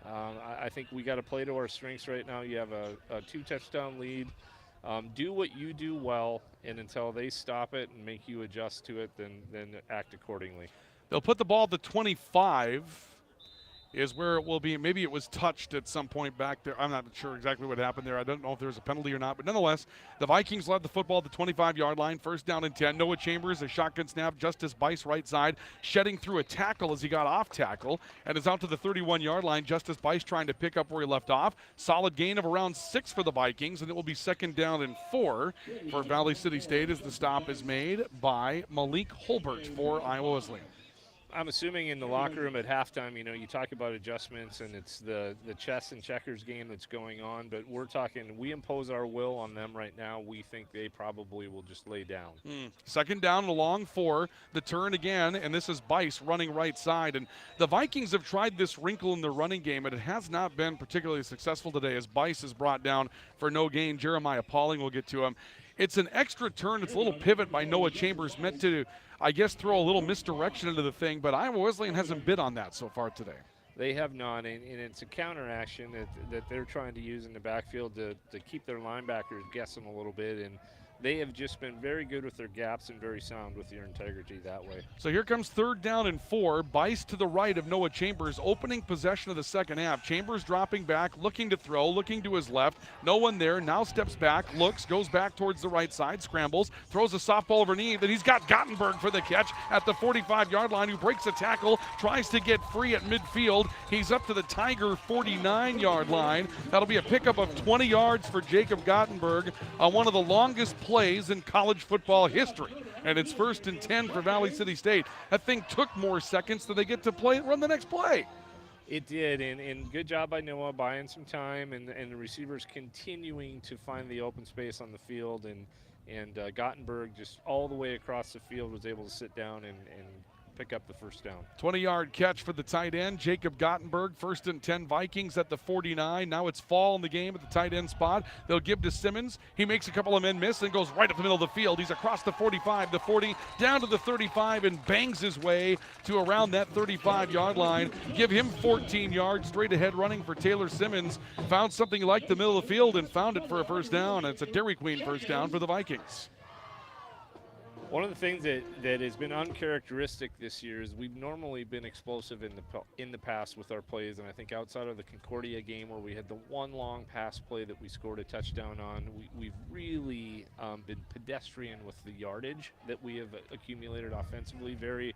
I think we got to play to our strengths right now. You have a 2-touchdown lead. Do what you do well, and until they stop it and make you adjust to it, then act accordingly. They'll put the ball at the 25. Is where it will be. Maybe it was touched at some point back there. I'm not sure exactly what happened there. I don't know if there was a penalty or not. But nonetheless, the Vikings led the football at the 25-yard line. First down and 10. Noah Chambers, a shotgun snap. Justice Bice right side, shedding through a tackle as he got off tackle and is out to the 31-yard line. Justice Bice trying to pick up where he left off. Solid gain of around 6 for the Vikings, and it will be 2nd down and 4 for Valley City State as the stop is made by Malik Holbert for Iowa Wesleyan. I'm assuming in the locker room at halftime, you talk about adjustments, and it's the chess and checkers game that's going on, but we're talking, we impose our will on them right now. We think they probably will just lay down. 2nd down and a long 4. The turn again, and this is Bice running right side. And the Vikings have tried this wrinkle in their running game, and it has not been particularly successful today as Bice is brought down for no gain. Jeremiah Pauling will get to him. It's an extra turn. It's a little pivot by Noah Chambers meant to, I guess, throw a little misdirection into the thing, but Iowa Wesleyan hasn't bid on that so far today. They have not, and it's a counter action that they're trying to use in the backfield to keep their linebackers guessing a little bit, and they have just been very good with their gaps and very sound with their integrity that way. So here comes 3rd down and 4. Bice to the right of Noah Chambers, opening possession of the second half. Chambers dropping back, looking to throw, looking to his left. No one there, now steps back, looks, goes back towards the right side, scrambles, throws a softball over knee. Then he's got Gottenberg for the catch at the 45-yard line, who breaks a tackle, tries to get free at midfield. He's up to the Tiger 49-yard line. That'll be a pickup of 20 yards for Jacob Gottenberg on one of the longest plays in college football history. And it's 1st and 10 for Valley City State. That thing took more seconds than they get to run the next play. It did, and good job by Noah buying some time, and the receivers continuing to find the open space on the field, and Gottenberg just all the way across the field was able to sit down and pick up the first down. 20-yard catch for the tight end, Jacob Gottenberg. 1st and 10 Vikings at the 49. Now it's Fall in the game at the tight end spot. They'll give to Simmons. He makes a couple of men miss and goes right up the middle of the field. He's across the 45, the 40, down to the 35, and bangs his way to around that 35-yard line. Give him 14 yards straight ahead running for Taylor Simmons. Found something like the middle of the field and found it for a first down. It's a Dairy Queen first down for the Vikings. One of the things that has been uncharacteristic this year is we've normally been explosive in the past with our plays, and I think outside of the Concordia game where we had the one long pass play that we scored a touchdown on, we've really been pedestrian with the yardage that we have accumulated offensively. Very,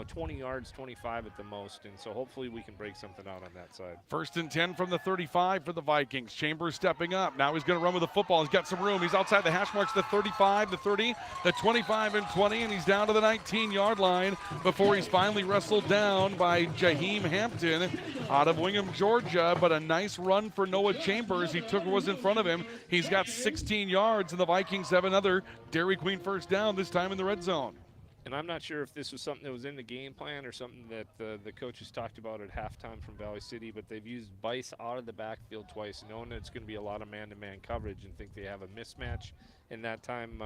20 yards, 25 at the most, and so hopefully we can break something out on that side. 1st and 10 from the 35 for the Vikings. Chambers stepping up. Now he's going to run with the football. He's got some room. He's outside the hash marks, the 35, the 30, the 25 and 20, and he's down to the 19-yard line before he's finally wrestled down by Jaheim Hampton out of Wingham, Georgia. But a nice run for Noah Chambers. He took what was in front of him. He's got 16 yards, and the Vikings have another Dairy Queen first down, this time in the red zone. And I'm not sure if this was something that was in the game plan or something that the coaches talked about at halftime from Valley City, but they've used Bice out of the backfield twice, knowing that it's going to be a lot of man-to-man coverage, and think they have a mismatch. In that time,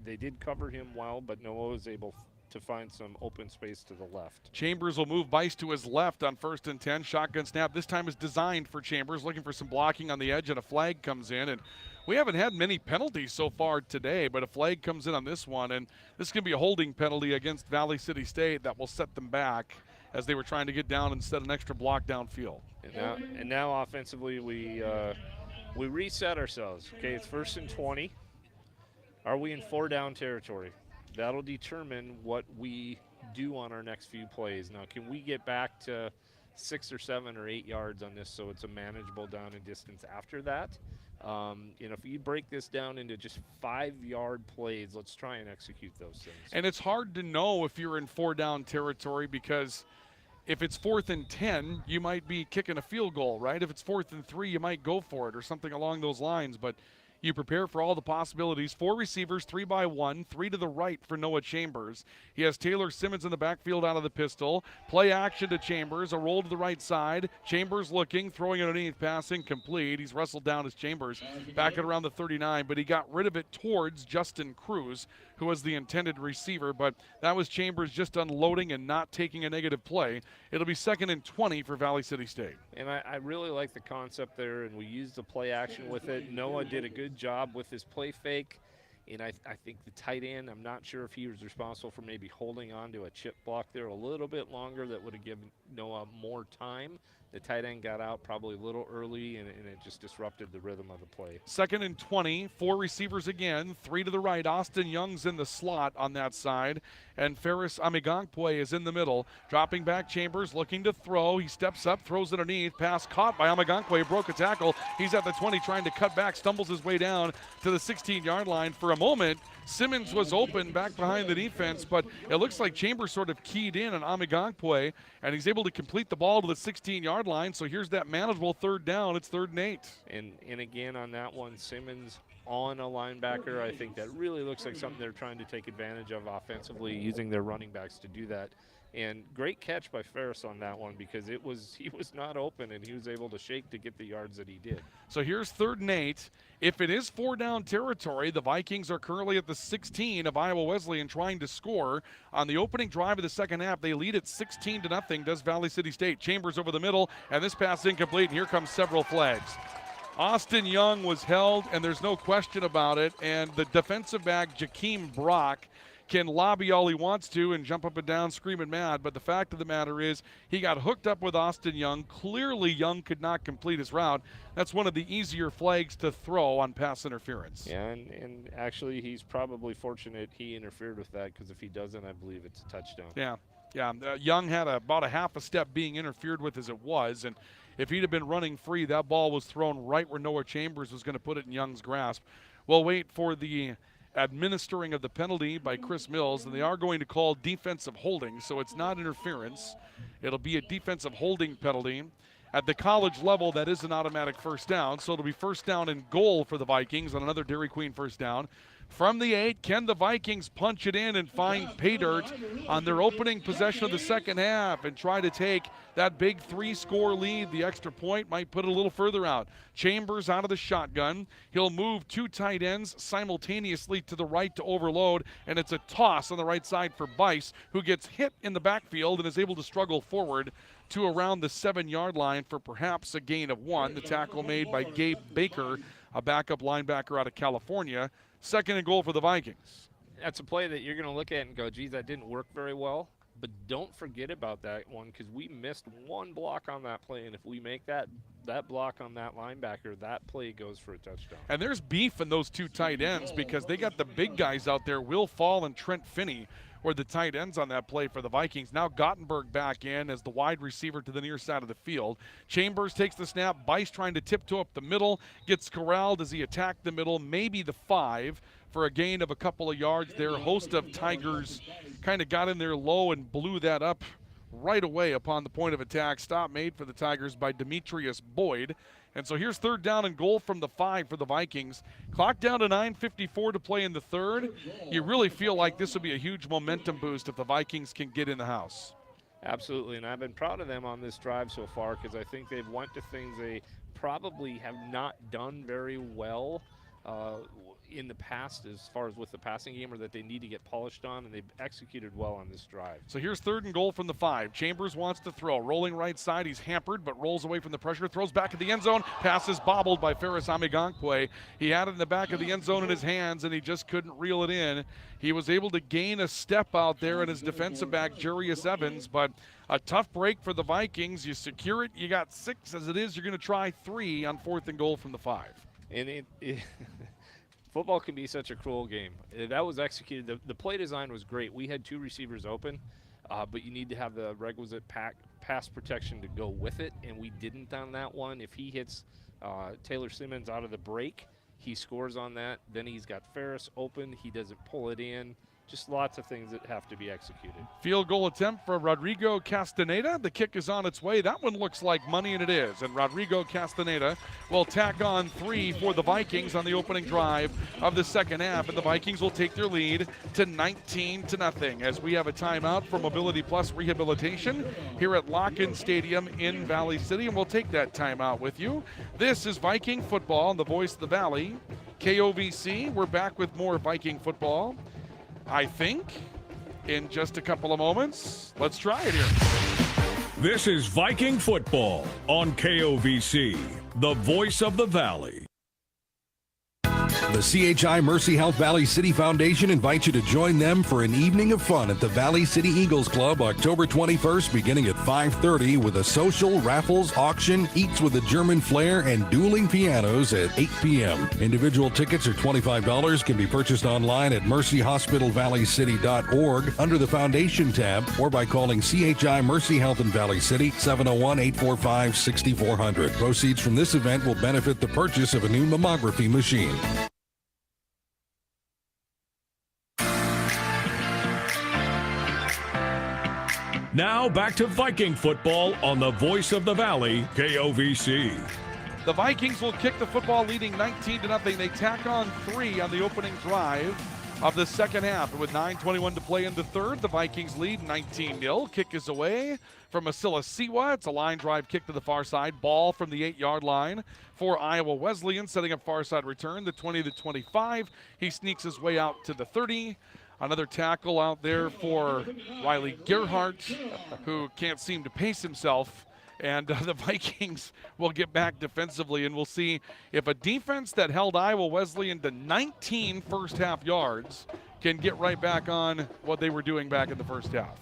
they did cover him well, but Noah was able to find some open space to the left. Chambers will move Bice to his left on 1st and 10. Shotgun snap. This time is designed for Chambers, looking for some blocking on the edge, and a flag comes in. And we haven't had many penalties so far today, but a flag comes in on this one, and this can be a holding penalty against Valley City State that will set them back as they were trying to get down and set an extra block downfield. And now offensively we reset ourselves. Okay, it's 1st and 20. Are we in 4-down territory? That'll determine what we do on our next few plays. Now, can we get back to 6 or 7 or 8 yards on this so it's a manageable down and distance after that? If you break this down into just 5-yard plays, let's try and execute those things. And it's hard to know if you're in 4-down territory, because if it's 4th and 10, you might be kicking a field goal, right? If it's 4th and 3, you might go for it or something along those lines. But you prepare for all the possibilities. 4 receivers, 3 by 1, 3 to the right for Noah Chambers. He has Taylor Simmons in the backfield out of the pistol. Play action to Chambers, a roll to the right side. Chambers looking, throwing it underneath, pass incomplete. He's wrestled down as Chambers back at around the 39, but he got rid of it towards Justin Cruz, who was the intended receiver, but that was Chambers just unloading and not taking a negative play. It'll be 2nd and 20 for Valley City State. And I really like the concept there, and we used the play action with it. Noah did a good job with his play fake, and I think the tight end, I'm not sure if he was responsible for maybe holding on to a chip block there a little bit longer. That would have given Noah more time. The tight end got out probably a little early, and it just disrupted the rhythm of the play. 2nd and 20, 4 receivers again, 3 to the right. Austin Young's in the slot on that side, and Ferris Amigangpwe is in the middle. Dropping back, Chambers looking to throw. He steps up, throws it underneath. Pass caught by Amigangpwe, broke a tackle. He's at the 20 trying to cut back, stumbles his way down to the 16-yard line. For a moment, Simmons was open back behind the defense, but it looks like Chambers sort of keyed in on Amigangpwe, and he's able to complete the ball to the 16-yard line. So here's that manageable 3rd down. It's 3rd and 8. And again on that one, Simmons on a linebacker. I think that really looks like something they're trying to take advantage of offensively, using their running backs to do that. And great catch by Ferris on that one, because he was not open, and he was able to shake to get the yards that he did. So here's 3rd and 8. If it is 4-down territory, the Vikings are currently at the 16 of Iowa Wesleyan trying to score. On the opening drive of the second half, they lead at 16-0, does Valley City State. Chambers over the middle, and this pass incomplete, and here comes several flags. Austin Young was held, and there's no question about it, and the defensive back, Jakeem Brock, can lobby all he wants to and jump up and down screaming mad, but the fact of the matter is he got hooked up with Austin Young. Clearly Young could not complete his route. That's one of the easier flags to throw on pass interference. Yeah, and actually he's probably fortunate he interfered with that, because if he doesn't, I believe it's a touchdown. Yeah. Young had about a half a step being interfered with as it was, and if he'd have been running free, that ball was thrown right where Noah Chambers was going to put it in Young's grasp. We'll wait for the administering of the penalty by Chris Mills, and they are going to call defensive holding, so it's not interference. It'll be a defensive holding penalty. At the college level, that is an automatic first down, so it'll be first down and goal for the Vikings on another Dairy Queen first down. From the 8, can the Vikings punch it in and find pay dirt on their opening possession of the second half and try to take that big 3-score lead? The extra point might put it a little further out. Chambers out of the shotgun. He'll move 2 tight ends simultaneously to the right to overload, and it's a toss on the right side for Bice, who gets hit in the backfield and is able to struggle forward to around the 7-yard line for perhaps a gain of 1. The tackle made by Gabe Baker, a backup linebacker out of California. Second and goal for the Vikings. That's a play that you're going to look at and go, geez, that didn't work very well. But don't forget about that one, because we missed one block on that play, and if we make that block on that linebacker, that play goes for a touchdown. And there's beef in those 2 tight ends because they got the big guys out there, Will Fall and Trent Finney, were the tight ends on that play for the Vikings. Now Gottenberg back in as the wide receiver to the near side of the field. Chambers takes the snap. Bice trying to tiptoe up the middle. Gets corralled as he attacked the middle, maybe the 5 for a gain of a couple of yards there. A host of Tigers kind of got in there low and blew that up right away upon the point of attack. Stop made for the Tigers by Demetrius Boyd. And so here's third down and goal from the 5 for the Vikings. Clock down to 9:54 to play in the third. You really feel like this will be a huge momentum boost if the Vikings can get in the house. Absolutely, and I've been proud of them on this drive so far because I think they've went to things they probably have not done very well in the past as far as with the passing game, or that they need to get polished on, and they've executed well on this drive. So here's third and goal from the 5. Chambers wants to throw. Rolling right side, he's hampered, but rolls away from the pressure, throws back at the end zone. Pass is bobbled by Ferris Amigankwe. He had it in the back of the end zone in his hands, and he just couldn't reel it in. He was able to gain a step out there in his defensive back, Jarius Evans, but a tough break for the Vikings. You secure it. You got 6 as it is. You're going to try 3 on fourth and goal from the 5. And football can be such a cruel game. That was executed. The play design was great. We had 2 receivers open, but you need to have the requisite pass protection to go with it, and we didn't on that one. If he hits Taylor Simmons out of the break, he scores on that. Then he's got Ferris open. He doesn't pull it in. Just lots of things that have to be executed. Field goal attempt for Rodrigo Castaneda. The kick is on its way. That one looks like money, and it is. And Rodrigo Castaneda will tack on 3 for the Vikings on the opening drive of the second half. And the Vikings will take their lead to 19-0 as we have a timeout for Mobility Plus Rehabilitation here at Lock-In Stadium in Valley City. And we'll take that timeout with you. This is Viking football on the Voice of the Valley, KOVC. We're back with more Viking football, I think, in just a couple of moments. Let's try it here. This is Viking football on KOVC, the voice of the Valley. The CHI Mercy Health Valley City Foundation invites you to join them for an evening of fun at the Valley City Eagles Club October 21st beginning at 5:30 with a social, raffles, auction, eats with a German flair, and dueling pianos at 8 p.m. Individual tickets are $25, can be purchased online at mercyhospitalvalleycity.org under the Foundation tab or by calling CHI Mercy Health in Valley City 701-845-6400. Proceeds from this event will benefit the purchase of a new mammography machine. Now back to Viking football on the Voice of the Valley, KOVC. The Vikings will kick the football leading 19-0. They tack on 3 on the opening drive of the second half. And with 9:21 to play in the third, the Vikings lead 19-0. Kick is away from Asila Siwa. It's a line drive kick to the far side. Ball from the 8-yard line for Iowa Wesleyan, setting up far side return, the 20 to 25. He sneaks his way out to the 30. Another tackle out there for Riley Gerhardt, who can't seem to pace himself. And the Vikings will get back defensively, and we'll see if a defense that held Iowa Wesleyan to 19 first half yards can get right back on what they were doing back in the first half.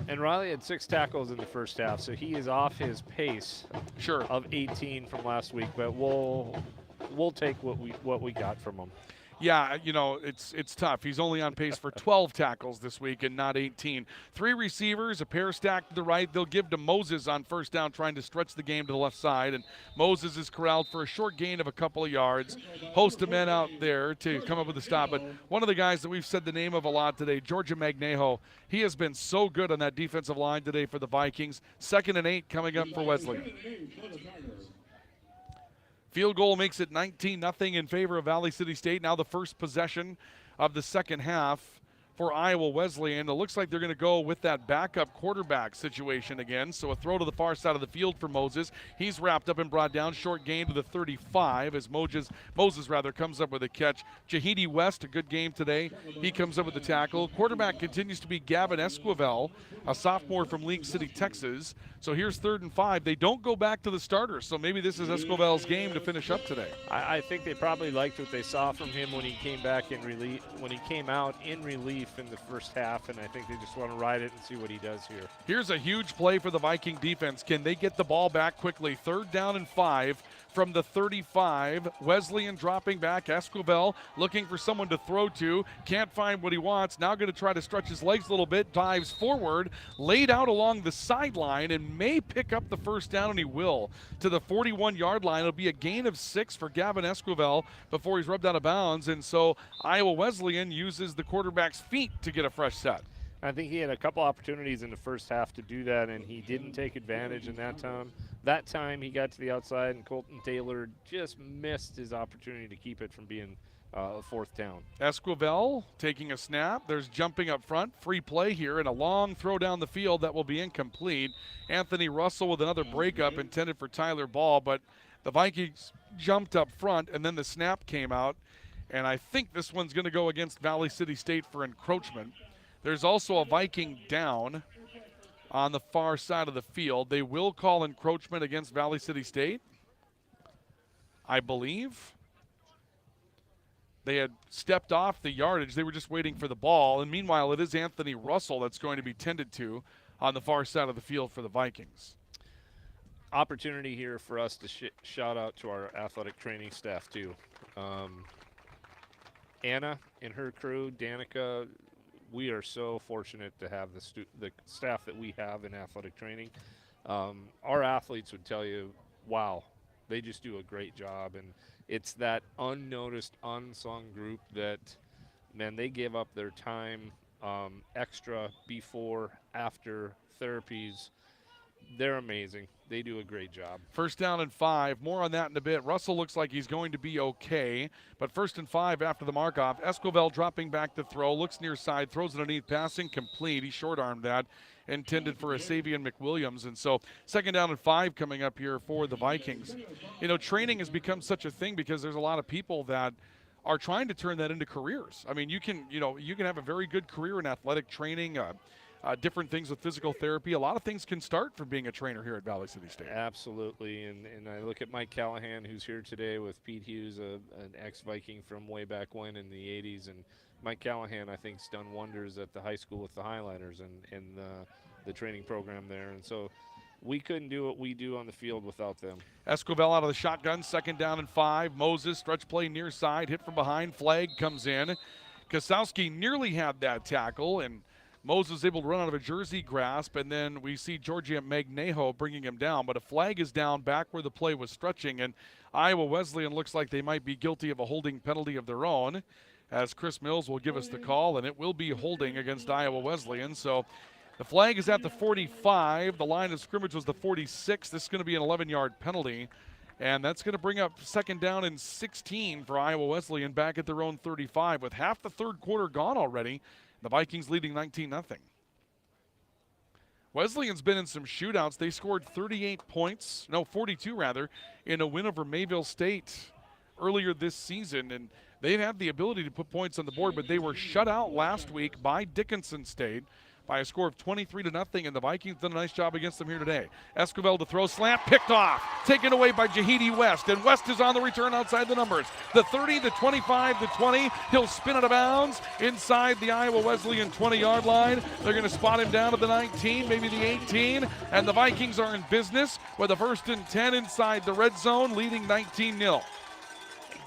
And Riley had 6 tackles in the first half, so he is off his pace of 18 from last week, but we'll take what we got from him. Yeah, it's tough. He's only on pace for 12 tackles this week and not 18. 3 receivers, a pair stacked to the right. They'll give to Moses on first down, trying to stretch the game to the left side. And Moses is corralled for a short gain of a couple of yards. Host of men out there to come up with a stop. But one of the guys that we've said the name of a lot today, Georgia Magnejo, he has been so good on that defensive line today for the Vikings. 2nd and 8 coming up for Wesleyan. Field goal makes it 19-0 in favor of Valley City State. Now the first possession of the second half for Iowa Wesleyan. It looks like they're going to go with that backup quarterback situation again. So a throw to the far side of the field for Moses. He's wrapped up and brought down. Short gain to the 35 as Moses comes up with a catch. Jahidi West, a good game today. He comes up with the tackle. Quarterback continues to be Gavin Esquivel, a sophomore from League City, Texas. So here's 3rd and 5. They don't go back to the starters, so maybe this is Esquivel's game to finish up today. I think they probably liked what they saw from him when he came back in relief, when he came out in relief in the first half, and I think they just want to ride it and see what he does here. Here's a huge play for the Viking defense. Can they get the ball back quickly? 3rd down and 5 from the 35. Wesleyan dropping back. Esquivel looking for someone to throw to. Can't find what he wants. Now going to try to stretch his legs a little bit. Dives forward. Laid out along the sideline and may pick up the first down, and he will, to the 41-yard line. It'll be a gain of 6 for Gavin Esquivel before he's rubbed out of bounds. And so Iowa Wesleyan uses the quarterback's feet to get a fresh set. I think he had a couple opportunities in the first half to do that, and he didn't take advantage in that time. That time he got to the outside, and Colton Taylor just missed his opportunity to keep it from being a 4th down. Esquivel taking a snap. There's jumping up front. Free play here, and a long throw down the field that will be incomplete. Anthony Russell with another breakup intended for Tyler Ball, but the Vikings jumped up front, and then the snap came out. And I think this one's going to go against Valley City State for encroachment. There's also a Viking down on the far side of the field. They will call encroachment against Valley City State, I believe. They had stepped off the yardage. They were just waiting for the ball. And meanwhile, it is Anthony Russell that's going to be tended to on the far side of the field for the Vikings. Opportunity here for us to shout out to our athletic training staff, too. Anna and her crew, Danica, we are so fortunate to have the staff that we have in athletic training. Our athletes would tell you, wow, they just do a great job. And it's that unnoticed, unsung group that, man, they give up their time extra before, after therapies. They're amazing. They do a great job. 1st down and 5. More on that in a bit. Russell looks like he's going to be okay. But 1st and 5 after the mark-off. Esquivel dropping back to throw. Looks near side. Throws it underneath. Passing complete. He short-armed that. Intended for a Savion McWilliams. And so 2nd down and 5 coming up here for the Vikings. You know, training has become such a thing because there's a lot of people that are trying to turn that into careers. I mean, you can have a very good career in athletic training, different things with physical therapy. A lot of things can start from being a trainer here at Valley City State. Absolutely, and I look at Mike Callahan, who's here today with Pete Hughes, an ex-Viking from way back when in the 80s, and Mike Callahan, I think, has done wonders at the high school with the Highliners and the training program there, and so we couldn't do what we do on the field without them. Esquivel out of the shotgun, 2nd down and 5. Moses, stretch play near side, hit from behind, flag comes in. Kosowski nearly had that tackle, and Moses able to run out of a jersey grasp, and then we see Georgia Magnejo bringing him down. But a flag is down back where the play was stretching, and Iowa Wesleyan looks like they might be guilty of a holding penalty of their own, as Chris Mills will give us the call, and it will be holding against Iowa Wesleyan. So the flag is at the 45. The line of scrimmage was the 46. This is going to be an 11-yard penalty, and that's going to bring up 2nd down and 16 for Iowa Wesleyan back at their own 35 with half the 3rd quarter gone already. The Vikings leading 19-0. Wesleyan's been in some shootouts. They scored 42 in a win over Mayville State earlier this season, and they've had the ability to put points on the board, but they were shut out last week by Dickinson State by a score of 23-0, and the Vikings done a nice job against them here today. Esquivel to throw, slant, picked off, taken away by Jahidi West, and West is on the return outside the numbers. The 30, the 25, the 20, he'll spin out of bounds inside the Iowa Wesleyan 20-yard line. They're going to spot him down to the 19, maybe the 18, and the Vikings are in business with a 1st and 10 inside the red zone, leading 19-0.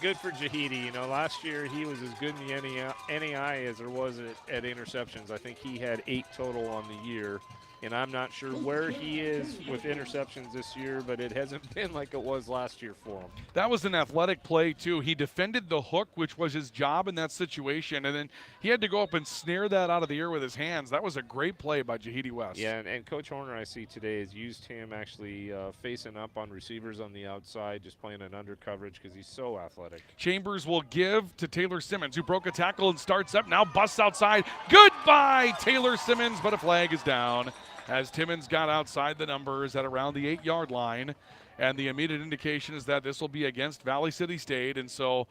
good for Jahidi. You know, last year he was as good in the NAI as there was at interceptions. I think he had 8 total on the year. And I'm not sure where he is with interceptions this year, but it hasn't been like it was last year for him. That was an athletic play, too. He defended the hook, which was his job in that situation, and then he had to go up and snare that out of the air with his hands. That was a great play by Jahidi West. Yeah, and Coach Horner, I see today, has used him actually facing up on receivers on the outside, just playing an under coverage because he's so athletic. Chambers will give to Taylor Simmons, who broke a tackle and starts up, now busts outside. Goodbye, Taylor Simmons, but a flag is down as Timmons got outside the numbers at around the 8-yard line. And the immediate indication is that this will be against Valley City State. And so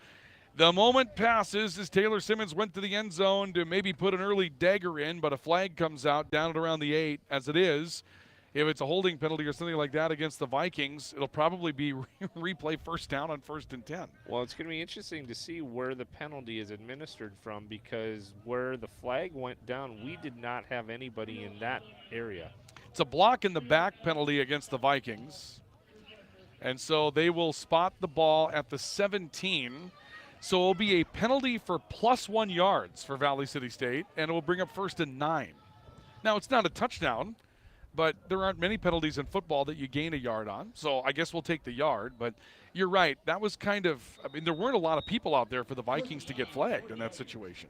the moment passes as Taylor Simmons went to the end zone to maybe put an early dagger in, but a flag comes out down at around the 8 as it is. If it's a holding penalty or something like that against the Vikings, it'll probably be replay first down on 1st and 10. Well, it's going to be interesting to see where the penalty is administered from, because where the flag went down, we did not have anybody in that area. It's a block in the back penalty against the Vikings. And so they will spot the ball at the 17. So it'll be a penalty for +1 yards for Valley City State, and it will bring up 1st and 9. Now, it's not a touchdown, but there aren't many penalties in football that you gain a yard on. So I guess we'll take the yard. But you're right. That was kind of, I mean, there weren't a lot of people out there for the Vikings to get flagged in that situation.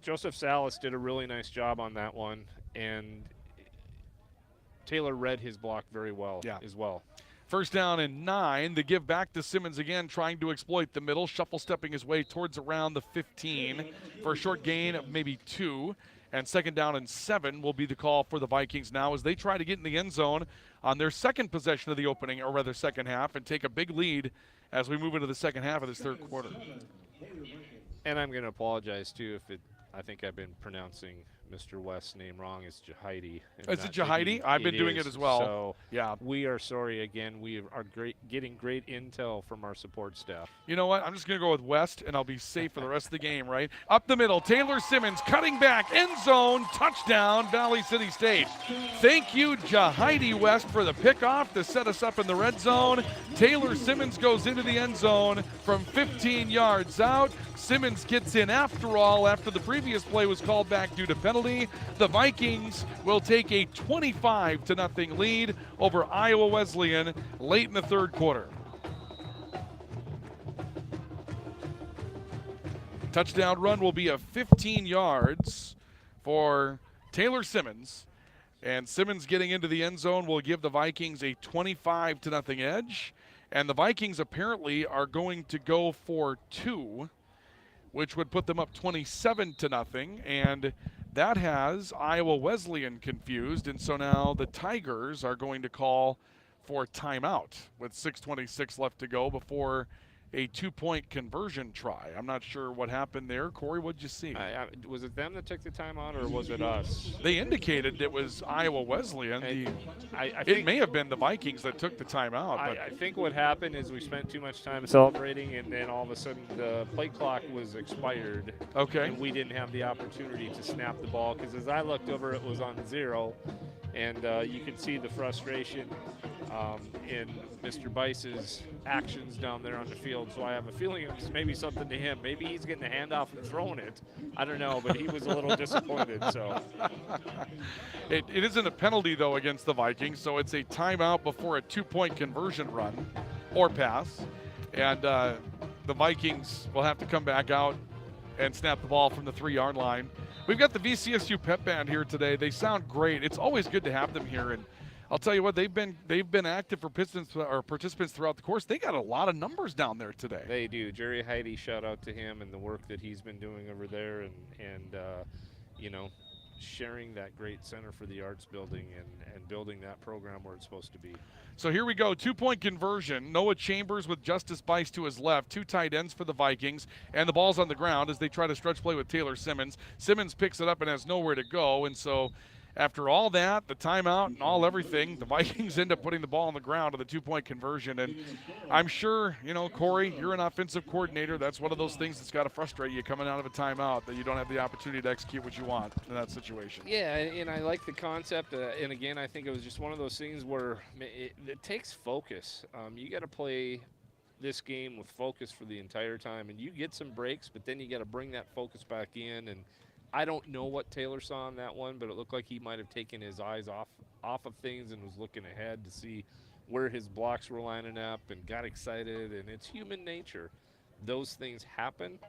Joseph Salas did a really nice job on that one, and Taylor read his block very well as well. 1st down and 9. The give back to Simmons again, trying to exploit the middle, shuffle stepping his way towards around the 15 for a short gain of maybe 2. And 2nd down and 7 will be the call for the Vikings now as they try to get in the end zone on their second possession of the opening, or rather second half, and take a big lead as we move into the second half of this third quarter. And I'm going to apologize, too, if I think I've been pronouncing Mr. West's name wrong. It's Jahidi. Is it Jahidi? I've been doing it as well. So yeah, we are sorry again. We are getting great intel from our support staff. You know what? I'm just going to go with West, and I'll be safe for the rest of the game, right? Up the middle, Taylor Simmons cutting back, end zone, touchdown, Valley City State. Thank you, Jahidi West, for the pickoff to set us up in the red zone. Taylor Simmons goes into the end zone from 15 yards out. Simmons gets in after all, after the previous play was called back due to penalty. The Vikings will take a 25-0 lead over Iowa Wesleyan late in the third quarter. Touchdown run will be of 15 yards for Taylor Simmons. And Simmons getting into the end zone will give the Vikings a 25-0 edge. And the Vikings apparently are going to go for 2, which would put them up 27-0. And that has Iowa Wesleyan confused. And so now the Tigers are going to call for timeout with 6:26 left to go before a 2-point conversion try. I'm not sure what happened there. Corey, what did you see? Was it them that took the timeout, or was it us? They indicated it was Iowa Wesleyan. I it think may have been the Vikings that took the timeout. But I think what happened is we spent too much time celebrating, and then all of a sudden the play clock was expired. Okay. And we didn't have the opportunity to snap the ball, because as I looked over, it was on 0. And you could see the frustration in Mr. Bice's actions down there on the field. So I have a feeling it was maybe something to him. Maybe he's getting the handoff and throwing it. I don't know, but he was a little disappointed. So it isn't a penalty, though, against the Vikings. So it's a timeout before a 2-point conversion run or pass. And the Vikings will have to come back out and snap the ball from the 3-yard line. We've got the VCSU pep band here today. They sound great. It's always good to have them here. And I'll tell you what, they've been active for participants throughout the course. They got a lot of numbers down there today. They do. Jerry Heidi, shout out to him and the work that he's been doing over there, and you know, sharing that great Center for the Arts building and building that program where it's supposed to be. So here we go, 2-point conversion. Noah Chambers with Justice Bice to his left, 2 tight ends for the Vikings, and the ball's on the ground as they try to stretch play with Taylor Simmons. Simmons picks it up and has nowhere to go, and so after all that, the timeout and everything, the Vikings end up putting the ball on the ground of the 2-point conversion. And I'm sure, you know, Corey, you're an offensive coordinator. That's one of those things that's got to frustrate you coming out of a timeout, that you don't have the opportunity to execute what you want in that situation. Yeah, and I like the concept. And again, I think it was just one of those things where it takes focus. You got to play this game with focus for the entire time. And you get some breaks, but then you got to bring that focus back in. And I don't know what Taylor saw on that one, but it looked like he might have taken his eyes off of things and was looking ahead to see where his blocks were lining up and got excited. And it's human nature. Those things happen.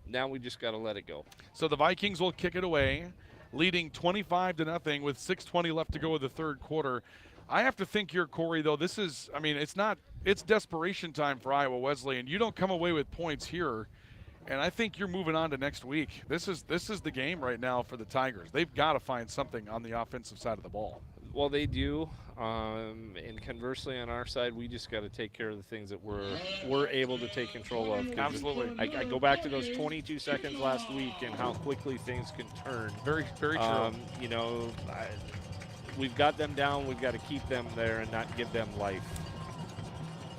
Now we just got to let it go. So the Vikings will kick it away, leading 25-0 with 6:20 left to go in the third quarter. I have to think here, Corey, though, this is, I mean, it's desperation time for Iowa Wesleyan. You don't come away with points here, and I think you're moving on to next week. This is the game right now for the Tigers. They've got to find something on the offensive side of the ball. Well, they do, and conversely on our side, we just got to take care of the things that we're able to take control of. Absolutely. I go back to those 22 seconds last week and how quickly things can turn. Very, very true. You know, we've got them down. We've got to keep them there and not give them life.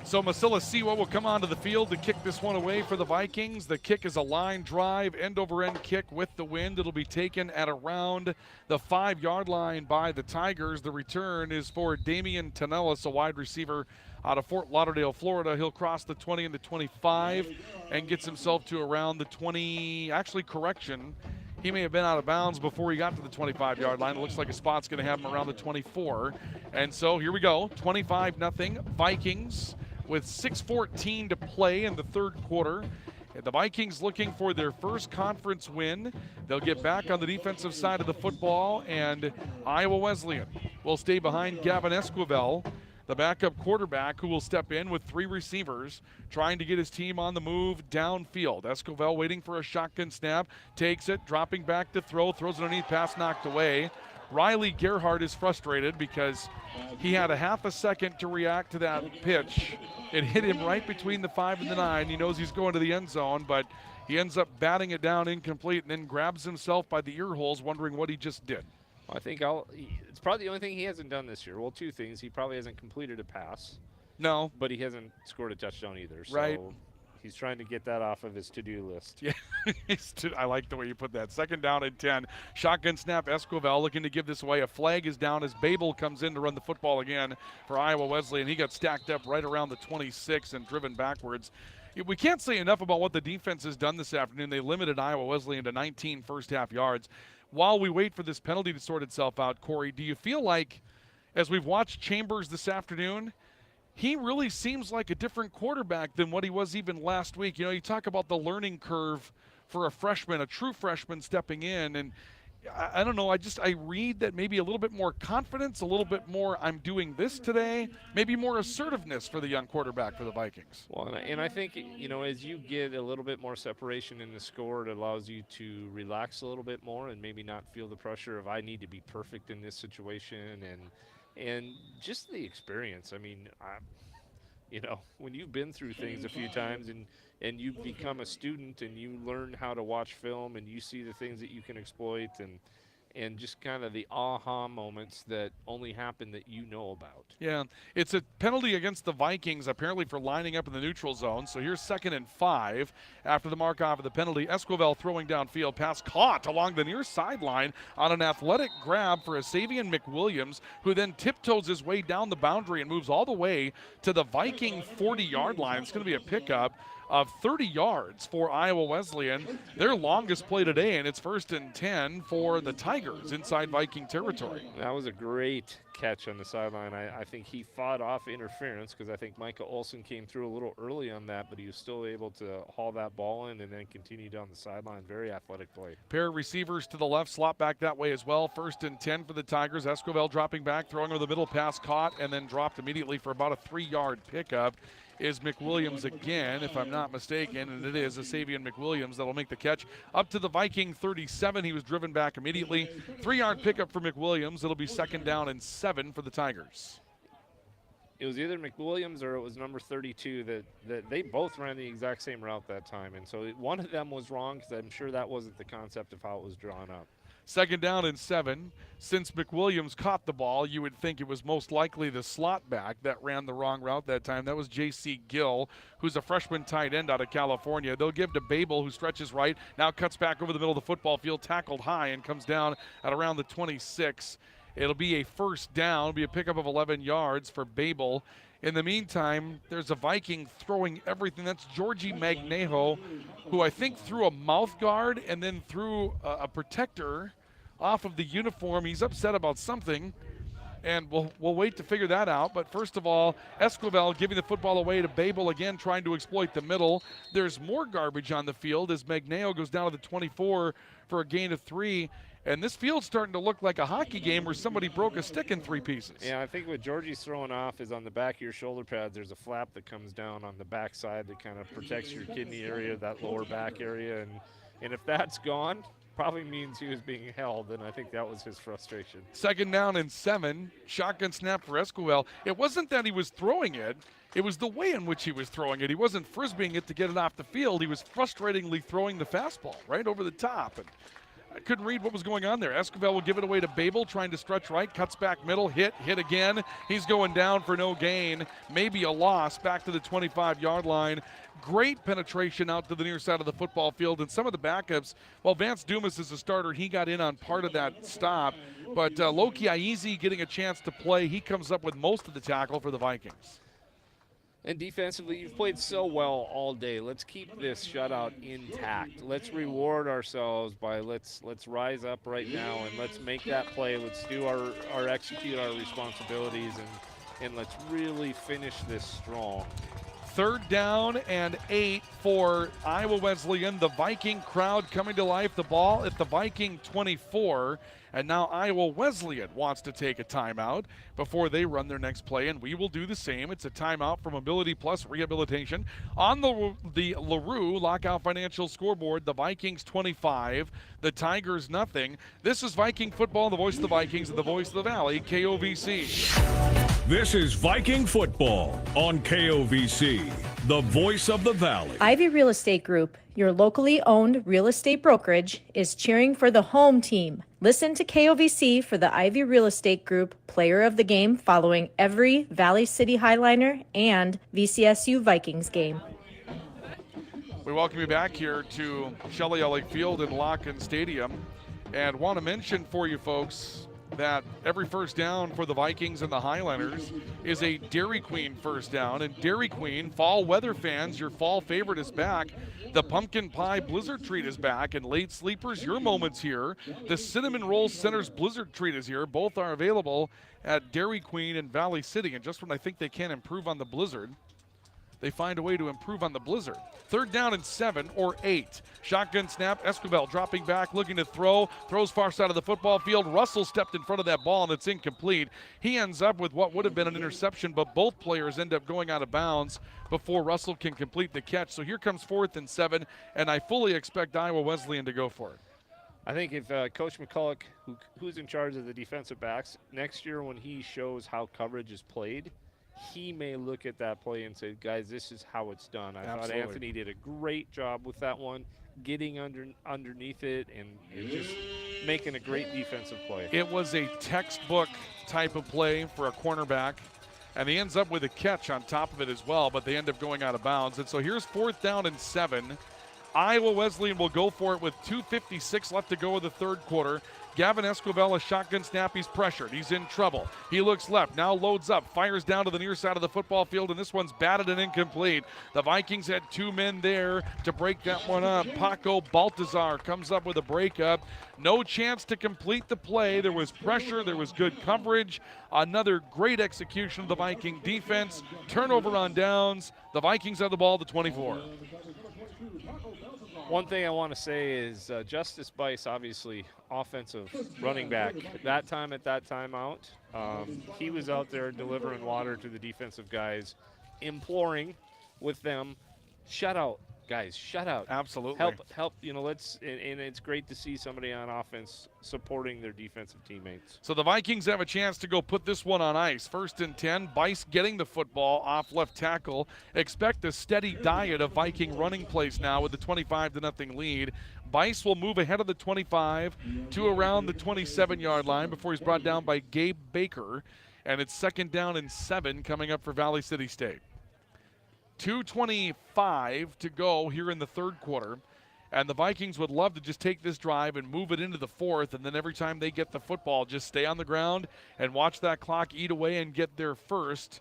So Masilla Siwa will come onto the field to kick this one away for the Vikings. The kick is a line drive, end-over-end kick with the wind. It'll be taken at around the 5-yard line by the Tigers. The return is for Damian Tonellis, a wide receiver out of Fort Lauderdale, Florida. He'll cross the 20 and the 25 and gets himself to around the 20. Actually, correction. He may have been out of bounds before he got to the 25-yard line. It looks like a spot's going to have him around the 24. And so here we go, 25-0 Vikings with 6:14 to play in the third quarter. The Vikings looking for their first conference win. They'll get back on the defensive side of the football, and Iowa Wesleyan will stay behind Gavin Esquivel, the backup quarterback, who will step in with 3 receivers, trying to get his team on the move downfield. Esquivel waiting for a shotgun snap, takes it, dropping back to throw, throws it underneath, pass knocked away. Riley Gerhardt is frustrated because he had a half a second to react to that pitch. It hit him right between the 5 and the 9. He knows he's going to the end zone, but he ends up batting it down incomplete and then grabs himself by the ear holes, wondering what he just did. I think it's probably the only thing he hasn't done this year. Well, 2 things. He probably hasn't completed a pass. No. But he hasn't scored a touchdown either. So right. He's trying to get that off of his to-do list. Yeah, I like the way you put that. 2nd down and 10. Shotgun snap, Esquivel looking to give this away. A flag is down as Babel comes in to run the football again for Iowa Wesleyan. He got stacked up right around the 26 and driven backwards. We can't say enough about what the defense has done this afternoon. They limited Iowa Wesleyan to 19 first-half yards. While we wait for this penalty to sort itself out, Corey, do you feel like, as we've watched Chambers this afternoon, he really seems like a different quarterback than what he was even last week? You know, you talk about the learning curve for a freshman, a true freshman stepping in, and I don't know, I read that maybe a little bit more confidence, a little bit more I'm doing this today, maybe more assertiveness for the young quarterback for the Vikings. Well, and I think, you know, as you get a little bit more separation in the score, it allows you to relax a little bit more and maybe not feel the pressure of I need to be perfect in this situation and just the experience. I mean, you know, when you've been through things a few times and you become a student and you learn how to watch film and you see the things that you can exploit and just kind of the aha moments that only happen that you know about. Yeah, it's a penalty against the Vikings, apparently for lining up in the neutral zone. So here's 2nd and 5 after the mark-off of the penalty. Esquivel throwing downfield, pass caught along the near sideline on an athletic grab for Asavian McWilliams, who then tiptoes his way down the boundary and moves all the way to the Viking 40-yard line. It's going to be a pickup of 30 yards for Iowa Wesleyan, their longest play today, and it's 1st and 10 for the Tigers inside Viking territory. That was a great catch on the sideline. I think he fought off interference because I think Micah Olson came through a little early on that, but he was still able to haul that ball in and then continue down the sideline. Very athletic play. Pair of receivers to the left, slot back that way as well. 1st and 10 for the Tigers. Esquivel dropping back, throwing over the middle, pass caught, and then dropped immediately for about a 3-yard pickup. Is McWilliams again, if I'm not mistaken, and it is Asavian McWilliams that'll make the catch up to the Viking 37. He was driven back immediately. 3-yard pickup for McWilliams. It'll be 2nd down and 7 for the Tigers. It was either McWilliams or it was number 32 that they both ran the exact same route that time, and so one of them was wrong because I'm sure that wasn't the concept of how it was drawn up. 2nd down and 7. Since McWilliams caught the ball, you would think it was most likely the slot back that ran the wrong route that time. That was J.C. Gill, who's a freshman tight end out of California. They'll give to Babel, who stretches right, now cuts back over the middle of the football field, tackled high, and comes down at around the 26. It'll be a first down. It'll be a pickup of 11 yards for Babel. In the meantime, there's a Viking throwing everything. That's Georgie Magnejo, who I think threw a mouth guard and then threw a protector off of the uniform. He's upset about something, and we'll wait to figure that out. But first of all, Esquivel giving the football away to Babel again, trying to exploit the middle. There's more garbage on the field as Magnejo goes down to the 24 for a gain of 3. And this field's starting to look like a hockey game where somebody broke a stick in 3 pieces. Yeah, I think what Georgie's throwing off is on the back of your shoulder pads, there's a flap that comes down on the back side that kind of protects your kidney area, that lower back area. And if that's gone, probably means he was being held, and I think that was his frustration. 2nd down and 7. Shotgun snap for Esquivel. It wasn't that he was throwing it. It was the way in which he was throwing it. He wasn't frisbeeing it to get it off the field. He was frustratingly throwing the fastball right over the top. And I couldn't read what was going on there. Esquivel will give it away to Babel, trying to stretch right, cuts back middle, hit again. He's going down for no gain, maybe a loss, back to the 25-yard line. Great penetration out to the near side of the football field, and some of the backups, while Vance Dumas is a starter, he got in on part of that stop. But Loki Aizi getting a chance to play. He comes up with most of the tackle for the Vikings. And defensively, you've played so well all day. Let's keep this shutout intact. Let's reward ourselves by let's rise up right now and let's make that play. Let's do our execute our responsibilities and let's really finish this strong. 3rd down and 8 for Iowa Wesleyan. The Viking crowd coming to life. The ball at the Viking 24. And now Iowa Wesleyan wants to take a timeout before they run their next play, and we will do the same. It's a timeout for Mobility Plus Rehabilitation. On the LaRue Lockout Financial scoreboard, the Vikings 25, the Tigers nothing. This is Viking football, the voice of the Vikings and the voice of the Valley, KOVC. This is Viking football on KOVC, the voice of the Valley. Ivy Real Estate Group, your locally owned real estate brokerage, is cheering for the home team. Listen to KOVC for the Ivy Real Estate Group Player of the Game following every Valley City Highliner and VCSU Vikings game. We welcome you back here to Shelley Ellick Field in Locken Stadium, and want to mention for you folks that every first down for the Vikings and the Highlanders is a Dairy Queen first down. And Dairy Queen, fall weather fans, your fall favorite is back. The Pumpkin Pie Blizzard Treat is back. And late sleepers, your moment's here. The Cinnamon Roll Center's Blizzard Treat is here. Both are available at Dairy Queen in Valley City. And just when I think they can improve on the blizzard, they find a way to improve on the blizzard. 3rd down and 7 or 8. Shotgun snap. Esquivel dropping back, looking to throw. Throws far side of the football field. Russell stepped in front of that ball, and it's incomplete. He ends up with what would have been an interception, but both players end up going out of bounds before Russell can complete the catch. So here comes 4th and 7, and I fully expect Iowa Wesleyan to go for it. I think if Coach McCulloch, who's in charge of the defensive backs, next year when he shows how coverage is played, he may look at that play and say, guys, this is how it's done. I thought Anthony did a great job with that one, getting underneath it and just making a great defensive play. It was a textbook type of play for a cornerback, and he ends up with a catch on top of it as well, but they end up going out of bounds. And so here's 4th down and 7. Iowa Wesleyan will go for it with 2:56 left to go in the 3rd quarter. Gavin Esquivel, a shotgun snap. He's pressured. He's in trouble. He looks left, now loads up, fires down to the near side of the football field, and this one's batted and incomplete. The Vikings had 2 men there to break that one up. Paco Baltazar comes up with a breakup. No chance to complete the play. There was pressure. There was good coverage. Another great execution of the Viking defense. Turnover on downs. The Vikings have the ball at the 24. One thing I want to say is Justice Bice, obviously offensive running back. That time at that timeout, he was out there delivering water to the defensive guys, imploring with them, shut out, guys, shut out. Absolutely. Help, let's, and it's great to see somebody on offense supporting their defensive teammates. So the Vikings have a chance to go put this one on ice. 1st and 10, Bice getting the football off left tackle. Expect a steady diet of Viking running plays now with the 25-0 lead. Bice will move ahead of the 25 to around the 27-yard line before he's brought down by Gabe Baker. And it's 2nd down and 7 coming up for Valley City State. 2:25 to go here in the 3rd quarter. And the Vikings would love to just take this drive and move it into the fourth, and then every time they get the football, just stay on the ground and watch that clock eat away and get their first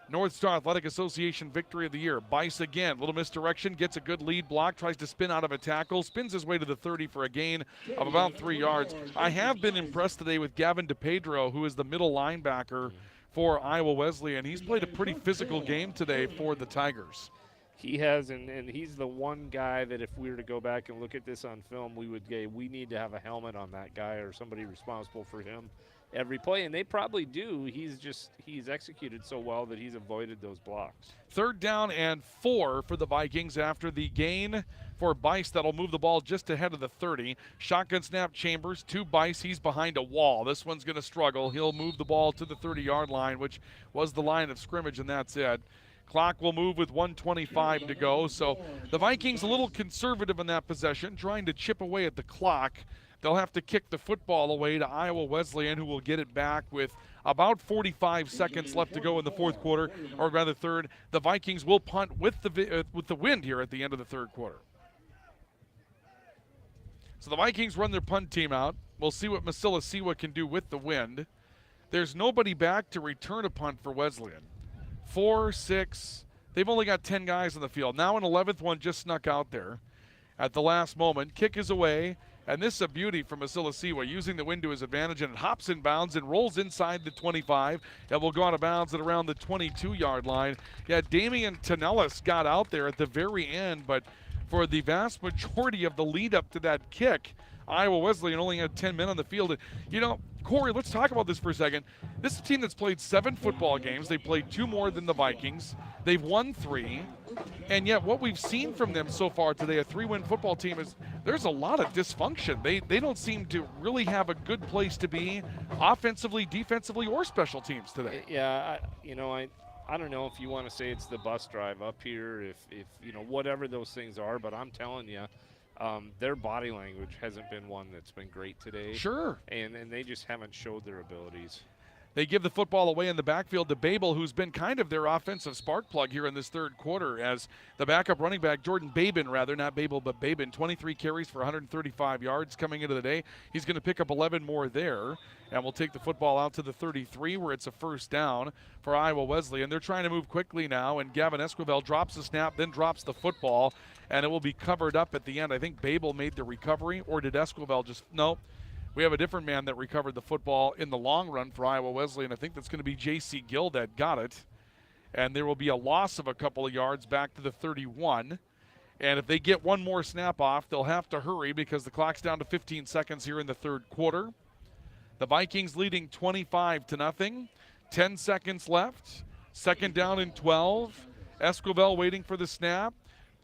North Star Athletic Association victory of the year. Bice again, little misdirection, gets a good lead block, tries to spin out of a tackle, spins his way to the 30 for a gain of about 3 yards. I have been impressed today with Gavin DePedro, who is the middle linebacker for Iowa Wesleyan. He's played a pretty physical game today for the Tigers. He has, and he's the one guy that if we were to go back and look at this on film, we would say we need to have a helmet on that guy or somebody responsible for him every play, and they probably do. He's executed so well that he's avoided those blocks. 3rd down and 4 for the Vikings after the gain for Bice. That'll move the ball just ahead of the 30. Shotgun snap, Chambers to Bice. He's behind a wall. This one's going to struggle. He'll move the ball to the 30-yard line, which was the line of scrimmage, and that's it. Clock will move with 1:25 to go. So the Vikings a little conservative in that possession, trying to chip away at the clock. They'll have to kick the football away to Iowa Wesleyan, who will get it back with about 45 seconds left to go in the fourth quarter, or rather third. The Vikings will punt with the wind here at the end of the third quarter. So the Vikings run their punt team out. We'll see what Masilasiwa can do with the wind. There's nobody back to return a punt for Wesleyan. 4, 6, they've only got 10 guys on the field. Now an 11th one just snuck out there at the last moment. Kick is away, and this is a beauty from Masilasiwa, using the wind to his advantage, and it hops in bounds and rolls inside the 25, and will go out of bounds at around the 22-yard line. Yeah, Damian Tonellis got out there at the very end, but for the vast majority of the lead up to that kick, Iowa Wesleyan only had 10 men on the field. You know, Corey, let's talk about this for a second. This is a team that's played 7 football games. They played 2 more than the Vikings. They've won 3. And yet what we've seen from them so far today, a 3-win football team, is there's a lot of dysfunction. They don't seem to really have a good place to be offensively, defensively, or special teams today. Yeah, I don't know if you want to say it's the bus drive up here, if whatever those things are, but I'm telling you, their body language hasn't been one that's been great today. Sure. And they just haven't showed their abilities. They give the football away in the backfield to Babel, who's been kind of their offensive spark plug here in this third quarter, as the backup running back, Jordan Babin, not Babel, but Babin, 23 carries for 135 yards coming into the day. He's going to pick up 11 more there, and will take the football out to the 33, where it's a first down for Iowa Wesleyan. They're trying to move quickly now, and Gavin Esquivel drops the snap, then drops the football, and it will be covered up at the end. I think Babel made the recovery, or did Esquivel just – no. We have a different man that recovered the football in the long run for Iowa Wesleyan. I think that's going to be J.C. Gill that got it. And there will be a loss of a couple of yards back to the 31. And if they get one more snap off, they'll have to hurry because the clock's down to 15 seconds here in the third quarter. The Vikings leading 25-0. 10 seconds left. Second down and 12. Esquivel waiting for the snap.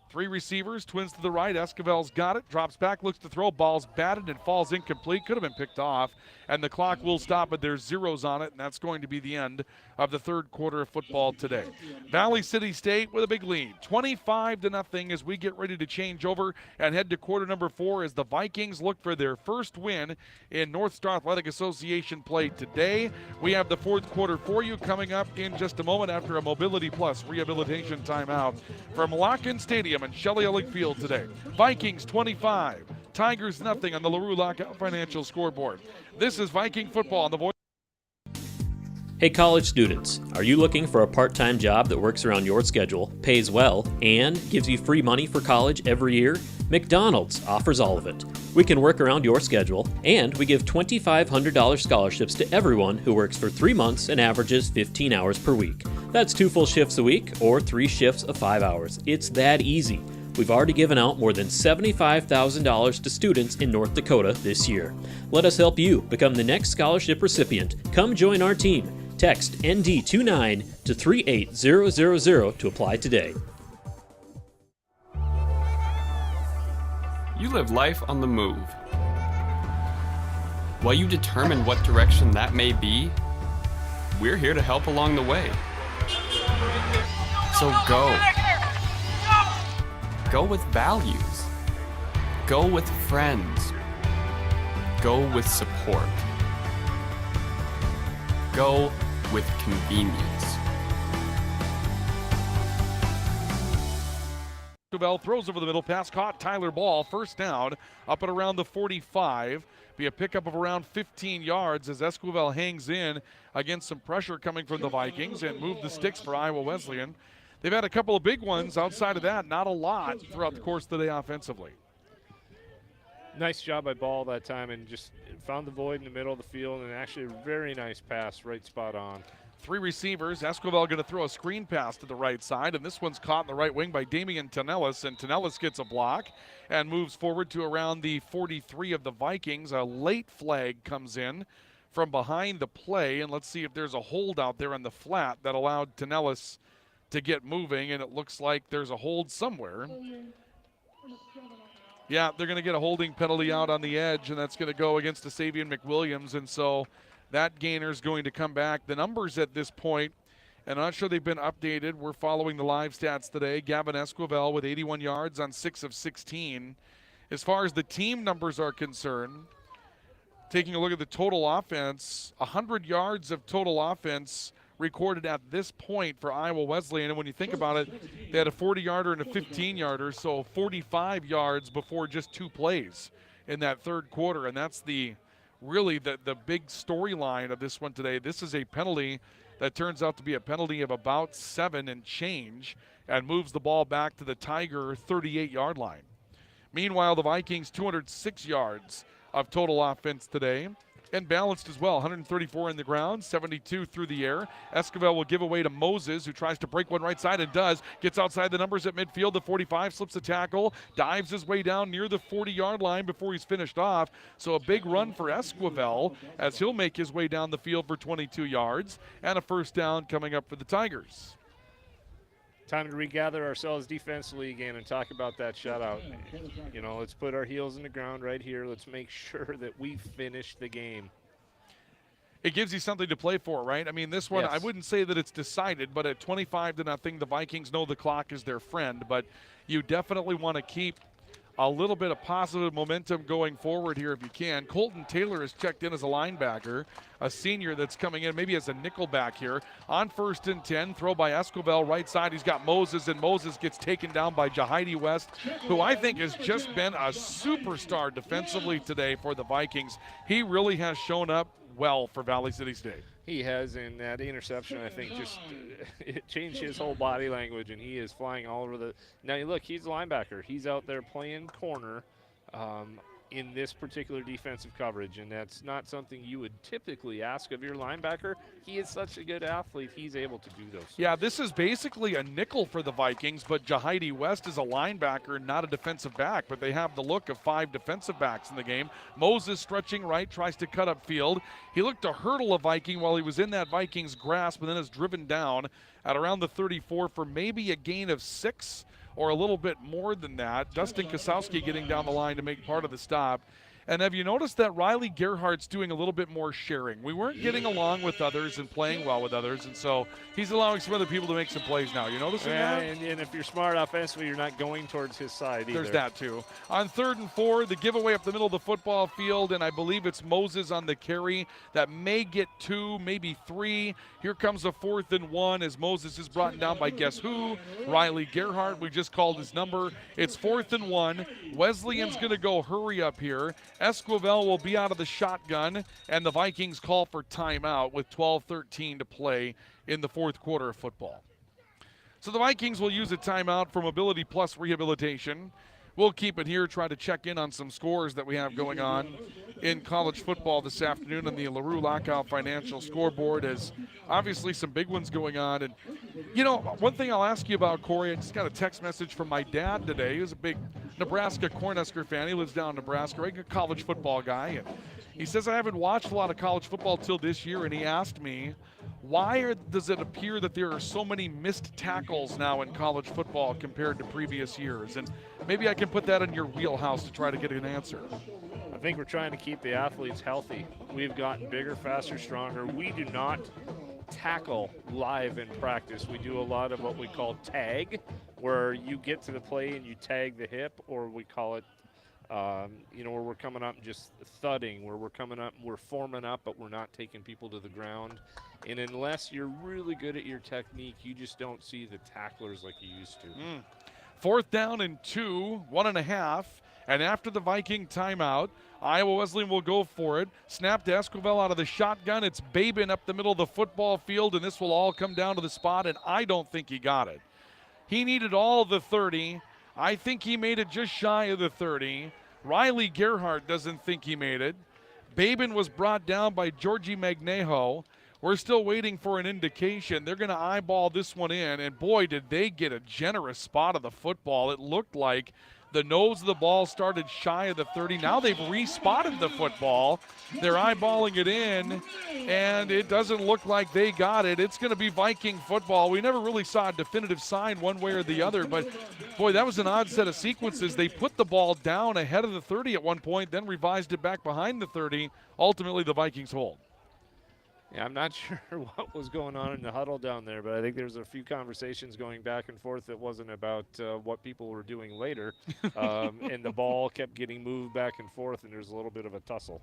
3 receivers, twins to the right. Esquivel's got it, drops back, looks to throw. Ball's batted and falls incomplete. Could have been picked off. And the clock will stop, but there's zeros on it, and that's going to be the end of the third quarter of football today. Valley City State with a big lead, 25-0, as we get ready to change over and head to quarter number 4 as the Vikings look for their first win in North Star Athletic Association play today. We have the fourth quarter for you coming up in just a moment after a Mobility Plus rehabilitation timeout from Locken Stadium and Shelley Ellick Field today. Vikings 25, Tigers nothing on the LaRue Lockout Financial scoreboard. This is Viking football on the voice. Hey college students, are you looking for a part-time job that works around your schedule, pays well, and gives you free money for college every year? McDonald's offers all of it. We can work around your schedule, and we give $2,500 scholarships to everyone who works for 3 months and averages 15 hours per week. That's 2 full shifts a week or 3 shifts of 5 hours. It's that easy. We've already given out more than $75,000 to students in North Dakota this year. Let us help you become the next scholarship recipient. Come join our team. Text ND29 to 38000 to apply today. You live life on the move. While you determine what direction that may be, we're here to help along the way. So go. Go with values. Go with friends. Go with support. Go with convenience. Esquivel throws over the middle, pass caught, Tyler Ball, first down, up and around the 45. Be a pickup of around 15 yards as Esquivel hangs in against some pressure coming from the Vikings and move the sticks for Iowa Wesleyan. They've had a couple of big ones. Outside of that, not a lot throughout the course of the day offensively. Nice job by Ball that time, and just found the void in the middle of the field, and actually a very nice pass, right spot on. 3 receivers. Esquivel going to throw a screen pass to the right side, and this one's caught in the right wing by Damian Tonellis, and Tonellis gets a block and moves forward to around the 43 of the Vikings. A late flag comes in from behind the play, and let's see if there's a hold out there on the flat that allowed Tonellis to get moving, and it looks like there's a hold somewhere. Yeah, they're going to get a holding penalty out on the edge, and that's going to go against Savion McWilliams, and so that gainer's going to come back. The numbers at this point, and I'm not sure they've been updated. We're following the live stats today. Gavin Esquivel with 81 yards on 6 of 16. As far as the team numbers are concerned, taking a look at the total offense, 100 yards of total offense recorded at this point for Iowa Wesleyan. And when you think about it, they had a 40-yarder and a 15-yarder, so 45 yards before just 2 plays in that third quarter. And that's really the big storyline of this one today. This is a penalty that turns out to be a penalty of about 7 and change and moves the ball back to the Tiger 38-yard line. Meanwhile, the Vikings 206 yards of total offense today, and balanced as well. 134 in the ground, 72 through the air. Esquivel will give away to Moses, who tries to break one right side and does. Gets outside the numbers at midfield. The 45 slips a tackle, dives his way down near the 40-yard line before he's finished off. So a big run for Esquivel as he'll make his way down the field for 22 yards and a first down coming up for the Tigers. Time to regather ourselves defensively again and talk about that shutout. You know, let's put our heels in the ground right here. Let's make sure that we finish the game. It gives you something to play for, right? I mean, this one, Yes. I wouldn't say that it's decided, but at 25-0, the Vikings know the clock is their friend. But you definitely want to keep a little bit of positive momentum going forward here if you can. Colton Taylor is checked in as a linebacker, a senior that's coming in maybe as a nickel back here. On 1st and 10, throw by Esquivel, right side. He's got Moses, and Moses gets taken down by Jahidi West, who I think has just been a superstar defensively today for the Vikings. He really has shown up well for Valley City State. He has, in that interception, I think, just it changed his whole body language, and he is flying all over the. Now, look, he's a linebacker. He's out there playing corner in this particular defensive coverage, and that's not something you would typically ask of your linebacker. He is such a good athlete. He's able to do those. Yeah, this is basically a nickel for the Vikings, but Jahidi West is a linebacker, not a defensive back, but they have the look of 5 defensive backs in the game. Moses stretching right, tries to cut up field. He looked to hurdle a Viking while he was in that Vikings grasp, and then is driven down at around the 34 for maybe a gain of 6 or a little bit more than that. Dustin Kosowski getting down the line to make part of the stop. And have you noticed that Riley Gerhardt's doing a little bit more sharing? We weren't getting along with others and playing well with others, and so he's allowing some other people to make some plays now. You noticing that? And if you're smart offensively, you're not going towards his side either. There's that too. On 3rd and 4, the giveaway up the middle of the football field, and I believe it's Moses on the carry that may get 2, maybe 3. Here comes a 4th and 1 as Moses is brought down by guess who? Riley Gerhardt. We just called his number. It's 4th and 1. Wesleyan's going to go hurry up here. Esquivel will be out of the shotgun, and the Vikings call for timeout with 12:13 to play in the 4th quarter of football. So the Vikings will use a timeout for mobility plus rehabilitation. We'll keep it here, try to check in on some scores that we have going on in college football this afternoon on the LaRue Lockout Financial scoreboard. As obviously some big ones going on. And, you know, one thing I'll ask you about, Corey, I just got a text message from my dad today. He was a big Nebraska Cornhusker fan. He lives down in Nebraska, a college football guy. And he says, I haven't watched a lot of college football till this year, and he asked me, why does it appear that there are so many missed tackles now in college football compared to previous years? And maybe I can put that in your wheelhouse to try to get an answer. I think we're trying to keep the athletes healthy. We've gotten bigger, faster, stronger. We do not tackle live in practice. We do a lot of what we call tag, where you get to the play and you tag the hip, or we call it where we're coming up and just thudding, where we're coming up, we're forming up, but we're not taking people to the ground. And unless you're really good at your technique, you just don't see the tacklers like you used to. 4th down and 2, 1.5. And after the Viking timeout, Iowa Wesleyan will go for it. Snap to Esquivel out of the shotgun. It's Babin up the middle of the football field, and this will all come down to the spot, and I don't think he got it. He needed all the 30. I think he made it just shy of the 30. Riley Gerhardt doesn't think he made it. Babin was brought down by Georgie Magnejo. We're still waiting for an indication. They're going to eyeball this one in, and boy, did they get a generous spot of the football. It looked like the nose of the ball started shy of the 30. Now they've respotted the football. They're eyeballing it in, and it doesn't look like they got it. It's going to be Viking football. We never really saw a definitive sign one way or the other, but boy, that was an odd set of sequences. They put the ball down ahead of the 30 at one point, then revised it back behind the 30. Ultimately, the Vikings hold. Yeah, I'm not sure what was going on in the huddle down there, but I think there's a few conversations going back and forth that wasn't about what people were doing later. And the ball kept getting moved back and forth, and there's a little bit of a tussle.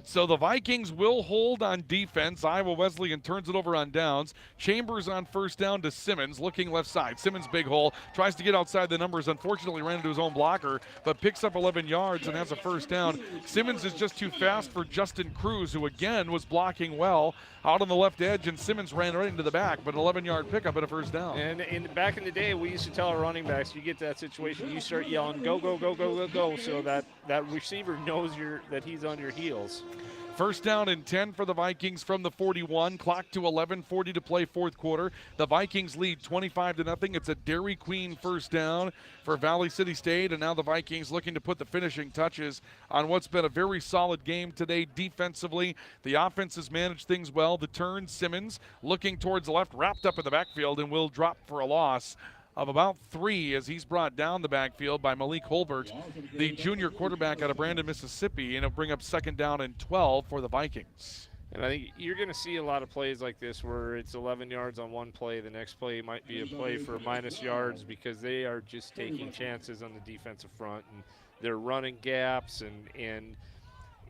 So the Vikings will hold on defense. Iowa Wesleyan turns it over on downs. Chambers on 1st down to Simmons, looking left side. Simmons, big hole, tries to get outside the numbers. Unfortunately, ran into his own blocker, but picks up 11 yards and has a 1st down. Simmons is just too fast for Justin Cruz, who again was blocking well out on the left edge, and Simmons ran right into the back, but an 11-yard pickup and a 1st down. And back in the day, we used to tell our running backs, you get to that situation, you start yelling, go, go, go, go, go, go, so that receiver knows that he's on your heels. 1st down and 10 for the Vikings from the 41. Clock to 11:40 to play 4th quarter. The Vikings lead 25-0. It's a Dairy Queen 1st down for Valley City State, and now the Vikings looking to put the finishing touches on what's been a very solid game today defensively. The offense has managed things well. The turn, Simmons looking towards the left, wrapped up in the backfield, and will drop for a loss of about 3 as he's brought down the backfield by Malik Holbert, the junior quarterback out of Brandon, Mississippi, and it'll bring up 2nd down and 12 for the Vikings. And I think you're going to see a lot of plays like this where it's 11 yards on one play. The next play might be a play for minus yards because they are just taking chances on the defensive front, and they're running gaps. And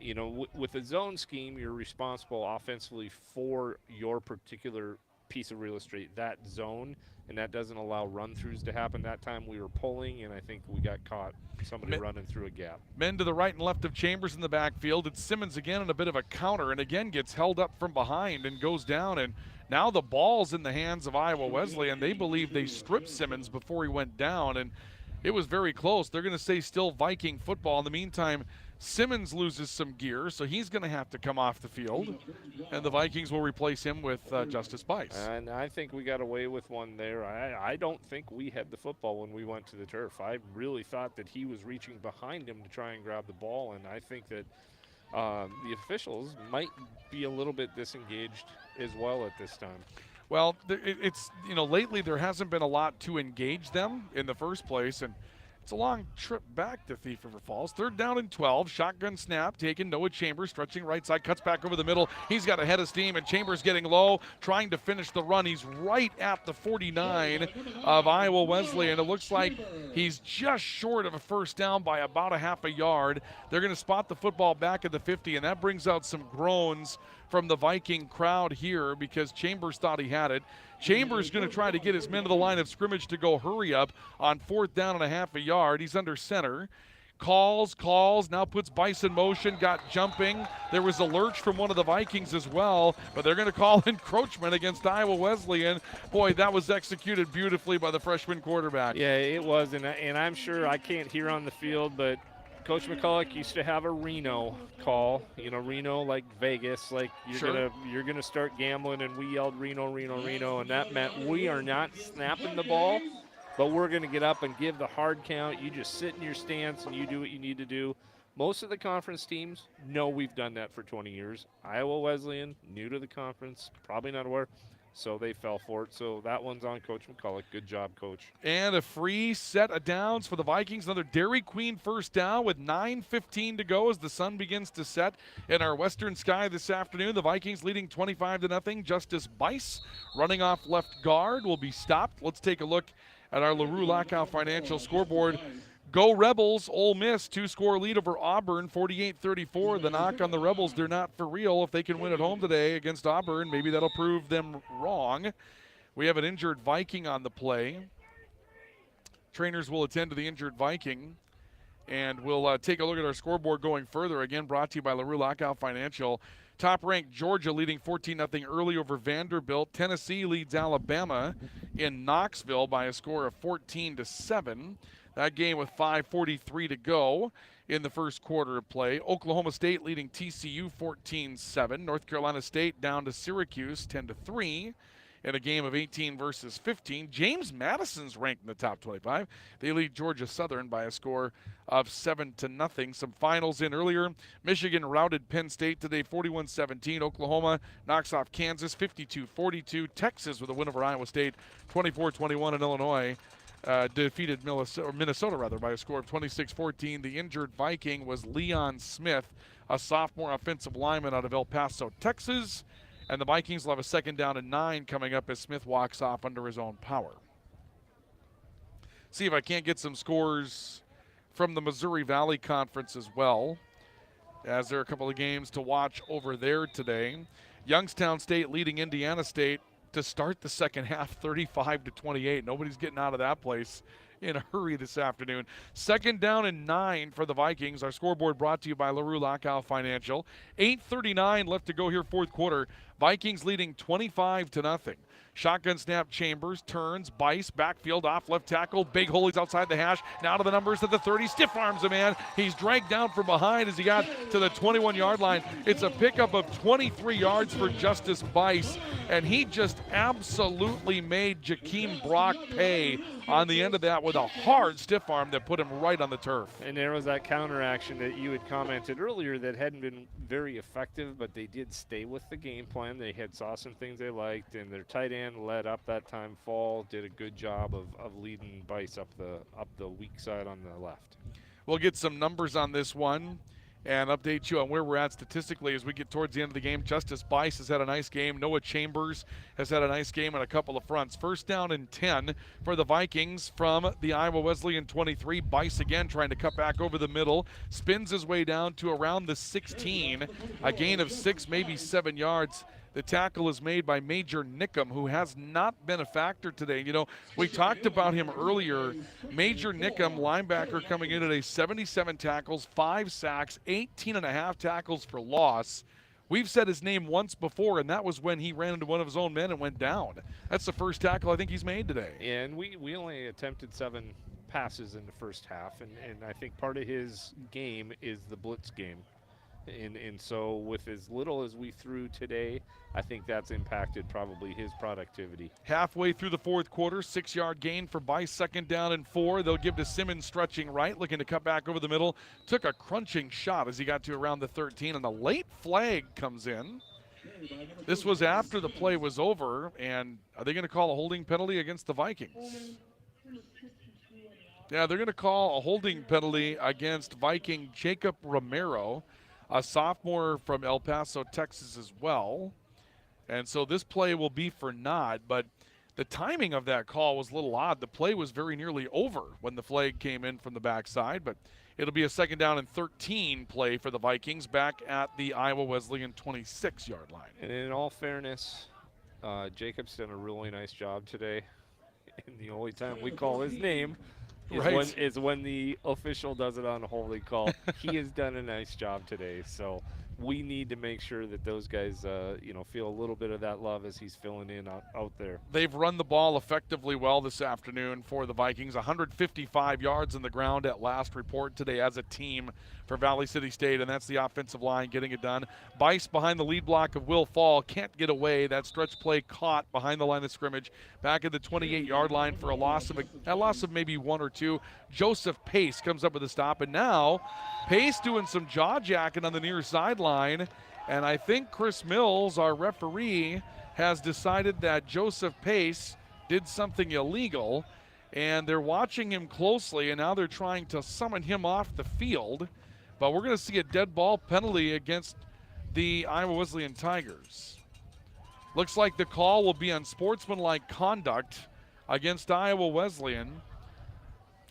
you know, with a zone scheme, you're responsible offensively for your particular piece of real estate, that zone, and that doesn't allow run-throughs to happen. That time we were pulling, and I think we got caught somebody running through a gap. Men to the right and left of Chambers in the backfield. It's Simmons again in a bit of a counter, and again gets held up from behind and goes down, and now the ball's in the hands of Iowa Wesleyan. They believe they stripped Simmons before he went down, and it was very close. They're going to say still Viking football. In the meantime, Simmons loses some gear, so he's going to have to come off the field, and the Vikings will replace him with Justice Bice. And I think we got away with one there. I don't think we had the football when we went to the turf. I really thought that he was reaching behind him to try and grab the ball, and I think that the officials might be a little bit disengaged as well at this time. Well, it's, you know, lately there hasn't been a lot to engage them in the first place, and it's a long trip back to Thief River Falls. 3rd down and 12. Shotgun snap taken. Noah Chambers stretching right side. Cuts back over the middle. He's got a head of steam, and Chambers getting low, trying to finish the run. He's right at the 49 of Iowa Wesleyan. It looks like he's just short of a 1st down by about a half a yard. They're going to spot the football back at the 50, and that brings out some groans from the Viking crowd here because Chambers thought he had it. Chambers going to try to get his men to the line of scrimmage to go hurry up on 4th down and a half a yard. He's under center. Calls, now puts Bice in motion, got jumping. There was a lurch from one of the Vikings as well, but they're going to call encroachment against Iowa Wesleyan. Boy, that was executed beautifully by the freshman quarterback. Yeah, it was, and I'm sure I can't hear on the field, but Coach McCulloch used to have a Reno call. You know, Reno like Vegas, like you're gonna start gambling, and we yelled Reno, and that meant we are not snapping the ball, but we're gonna get up and give the hard count. You just sit in your stance and you do what you need to do. Most of the conference teams know we've done that for 20 years. Iowa Wesleyan, new to the conference, probably not aware. So they fell for it. So that one's on Coach McCulloch. Good job, Coach. And a free set of downs for the Vikings. Another Dairy Queen 1st down with 9:15 to go as the sun begins to set in our western sky this afternoon. The Vikings leading 25-0. Justice Bice running off left guard will be stopped. Let's take a look at our LaRue Lockout Financial scoreboard. Go Rebels, Ole Miss, 2-score lead over Auburn, 48-34. The knock on the Rebels, they're not for real. If they can win at home today against Auburn, maybe that'll prove them wrong. We have an injured Viking on the play. Trainers will attend to the injured Viking. And we'll take a look at our scoreboard going further. Again, brought to you by LaRue Lockout Financial. Top-ranked Georgia leading 14-0 early over Vanderbilt. Tennessee leads Alabama in Knoxville by a score of 14-7. That game with 5:43 to go in the first quarter of play. Oklahoma State leading TCU 14-7. North Carolina State down to Syracuse 10-3. In a game of 18 versus 15. James Madison's ranked in the top 25. They lead Georgia Southern by a score of 7-0. Some finals in earlier. Michigan routed Penn State today 41-17. Oklahoma knocks off Kansas 52-42. Texas with a win over Iowa State 24-21. And Illinois defeated Minnesota by a score of 26-14. The injured Viking was Leon Smith, a sophomore offensive lineman out of El Paso, Texas. And the Vikings will have a 2nd down and 9 coming up as Smith walks off under his own power. See if I can't get some scores from the Missouri Valley Conference as well, as there are a couple of games to watch over there today. Youngstown State leading Indiana State to start the second half 35-28. Nobody's getting out of that place in a hurry this afternoon. 2nd down and 9 for the Vikings. Our scoreboard brought to you by LaRue Lockout Financial. 8:39 left to go here, fourth quarter. Vikings leading 25-0. Shotgun snap, Chambers turns, Bice backfield off left tackle, big hole, he's outside the hash, now to the numbers at the 30, stiff arms a man, he's dragged down from behind as he got to the 21-yard line. It's a pickup of 23 yards for Justice Bice, and he just absolutely made Jakeem Brock pay on the end of that with a hard stiff arm that put him right on the turf. And there was that counter action that you had commented earlier that hadn't been very effective, but they did stay with the game plan. They saw some things they liked, and their tight end led up that time. Fall did a good job of leading Bice up the weak side on the left. We'll get some numbers on this one and update you on where we're at statistically as we get towards the end of the game. Justice Bice has had a nice game. Noah Chambers has had a nice game on a couple of fronts. 1st down and 10 for the Vikings from the Iowa Wesleyan 23. Bice again trying to cut back over the middle. Spins his way down to around the 16. A gain of 6, maybe 7 yards. The tackle is made by Major Nickum, who has not been a factor today. You know, we talked about him earlier. Major Nickum, linebacker, coming in at 77 tackles, 5 sacks, 18.5 tackles for loss. We've said his name once before, and that was when he ran into one of his own men and went down. That's the first tackle I think he's made today. Yeah, and we only attempted 7 passes in the first half, and I think part of his game is the blitz game. And so with as little as we threw today, I think that's impacted probably his productivity. Halfway through the fourth quarter, 6-yard gain for Bice, 2nd down and 4. They'll give to Simmons stretching right, looking to cut back over the middle. Took a crunching shot as he got to around the 13, and the late flag comes in. This was after the play was over, and are they going to call a holding penalty against the Vikings? Yeah, they're going to call a holding penalty against Viking Jacob Romero, a sophomore from El Paso, Texas as well. And so this play will be for naught, but the timing of that call was a little odd. The play was very nearly over when the flag came in from the backside, but it'll be a 2nd down and 13 play for the Vikings back at the Iowa Wesleyan 26-yard line. And in all fairness, Jacob's done a really nice job today. And the only time we call his name is when the official does it on a holding call. He has done a nice job today, so we need to make sure that those guys, feel a little bit of that love as he's filling in out there. They've run the ball effectively well this afternoon for the Vikings. 155 yards on the ground at last report today as a team for Valley City State, and that's the offensive line getting it done. Bice behind the lead block of Will Fall, can't get away. That stretch play caught behind the line of scrimmage, back at the 28-yard line for a loss of maybe 1 or 2. Joseph Pace comes up with a stop, and now Pace doing some jaw jacking on the near sideline, and I think Chris Mills, our referee, has decided that Joseph Pace did something illegal, and they're watching him closely, and now they're trying to summon him off the field. But we're going to see a dead ball penalty against the Iowa Wesleyan Tigers. Looks like the call will be on sportsmanlike conduct against Iowa Wesleyan.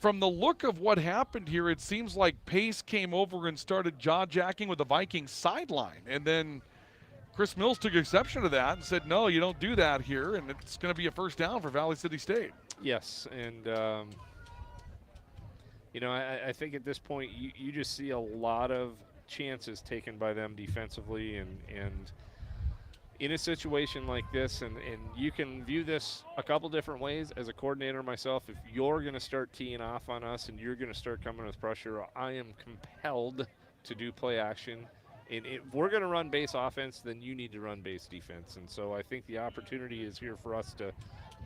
From the look of what happened here, it seems like Pace came over and started jaw-jacking with the Vikings sideline. And then Chris Mills took exception to that and said, no, you don't do that here, and it's going to be a 1st down for Valley City State. Yes, and I think at this point you just see a lot of chances taken by them defensively, and in a situation like this, and you can view this a couple different ways as a coordinator myself. If you're going to start teeing off on us and you're going to start coming with pressure, I am compelled to do play action. And if we're going to run base offense, then you need to run base defense. And so I think the opportunity is here for us to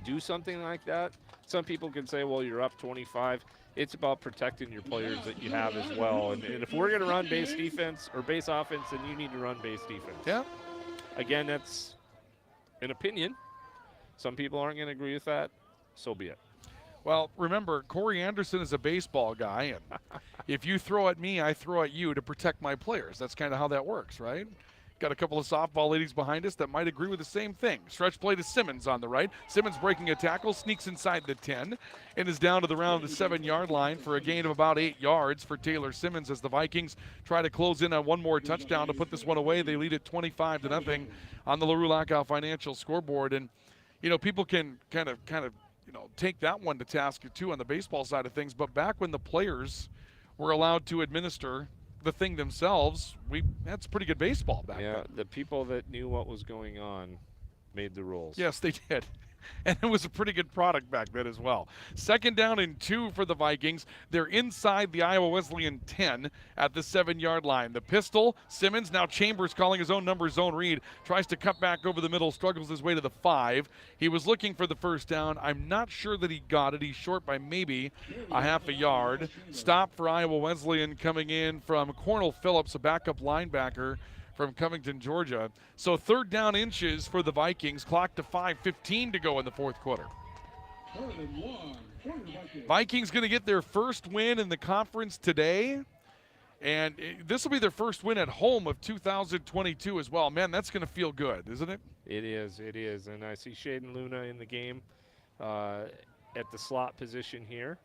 do something like that. Some people can say, well, you're up 25. It's about protecting your players that you have as well. And if we're going to run base defense or base offense, then you need to run base defense. Yeah. Again, that's an opinion. Some people aren't going to agree with that. So be it. Well, remember, Corey Anderson is a baseball guy, and if you throw at me, I throw at you to protect my players. That's kind of how that works, right? Got a couple of softball ladies behind us that might agree with the same thing. Stretch play to Simmons on the right. Simmons breaking a tackle, sneaks inside the 10, and is down to the around the 7-yard line for a gain of about 8 yards for Taylor Simmons as the Vikings try to close in on one more touchdown to put this one away. They lead it 25-0 on the LaRue Lockout Financial scoreboard. And, people can kind of take that one to task too on the baseball side of things. But back when the players were allowed to administer the thing themselves, that's pretty good baseball back then. Yeah, the people that knew what was going on made the rules. Yes, they did. And it was a pretty good product back then as well. 2nd down and 2 for the Vikings. They're inside the Iowa Wesleyan 10 at the 7-yard line. The pistol, Simmons, now Chambers calling his own number, zone read, tries to cut back over the middle, struggles his way to the 5. He was looking for the first down. I'm not sure that he got it. He's short by maybe a half a yard. Stop for Iowa Wesleyan coming in from Cornell Phillips, a backup linebacker from Covington, Georgia. So 3rd down inches for the Vikings. Clock to 5:15 to go in the 4th quarter. Vikings going to get their first win in the conference today. And this will be their first win at home of 2022 as well. Man, that's going to feel good, isn't it? It is. And I see Shaden Luna in the game at the slot position here.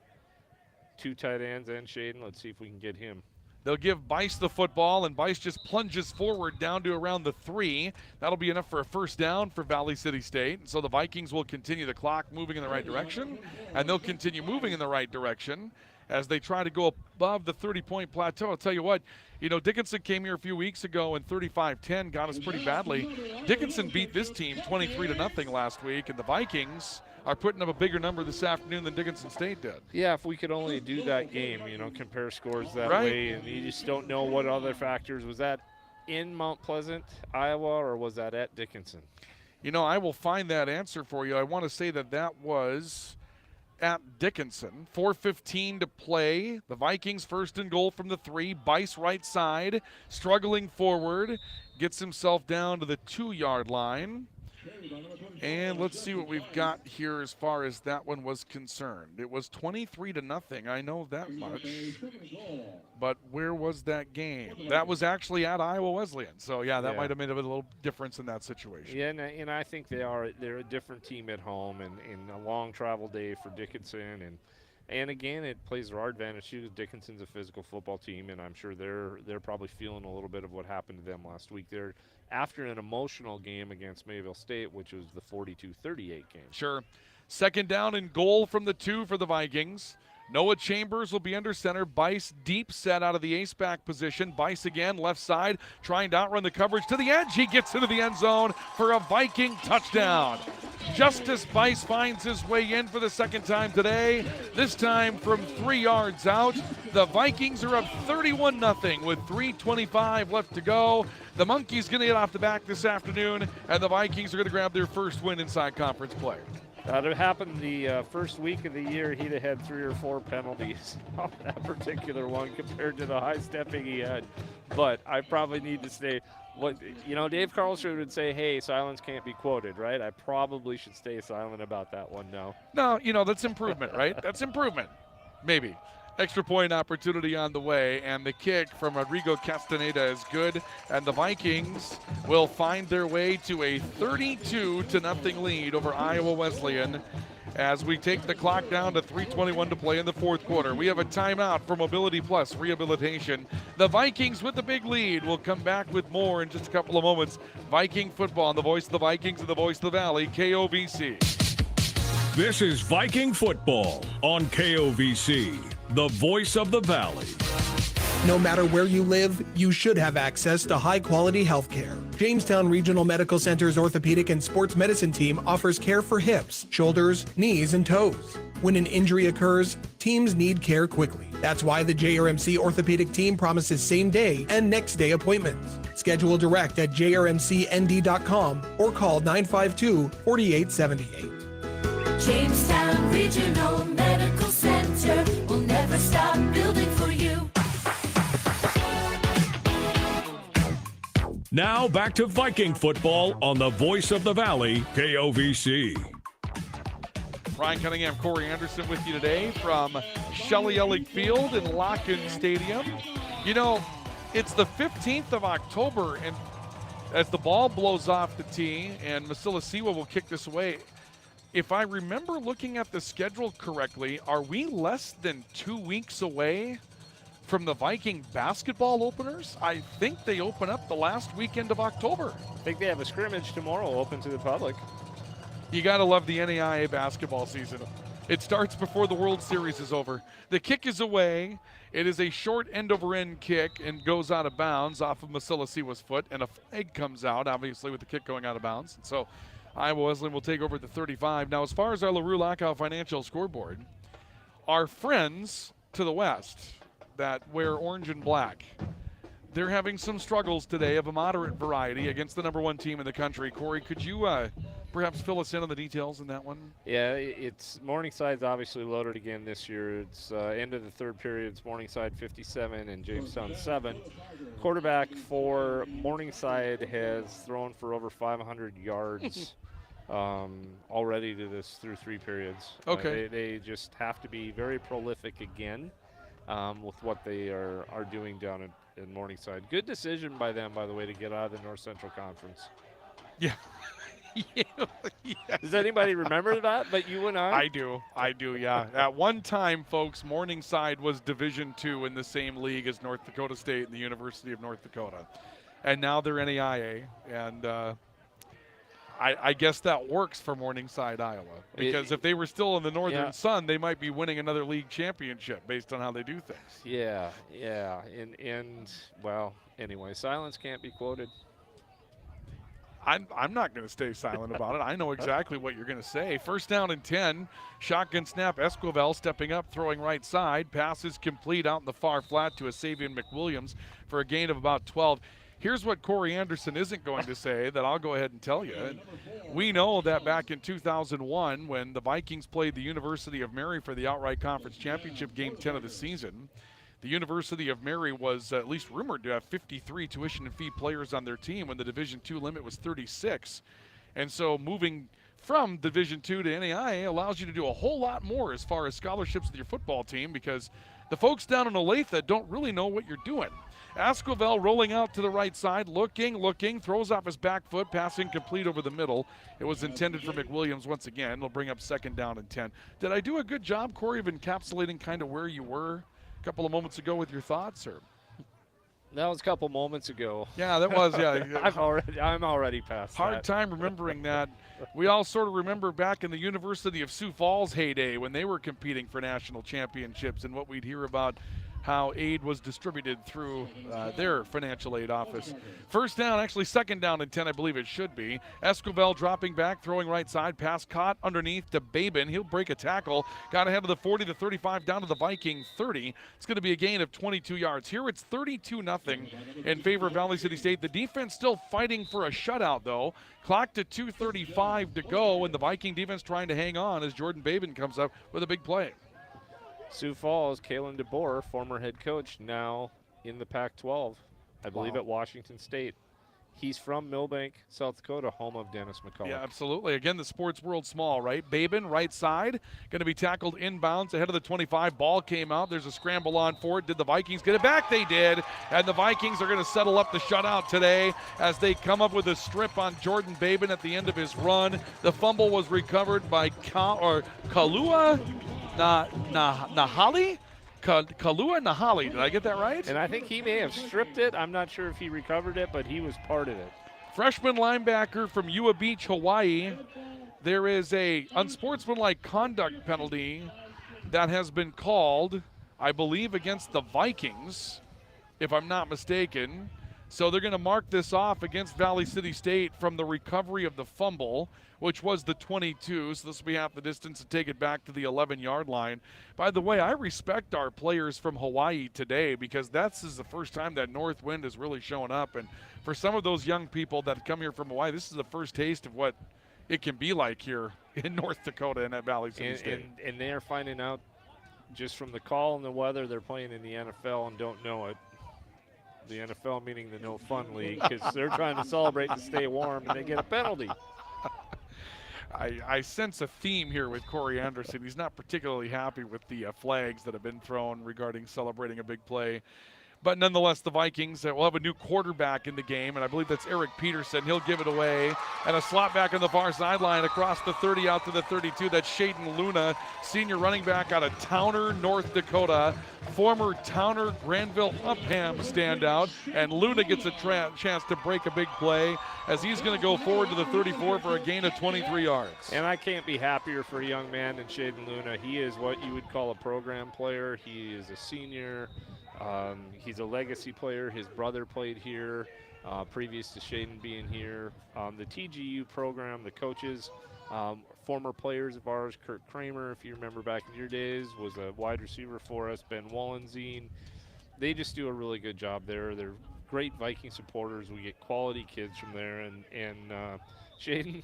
2 tight ends and Shaden. Let's see if we can get him. They'll give Bice the football, and Bice just plunges forward down to around the 3. That'll be enough for a first down for Valley City State. So the Vikings will continue the clock moving in the right direction, and they'll continue moving in the right direction as they try to go above the 30-point plateau. I'll tell you what, Dickinson came here a few weeks ago and 35-10 got us pretty badly. Dickinson beat this team 23-0 last week, and the Vikings are putting up a bigger number this afternoon than Dickinson State did. Yeah, if we could only do that game, compare scores that way, and you just don't know what other factors. Was that in Mount Pleasant, Iowa, or was that at Dickinson? I will find that answer for you. I want to say that was at Dickinson. 4:15 to play. The Vikings 1st and goal from the 3. Bice right side, struggling forward, gets himself down to the 2-yard line. And let's see what we've got here as far as that one was concerned. It was 23-0. I know that much. But where was that game? That was actually at Iowa Wesleyan. So, yeah, that might have made a little difference in that situation. Yeah, and I think they're a different team at home, and a long travel day for Dickinson. And again, it plays to our advantage too. Dickinson's a physical football team, and I'm sure they're probably feeling a little bit of what happened to them last week. They're after an emotional game against Mayville State, which was the 42-38 game. Sure. 2nd down and goal from the 2 for the Vikings. Noah Chambers will be under center. Bice deep set out of the ace-back position. Bice again, left side, trying to outrun the coverage to the edge. He gets into the end zone for a Viking touchdown. Justice Bice finds his way in for the 2nd time today, this time from 3 yards out. The Vikings are up 31-0 with 3:25 left to go. The Monkeys going to get off the back this afternoon, and the Vikings are going to grab their first win inside conference play. That would happen the first week of the year. He'd have had 3 or 4 penalties on that particular one compared to the high stepping he had. But I probably need to stay. Dave Carlson would say, hey, silence can't be quoted, right? I probably should stay silent about that one now. No, that's improvement, right? That's improvement. Maybe. Extra point opportunity on the way, and the kick from Rodrigo Castaneda is good, and the Vikings will find their way to a 32-0 lead over Iowa Wesleyan as we take the clock down to 3:21 to play in the 4th quarter. We have a timeout for Mobility Plus Rehabilitation. The Vikings with the big lead. We'll come back with more in just a couple of moments. Viking football on the voice of the Vikings and the voice of the Valley, KOVC. This is Viking football on KOVC. the voice of the Valley. No matter where you live, you should have access to high-quality health care. Jamestown Regional Medical Center's orthopedic and sports medicine team offers care for hips, shoulders, knees, and toes. When an injury occurs, teams need care quickly. That's why the JRMC orthopedic team promises same-day and next-day appointments. Schedule direct at jrmcnd.com or call 952-4878. Jamestown Regional Medical Center will never stop building for you. Now back to Viking football on the voice of the Valley, KOVC. Ryan Cunningham, Corey Anderson with you today from Shelley Ellig Field in Locken Stadium. You know, it's the 15th of October, and as the ball blows off the tee and Masilasiwa will kick this away, if I remember looking at the schedule correctly, are we less than 2 weeks away from the Viking basketball openers? I think they open up the last weekend of October. I think they have a scrimmage tomorrow open to the public. You got to love the NAIA basketball season. It starts before the World Series is over. The kick is away. It is a short end-over-end kick and goes out of bounds off of Masilasiwa's foot, and a flag comes out, obviously, with the kick going out of bounds. And so Iowa Wesleyan will take over at the 35. Now, as far as our LaRue Lockout Financial scoreboard, our friends to the west that wear orange and black, they're having some struggles today of a moderate variety against the number one team in the country. Corey, could you perhaps fill us in on the details in that one? Yeah, it's Morningside's obviously loaded again this year. It's end of the third period. It's Morningside 57 and Jamestown 7. Quarterback for Morningside has thrown for over 500 yards already through 3 periods. Okay. They just have to be very prolific again with what they are doing down in Morningside. Good decision by them, by the way, to get out of the North Central Conference. Yeah. Yes. Does anybody remember that but you and I? I do, yeah. At one time, folks, Morningside was Division II in the same league as North Dakota State and the University of North Dakota. And now they're NAIA, and I guess that works for Morningside, Iowa, because if they were still in the Northern Sun, they might be winning another league championship based on how they do things. Yeah. And well, anyway, silence can't be quoted. I'm not going to stay silent about it. I know exactly what you're going to say. First down and 10. Shotgun snap. Esquivel stepping up, throwing right side. Passes complete out in the far flat to a Savion McWilliams for a gain of about 12. Here's what Corey Anderson isn't going to say that I'll go ahead and tell you. We know that back in 2001, when the Vikings played the University of Mary for the outright conference championship game 10 of the season, the University of Mary was at least rumored to have 53 tuition and fee players on their team when the Division II limit was 36. And so moving from Division II to NAIA allows you to do a whole lot more as far as scholarships with your football team, because the folks down in Olathe don't really know what you're doing. Esquivel rolling out to the right side, looking, throws off his back foot, passing complete over the middle. It was intended for McWilliams once again. It'll bring up second down and 10. Did I do a good job, Corey, of encapsulating kind of where you were a couple of moments ago with your thoughts? Or that was a couple moments ago. Yeah, that was, yeah. I'm already past Hard that. time remembering that. We all sort of remember back in the University of Sioux Falls heyday when they were competing for national championships and what we'd hear about how aid was distributed through their financial aid office. First down, actually second down and 10, I believe it should be. Esquivel dropping back, throwing right side, pass caught underneath to Babin. He'll break a tackle, got ahead of the 40 to 35, down to the Viking 30. It's going to be a gain of 22 yards. Here it's 32-0 in favor of Valley City State. The defense still fighting for a shutout, though. Clock to 2:35 to go, and the Viking defense trying to hang on as Jordan Babin comes up with a big play. Sioux Falls, Kalen DeBoer, former head coach, now in the Pac-12, I believe at Washington State. He's from Millbank, South Dakota, home of Dennis McCullough. Yeah, absolutely. Again, the sports world small, right? Babin, right side, going to be tackled inbounds ahead of the 25. Ball came out. There's a scramble on for it. Did the Vikings get it back? They did. And the Vikings are going to settle up the shutout today as they come up with a strip on Jordan Babin at the end of his run. The fumble was recovered by Kalua Nahali? Kalua Nahali, did I get that right? And I think he may have stripped it. I'm not sure if he recovered it, but he was part of it. Freshman linebacker from Ua Beach, Hawaii. There is a unsportsmanlike conduct penalty that has been called I believe, against the Vikings, if I'm not mistaken. So they're going to mark this off against Valley City State from the recovery of the fumble, which was the 22. So this will be half the distance to take it back to the 11-yard line. By the way, I respect our players from Hawaii today because this is the first time that north wind is really showing up. And for some of those young people that come here from Hawaii, this is the first taste of what it can be like here in North Dakota and at Valley City State. And they are finding out just from the call and the weather they're playing in the NFL and don't know it. The NFL meaning the No Fun League, because they're trying to celebrate and stay warm, and they get a penalty. I sense a theme here with Corey Anderson. He's not particularly happy with the flags that have been thrown regarding celebrating a big play. But nonetheless, the Vikings will have a new quarterback in the game, and I believe that's Eric Peterson. He'll give it away. And a slot back on the far sideline across the 30 out to the 32. That's Shaden Luna, senior running back out of Towner, North Dakota. Former Towner Granville Upham standout. And Luna gets a chance to break a big play as he's going to go forward to the 34 for a gain of 23 yards. And I can't be happier for a young man than Shaden Luna. He is what you would call a program player. He is a senior. He's a legacy player. His brother played here previous to Shaden being here. The TGU program, the coaches, former players of ours, Kurt Kramer, if you remember back in your days, was a wide receiver for us, Ben Wallenzine. They just do a really good job there. They're great Viking supporters. We get quality kids from there. And Shaden,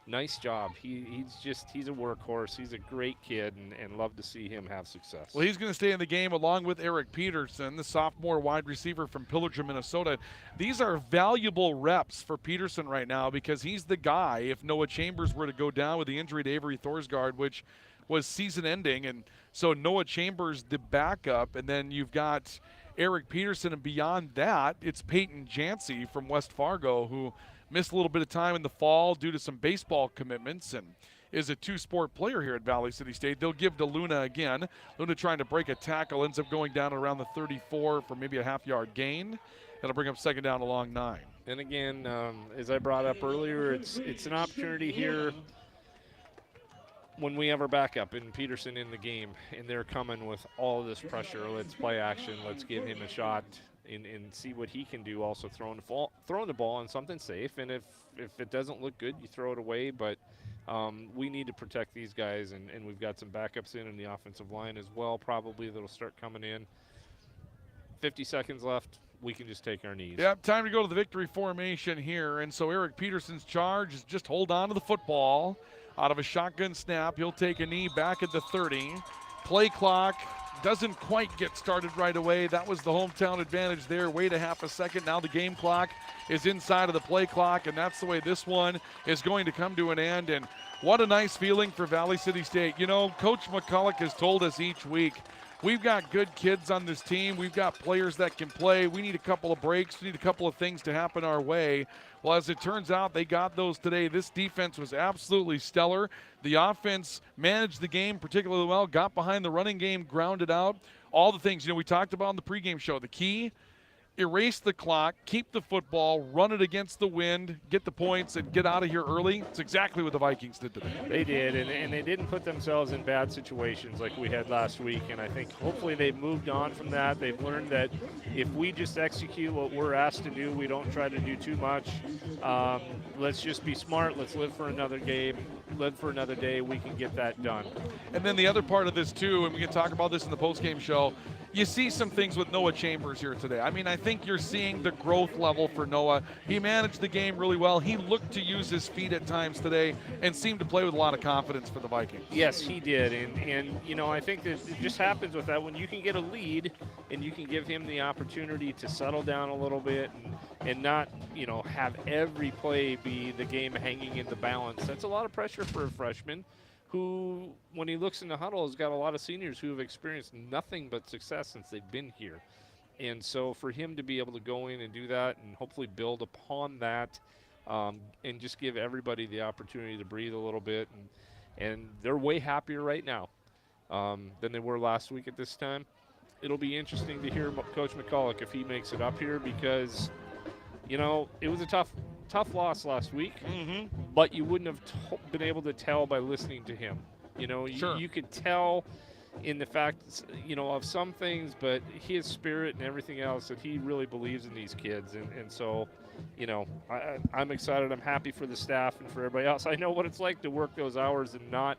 nice job. He's a workhorse. He's a great kid, and love to see him have success. Well, he's going to stay in the game along with Eric Peterson, the sophomore wide receiver from Pillager, Minnesota. These are valuable reps for Peterson right now because he's the guy if Noah Chambers were to go down with the injury to Avery Thorsgaard, which was season-ending. And so Noah Chambers, the backup, and then you've got Eric Peterson, and beyond that, it's Peyton Jancy from West Fargo, who missed a little bit of time in the fall due to some baseball commitments and is a two-sport player here at Valley City State. They'll give to Luna again. Luna trying to break a tackle, ends up going down around the 34 for maybe a half-yard gain. That'll bring up second down along 9. And again, as I brought up earlier, it's an opportunity here when we have our backup and Peterson in the game, and they're coming with all of this pressure. Let's play action. Let's give him a shot. And see what he can do, also throwing the ball on something safe. And if it doesn't look good, you throw it away. But we need to protect these guys, and we've got some backups in the offensive line as well, probably, that'll start coming in. 50 seconds left. We can just take our knees. Yep, time to go to the victory formation here. And so Eric Peterson's charge is just hold on to the football. Out of a shotgun snap, he'll take a knee back at the 30. Play clock doesn't quite get started right away. That was the hometown advantage there. Wait a half a second. Now the game clock is inside of the play clock, and that's the way this one is going to come to an end. And what a nice feeling for Valley City State. You know, Coach McCulloch has told us each week, we've got good kids on this team. We've got players that can play. We need a couple of breaks. We need a couple of things to happen our way. Well, as it turns out, they got those today. This defense was absolutely stellar. The offense managed the game particularly well, got behind the running game, grounded out. All the things, we talked about in the pregame show. The key, erase the clock, keep the football, run it against the wind, get the points, and get out of here early. It's exactly what the Vikings did today. They did, and they didn't put themselves in bad situations like we had last week, and I think hopefully they've moved on from that. They've learned that if we just execute what we're asked to do, we don't try to do too much. Let's just be smart. Let's live for another game, live for another day. We can get that done. And then the other part of this, too, and we can talk about this in the postgame show, you see some things with Noah Chambers here today. I mean, I think you're seeing the growth level for Noah. He managed the game really well. He looked to use his feet at times today and seemed to play with a lot of confidence for the Vikings. Yes, he did. And I think that it just happens with that when you can get a lead and you can give him the opportunity to settle down a little bit and not, have every play be the game hanging in the balance. That's a lot of pressure for a freshman who, when he looks in the huddle, has got a lot of seniors who have experienced nothing but success since they've been here. And so for him to be able to go in and do that and hopefully build upon that and just give everybody the opportunity to breathe a little bit. And they're way happier right now than they were last week at this time. It'll be interesting to hear Coach McCulloch if he makes it up here because, it was a tough loss last week, but you wouldn't have been able to tell by listening to him. Sure. You could tell in the fact, of some things, but his spirit and everything else, that he really believes in these kids. And so, I'm excited. I'm happy for the staff and for everybody else. I know what it's like to work those hours and not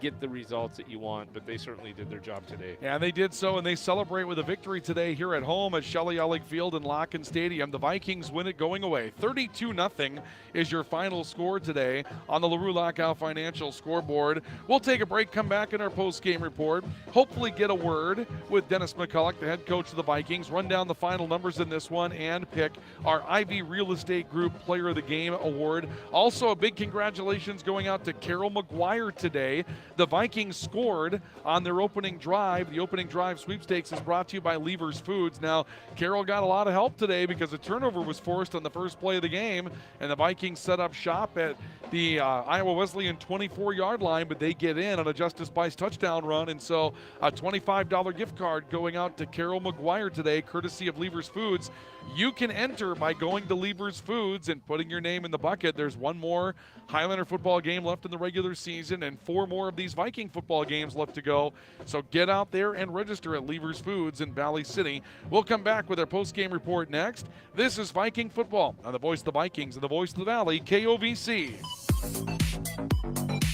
get the results that you want, but they certainly did their job today. Yeah, they did so, and they celebrate with a victory today here at home at Shelley Ellig Field in Locken Stadium. The Vikings win it going away. 32-0 is your final score today on the LaRue Lockout Financial scoreboard. We'll take a break, come back in our post-game report, hopefully get a word with Dennis McCulloch, the head coach of the Vikings, run down the final numbers in this one, and pick our Ivy Real Estate Group Player of the Game award. Also, a big congratulations going out to Carol McGuire today. The Vikings scored on their opening drive. The opening drive sweepstakes is brought to you by Lever's Foods. Now, Carol got a lot of help today because a turnover was forced on the first play of the game, and the Vikings set up shop at the Iowa Wesleyan 24-yard line, but they get in on a Justice Bice touchdown run, and so a $25 gift card going out to Carol McGuire today, courtesy of Lever's Foods. You can enter by going to Lever's Foods and putting your name in the bucket. There's one more Highlander football game left in the regular season and 4 more of these Viking football games left to go. So get out there and register at Lever's Foods in Valley City. We'll come back with our post-game report next. This is Viking football on the voice of the Vikings and the voice of the Valley, KOVC.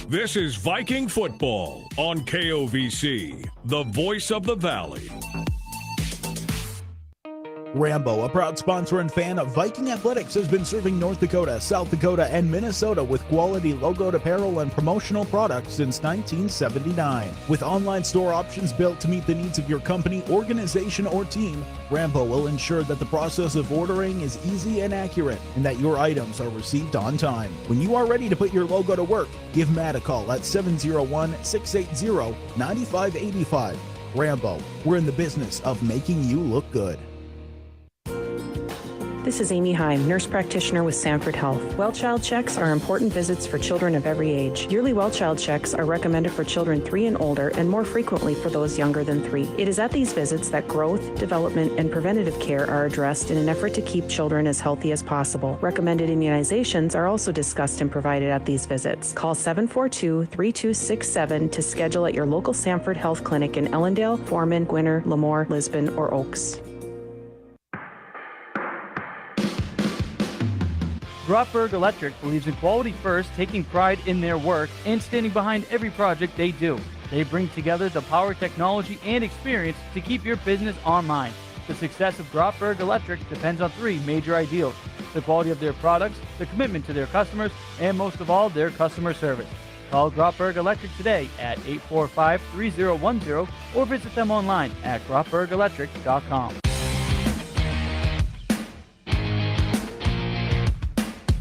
This is Viking football on KOVC, the voice of the Valley. Rambo, a proud sponsor and fan of Viking Athletics, has been serving North Dakota, South Dakota, and Minnesota with quality logoed apparel and promotional products since 1979. With online store options built to meet the needs of your company, organization, or team, Rambo will ensure that the process of ordering is easy and accurate and that your items are received on time. When you are ready to put your logo to work, give Matt a call at 701-680-9585. Rambo, we're in the business of making you look good. This is Amy Heim, nurse practitioner with Sanford Health. Well child checks are important visits for children of every age. Yearly well child checks are recommended for children 3 and older and more frequently for those younger than 3. It is at these visits that growth, development, and preventative care are addressed in an effort to keep children as healthy as possible. Recommended immunizations are also discussed and provided at these visits. Call 742-3267 to schedule at your local Sanford Health Clinic in Ellendale, Foreman, Gwinner, Lemoore, Lisbon, or Oaks. Grotberg Electric believes in quality first, taking pride in their work, and standing behind every project they do. They bring together the power, technology, and experience to keep your business online. The success of Grotberg Electric depends on 3 major ideals: the quality of their products, the commitment to their customers, and most of all, their customer service. Call Grotberg Electric today at 845-3010 or visit them online at grotbergelectric.com.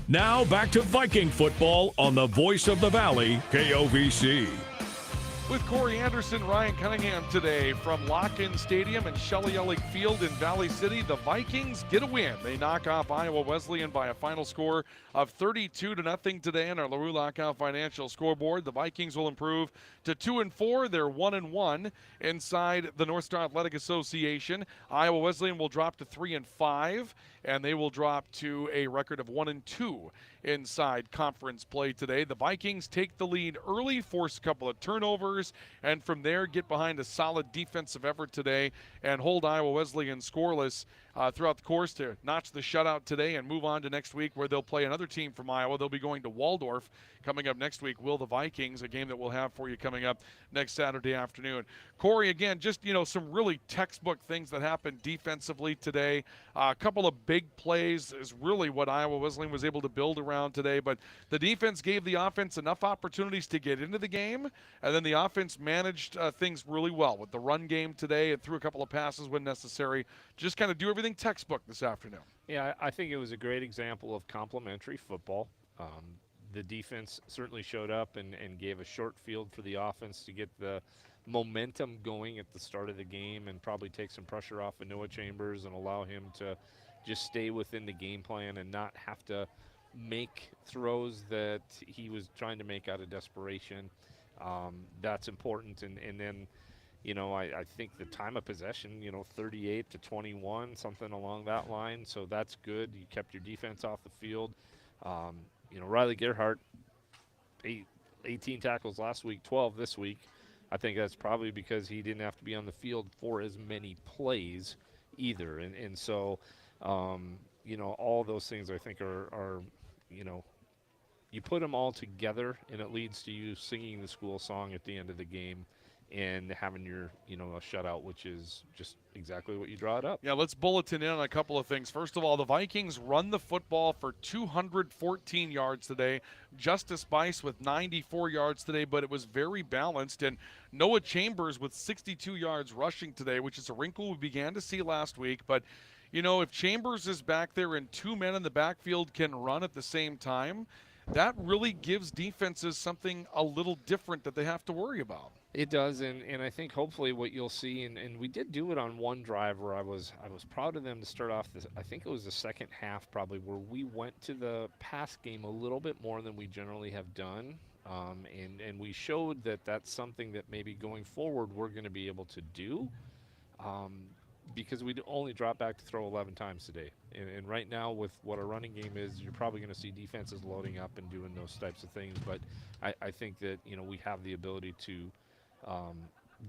Now back to Viking football on the voice of the Valley, KOVC. With Corey Anderson, Ryan Cunningham today from Locken Stadium and Shelley Ellig Field in Valley City, the Vikings get a win. They knock off Iowa Wesleyan by a final score of 32-0 today on our LaRue Lockout Financial scoreboard. The Vikings will improve to 2-4. They're 1-1 inside the North Star Athletic Association. Iowa Wesleyan will drop to 3-5, and they will drop to a record of 1-2 inside conference play today. The Vikings take the lead early, force a couple of turnovers, and from there get behind a solid defensive effort today and hold Iowa Wesleyan scoreless throughout the course to notch the shutout today and move on to next week, where they'll play another team from Iowa. They'll be going to Waldorf coming up next week. Will the Vikings, a game that we'll have for you coming up next Saturday afternoon. Corey, again, just, some really textbook things that happened defensively today. A couple of big plays is really what Iowa Wesleyan was able to build around today, but the defense gave the offense enough opportunities to get into the game, and then the offense managed things really well with the run game today and threw a couple of passes when necessary. Just kind of do everything textbook this afternoon. Yeah, I think it was a great example of complementary football. The defense certainly showed up and gave a short field for the offense to get the momentum going at the start of the game and probably take some pressure off of Noah Chambers and allow him to just stay within the game plan and not have to make throws that he was trying to make out of desperation. That's important. And then, I think the time of possession, 38-21, something along that line. So that's good. You kept your defense off the field. Riley Gerhardt, 18 tackles last week, 12 this week. I think that's probably because he didn't have to be on the field for as many plays either. And so, all those things I think are you put them all together, and it leads to you singing the school song at the end of the game and having your, a shutout, which is just exactly what you draw it up. Yeah, let's bulletin in on a couple of things. First of all, the Vikings run the football for 214 yards today. Justice Bice with 94 yards today, but it was very balanced. And Noah Chambers with 62 yards rushing today, which is a wrinkle we began to see last week. But, if Chambers is back there and two men in the backfield can run at the same time, that really gives defenses something a little different that they have to worry about. It does, and I think hopefully what you'll see, and we did do it on one drive where I was proud of them to start off this. I think it was the second half probably, where we went to the pass game a little bit more than we generally have done, and we showed that that's something that maybe going forward we're going to be able to do. Because we only dropped back to throw 11 times today. And right now with what our running game is, you're probably going to see defenses loading up and doing those types of things. But I think that, we have the ability to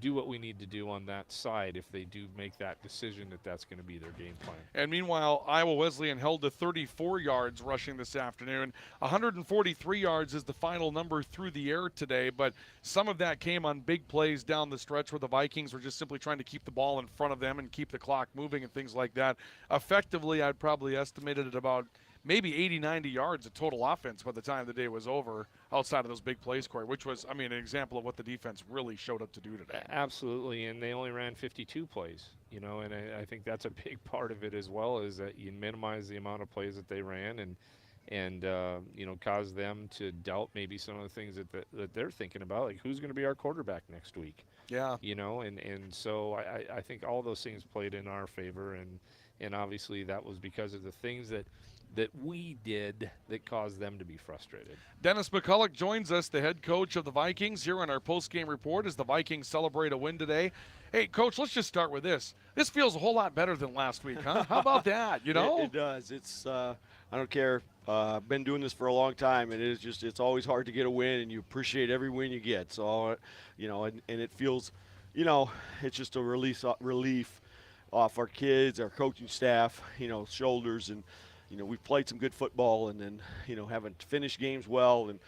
do what we need to do on that side if they do make that decision that that's going to be their game plan. And meanwhile, Iowa Wesleyan held to 34 yards rushing this afternoon. 143 yards is the final number through the air today, but some of that came on big plays down the stretch where the Vikings were just simply trying to keep the ball in front of them and keep the clock moving and things like that. Effectively, I'd probably estimate it at about maybe 80, 90 yards of total offense by the time the day was over outside of those big plays, Corey, which was, an example of what the defense really showed up to do today. Absolutely, and they only ran 52 plays, and I think that's a big part of it as well, is that you minimize the amount of plays that they ran and cause them to doubt maybe some of the things that they're thinking about, like who's going to be our quarterback next week. Yeah. And so I think all those things played in our favor, and obviously that was because of the things that we did that caused them to be frustrated. Dennis McCulloch joins us, the head coach of the Vikings, here in our post-game report as the Vikings celebrate a win today. Hey, Coach, let's just start with this. This feels a whole lot better than last week, huh? How about that, It does. It's I don't care. I've been doing this for a long time, and it's always hard to get a win, and you appreciate every win you get. So, and it feels, it's just a relief off our kids, our coaching staff, shoulders, and we've played some good football, and then, haven't finished games well, and,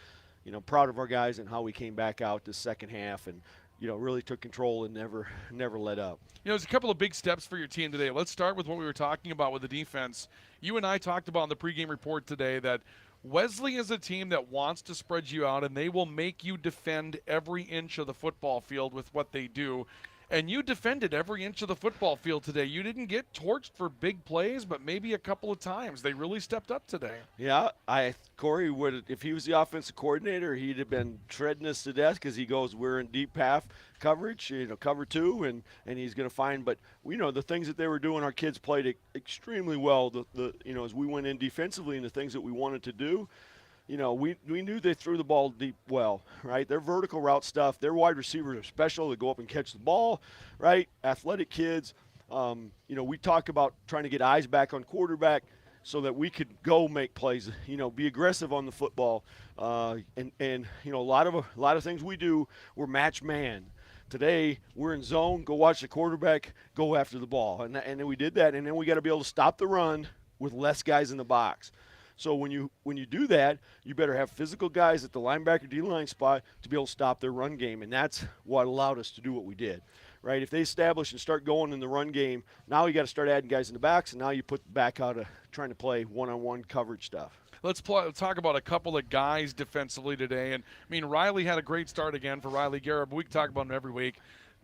proud of our guys and how we came back out this second half and, really took control and never let up. There's a couple of big steps for your team today. Let's start with what we were talking about with the defense. You and I talked about in the pregame report today that Wesley is a team that wants to spread you out, and they will make you defend every inch of the football field with what they do. And you defended every inch of the football field today. You didn't get torched for big plays, but maybe a couple of times. They really stepped up today. Yeah, Corey would, if he was the offensive coordinator, he'd have been treading us to death because he goes, we're in deep half coverage, cover two, and he's going to find. But the things that they were doing, our kids played extremely well. As we went in defensively and the things that we wanted to do. We knew they threw the ball deep well, right? Their vertical route stuff, their wide receivers are special. They go up and catch the ball, right? Athletic kids. We talk about trying to get eyes back on quarterback so that we could go make plays, be aggressive on the football. And a lot of things we do, we're match man. Today, we're in zone, go watch the quarterback, go after the ball. And then we did that, and then we got to be able to stop the run with less guys in the box. So when you do that, you better have physical guys at the linebacker D-line spot to be able to stop their run game, and that's what allowed us to do what we did, right? If they establish and start going in the run game, now you got to start adding guys in the backs, and now you put the back out of trying to play one-on-one coverage stuff. Let's talk about a couple of guys defensively today. And, Riley had a great start again for Riley Garrett, but we can talk about him every week.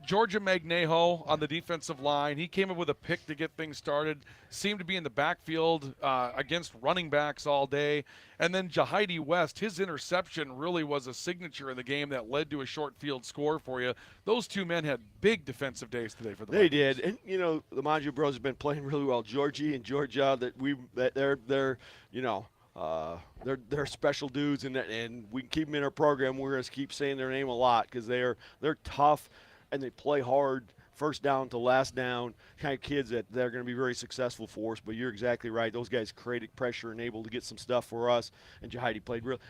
Georgia Magnejo on the defensive line. He came up with a pick to get things started. Seemed to be in the backfield against running backs all day. And then Jahidi West, his interception really was a signature in the game that led to a short field score for you. Those two men had big defensive days today for the They Vikings. did. And, the Maggio bros have been playing really well. Georgie and Georgia, they're special dudes, and we can keep them in our program. We're going to keep saying their name a lot because they're tough. And they play hard, first down to last down, kind of kids that they're going to be very successful for us. But you're exactly right. Those guys created pressure and able to get some stuff for us. And Jahidi played real.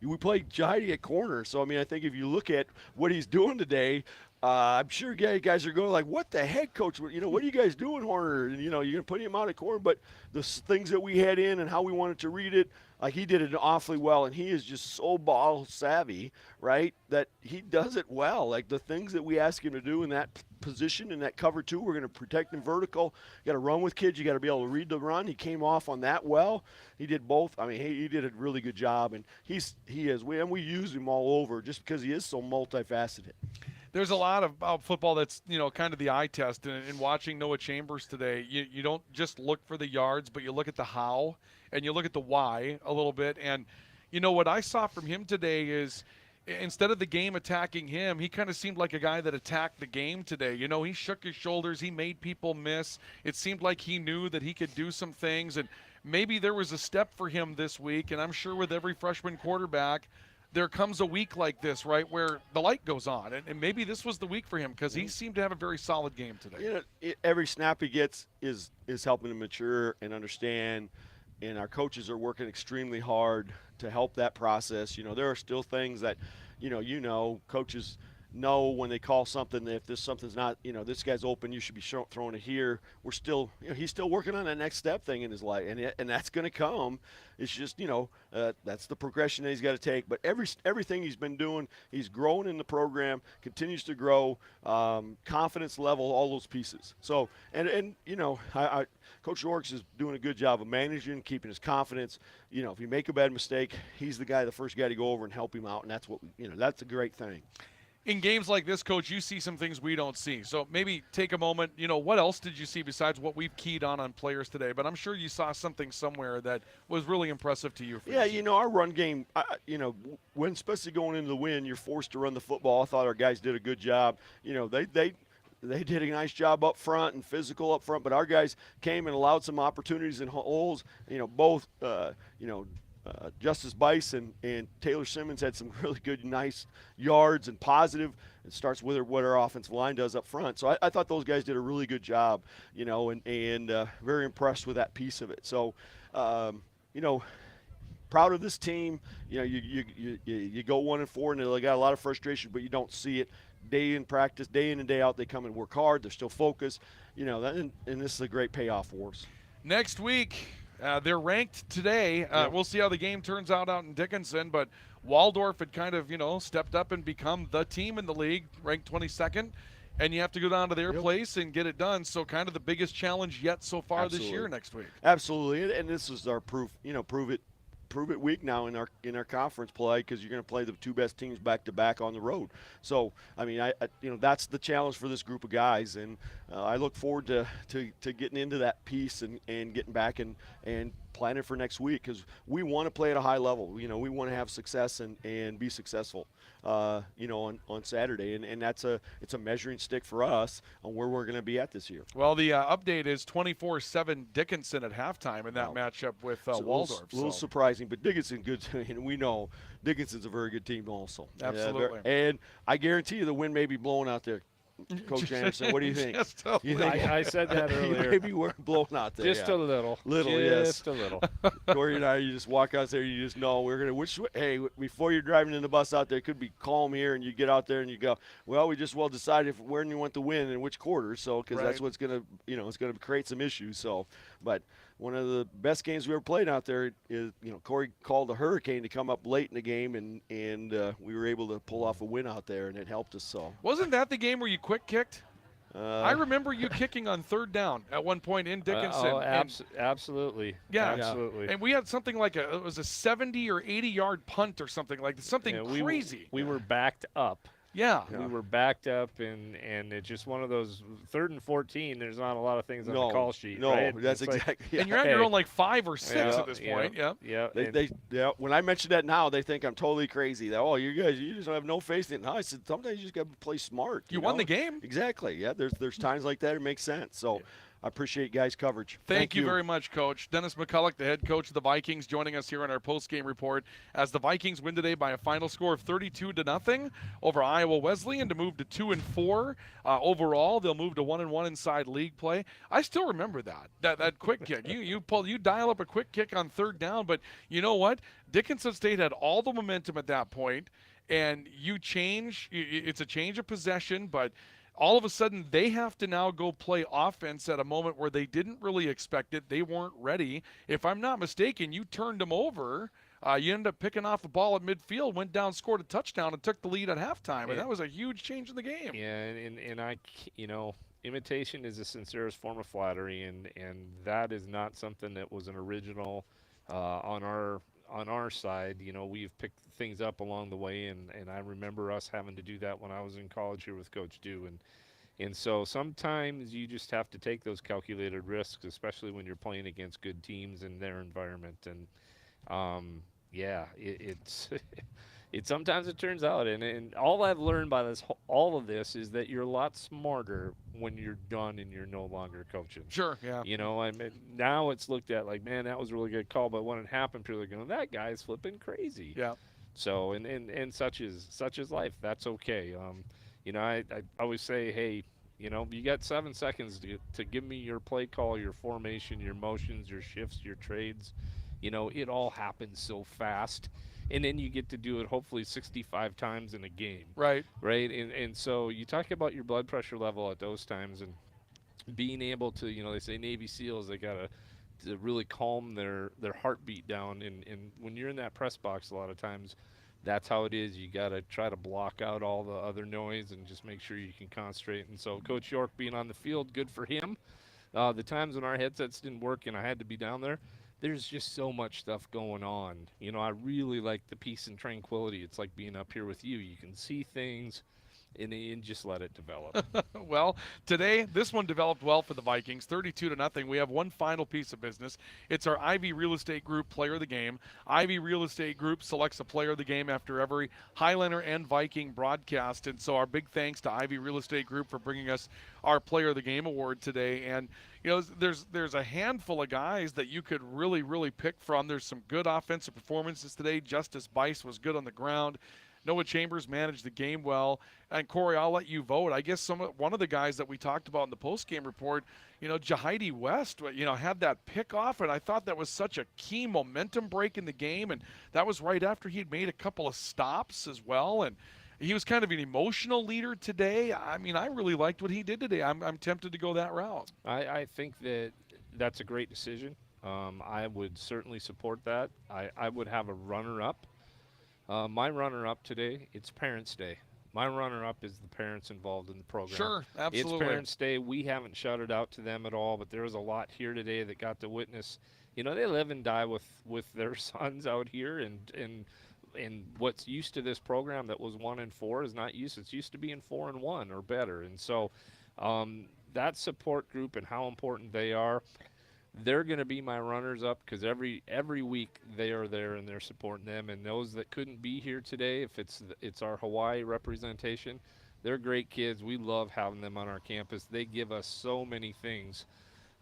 we played Jahidi at corner. So, I mean, I think if you look at what he's doing today, I'm sure guys are going like, what the heck, Coach? What are you guys doing, Horner? And, you're going to put him out at corner. But the things that we had in and how we wanted to read it, like he did it awfully well. And he is just so ball savvy, right, that he does it well. Like the things that we ask him to do in that position, in that cover two, we're going to protect him vertical. You got to run with kids. You got to be able to read the run. He came off on that well. He did both. I mean, he did a really good job. And we use him all over just because he is so multifaceted. There's a lot of football that's, kind of the eye test. And watching Noah Chambers today, you don't just look for the yards, but you look at the how and you look at the why a little bit. And, what I saw from him today is instead of the game attacking him, he kind of seemed like a guy that attacked the game today. He shook his shoulders. He made people miss. It seemed like he knew that he could do some things. And maybe there was a step for him this week. And I'm sure with every freshman quarterback, there comes a week like this, right, where the light goes on. And maybe this was the week for him because he seemed to have a very solid game today. Every snap he gets is helping him mature and understand, and our coaches are working extremely hard to help that process. There are still things that, coaches know when they call something, if something's not, this guy's open, you should be throwing it here. We're still, he's still working on that next step thing in his life, and that's going to come. It's just, that's the progression that he's got to take. But everything he's been doing, he's growing in the program, continues to grow, confidence level, all those pieces. So, and Coach Yorks is doing a good job of managing, keeping his confidence. If you make a bad mistake, he's the first guy to go over and help him out, and that's what that's a great thing. In games like this, Coach, you see some things we don't see. So maybe take a moment. What else did you see besides what we've keyed on players today? But I'm sure you saw something somewhere that was really impressive to you. Our run game, when especially going into the win, you're forced to run the football. I thought our guys did a good job. They did a nice job up front and physical up front, but our guys came and allowed some opportunities and holes. Both Justice Bice and Taylor Simmons had some really good, nice yards and positive. It starts with what our offensive line does up front. So I thought those guys did a really good job, and very impressed with that piece of it. So, proud of this team. You go 1-4, and they got a lot of frustration, but you don't see it. Day in practice, day in and day out, they come and work hard. They're still focused, and this is a great payoff for us. Next week, they're ranked today. We'll see how the game turns out in Dickinson, but Waldorf had kind of, stepped up and become the team in the league, ranked 22nd, and you have to go down to their place and get it done. So kind of the biggest challenge yet so far this year next week. Absolutely, and this is our prove it week now in our conference play, because you're going to play the two best teams back to back on the road. So I mean, I that's the challenge for this group of guys, and I look forward to getting into that piece and getting back and planning for next week, because we want to play at a high level. We want to have success and be successful. On Saturday, and it's a measuring stick for us on where we're going to be at this year. Well, the update is 24-7 Dickinson at halftime in that matchup with Waldorf. A little surprising, but Dickinson good, and we know Dickinson's a very good team also. Absolutely. And I guarantee you the wind may be blowing out there. Coach Anderson, what do you think? I said that earlier. Maybe we're blowing out there. Just a little. Just a little. Corey and I, you just walk out there, you just know we're going to, hey, before you're driving in the bus out there, it could be calm here, and you get out there and you go, well, we just decided where you want to win and which quarter, so, because that's what's going to, it's going to create some issues. So, but one of the best games we ever played out there is, Corey called a hurricane to come up late in the game, and we were able to pull off a win out there, and it helped us. So wasn't that the game where you quick kicked? I remember you kicking on third down at one point in Dickinson. Absolutely. Yeah, absolutely. And we had something like it was a 70 or 80 yard punt or something like something crazy. We were backed up. Yeah. We were backed up, and it's just one of those 3rd and 14. There's not a lot of things on the call sheet. No, right? That's exactly. And you're on your own like 5 or 6 at this point. Yeah. When I mention that now, they think I'm totally crazy. That you guys, you just have no faith in it. No, I said sometimes you just got to play smart. You won the game. Exactly. Yeah. There's times like that it makes sense. So. I appreciate you guys' coverage. Thank you very much, Coach. Dennis McCulloch, the head coach of the Vikings, joining us here on our post-game report as the Vikings win today by a final score of 32-0 over Iowa Wesleyan to move to 2-4 overall. They'll move to 1-1 inside league play. I still remember that quick kick. You dial up a quick kick on third down, but you know what? Dickinson State had all the momentum at that point, and you change. It's a change of possession, but all of a sudden they have to now go play offense at a moment where they didn't really expect it. They weren't ready. If I'm not mistaken, you turned them over. You ended up picking off a ball at midfield, went down, scored a touchdown, and took the lead at halftime. And that was a huge change in the game. Yeah, and I, imitation is the sincerest form of flattery, and that is not something that was an original on our side. We've picked things up along the way, and I remember us having to do that when I was in college here with Coach Dew, and so sometimes you just have to take those calculated risks, especially when you're playing against good teams in their environment. And it's it sometimes it turns out, and all I've learned by all of this is that you're a lot smarter when you're done and you're no longer coaching. Sure, yeah. I mean, now it's looked at like, man, that was a really good call, but when it happened, people are going, that guy's flipping crazy. Yeah. So and such is life. That's okay. I always say, hey, you got 7 seconds to give me your play call, your formation, your motions, your shifts, your trades. It all happens so fast. And then you get to do it hopefully 65 times in a game. Right. Right. And so you talk about your blood pressure level at those times and being able to, they say Navy SEALs, they got to really calm their heartbeat down. And when you're in that press box, a lot of times that's how it is. You got to try to block out all the other noise and just make sure you can concentrate. And so Coach York being on the field, good for him. The times when our headsets didn't work and I had to be down there, there's just so much stuff going on. I really like the peace and tranquility. It's like being up here with you. You can see things and just let it develop. Well, today, this one developed well for the Vikings, 32-0. We have one final piece of business. It's our Ivy Real Estate Group Player of the Game. Ivy Real Estate Group selects a Player of the Game after every Highlander and Viking broadcast, and so our big thanks to Ivy Real Estate Group for bringing us our Player of the Game award today. And there's a handful of guys that you could really, really pick from. There's some good offensive performances today. Justice Bice was good on the ground. Noah Chambers managed the game well. And Corey, I'll let you vote. I guess one of the guys that we talked about in the post-game report, Jahidi West, had that pick-off, and I thought that was such a key momentum break in the game, and that was right after he'd made a couple of stops as well, and he was kind of an emotional leader today. I mean, I really liked what he did today. I'm tempted to go that route. I think that's a great decision. I would certainly support that. I would have a runner-up. My runner-up today, it's Parents' Day. My runner-up is the parents involved in the program. Sure, absolutely. It's Parents' Day. We haven't shouted out to them at all, but there was a lot here today that got to witness. They live and die with their sons out here, and what's used to this program that was 1-4 is not used. It's used to being 4-1 or better, and so that support group and how important they are. They're going to be my runners up because every week they are there and they're supporting them. And those that couldn't be here today, if it's our Hawaii representation, they're great kids. We love having them on our campus. They give us so many things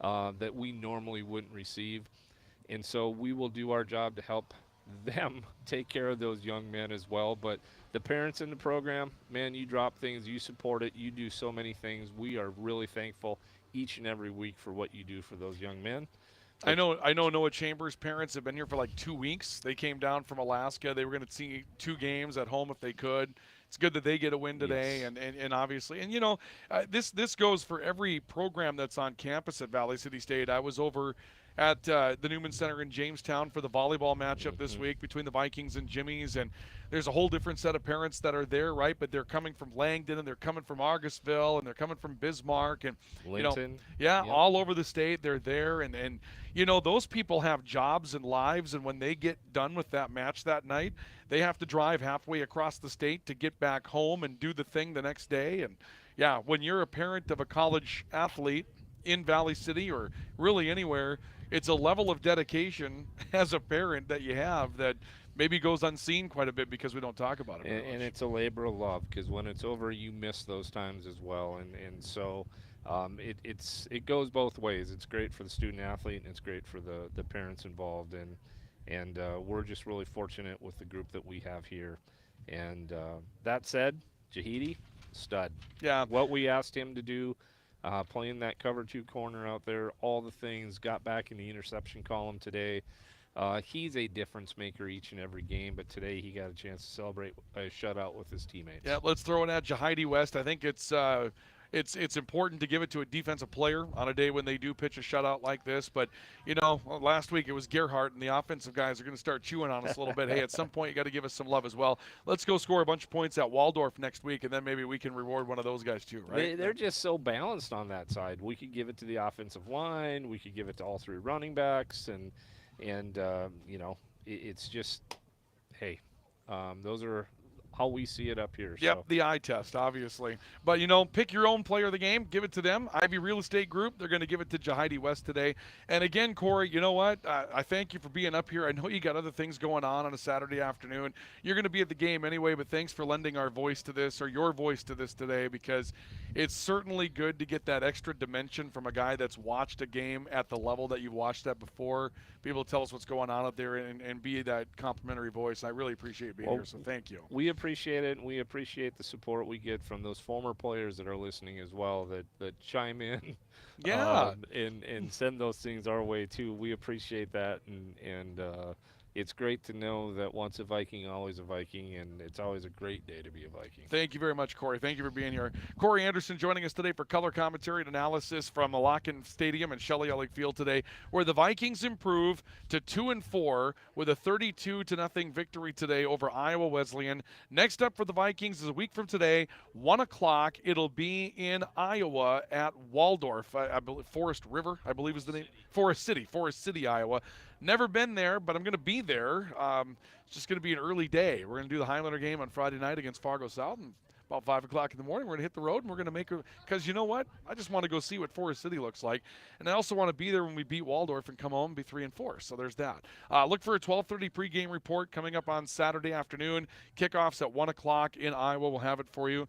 that we normally wouldn't receive. And so we will do our job to help them take care of those young men as well. But the parents in the program, man, you drop things, you support it, you do so many things. We are really thankful each and every week for what you do for those young men. I know Noah Chambers' parents have been here for like 2 weeks. They came down from Alaska. They were going to see 2 games at home if they could. It's good that they get a win today, yes. and obviously, and this goes for every program that's on campus at Valley City State. I was over at the Newman Center in Jamestown for the volleyball matchup this week between the Vikings and Jimmy's, and there's a whole different set of parents that are there, right? But they're coming from Langdon, and they're coming from Augustville, and they're coming from Bismarck, and Linton. All over the state. They're there, and those people have jobs and lives, and when they get done with that match that night, they have to drive halfway across the state to get back home and do the thing the next day. And yeah, when you're a parent of a college athlete in Valley City or really anywhere, it's a level of dedication as a parent that you have that maybe goes unseen quite a bit because we don't talk about it. And it's a labor of love because when it's over, you miss those times as well. And so it goes both ways. It's great for the student athlete, and it's great for the parents involved, and we're just really fortunate with the group that we have here. And that said, Jahidi, stud. Yeah. What we asked him to do, playing that cover 2 corner out there, all the things, got back in the interception column today. He's a difference maker each and every game, but today he got a chance to celebrate a shutout with his teammates. Yeah, let's throw it at Jahidi West. I think it's important to give it to a defensive player on a day when they do pitch a shutout like this. But, last week it was Gerhardt, and the offensive guys are going to start chewing on us a little bit. Hey, at some point you got to give us some love as well. Let's go score a bunch of points at Waldorf next week, and then maybe we can reward one of those guys too, right? They're just so balanced on that side. We could give it to the offensive line. We could give it to all 3 running backs, and it's just, hey, those are how we see it up here. Yep, so. the eye test, obviously. But, pick your own player of the game. Give it to them. Ivy Real Estate Group, they're going to give it to Jahidi West today. And again, Corey, you know what? I thank you for being up here. I know you got other things going on a Saturday afternoon. You're going to be at the game anyway, but thanks for lending our voice to this, or your voice to this today, because it's certainly good to get that extra dimension from a guy that's watched a game at the level that you've watched at before. Be able to tell us what's going on out there and be that complimentary voice. I really appreciate being here, so thank you. We appreciate it, and we appreciate the support we get from those former players that are listening as well, that chime in and send those things our way too. We appreciate that, and it's great to know that once a Viking, always a Viking, and it's always a great day to be a Viking. Thank you very much, Corey. Thank you for being here. Corey Anderson joining us today for color commentary and analysis from Locken Stadium and Shelley Ellick Field today, where the Vikings improve to 2-4 with a 32-0 victory today over Iowa Wesleyan. Next up for the Vikings is a week from today, 1 o'clock. It'll be in Iowa at Waldorf. I believe Forest River, I believe is the name. Forest City, Iowa. Never been there, but I'm going to be there. It's just going to be an early day. We're going to do the Highlander game on Friday night against Fargo South, and about 5 o'clock in the morning, we're going to hit the road, and we're going to make – because you know what? I just want to go see what Forest City looks like, and I also want to be there when we beat Waldorf and come home and be 3-4. So there's that. Look for a 12:30 pregame report coming up on Saturday afternoon. Kickoffs at 1 o'clock in Iowa. We'll have it for you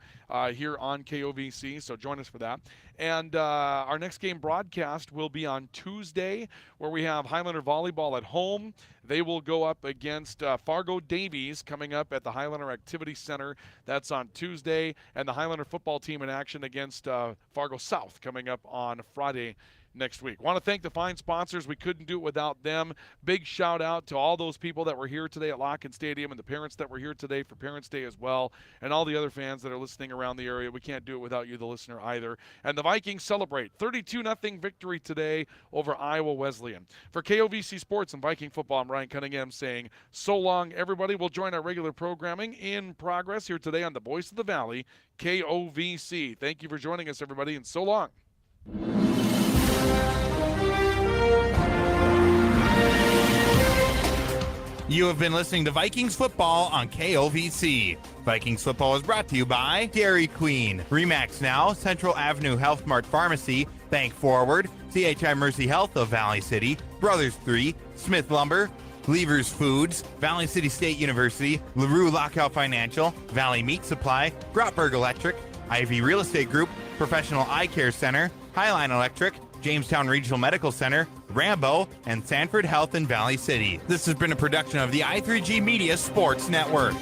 here on KOVC, so join us for that. And our next game broadcast will be on Tuesday, where we have Highlander Volleyball at home. They will go up against Fargo Davies coming up at the Highlander Activity Center. That's on Tuesday. And the Highlander football team in action against Fargo South coming up on Friday next week. Want to thank the fine sponsors. We couldn't do it without them. Big shout out to all those people that were here today at Locken Stadium, and the parents that were here today for Parents' Day as well, and all the other fans that are listening around the area. We can't do it without you, the listener, either. And the Vikings celebrate 32-0 victory today over Iowa Wesleyan. For KOVC Sports and Viking Football, I'm Ryan Cunningham saying so long, everybody. We'll join our regular programming in progress here today on the Voice of the Valley, KOVC. Thank you for joining us, everybody, and so long. You have been listening to Vikings football on KOVC. Vikings football is brought to you by Dairy Queen, Remax Now, Central Avenue Health Mart Pharmacy, Bank Forward, CHI Mercy Health of Valley City, Brothers 3, Smith Lumber, Levers Foods, Valley City State University, LaRue Lockout Financial, Valley Meat Supply, Grotberg Electric, Ivy Real Estate Group, Professional Eye Care Center, Highline Electric, Jamestown Regional Medical Center, Rambo, and Sanford Health in Valley City. This has been a production of the I3G Media Sports Network.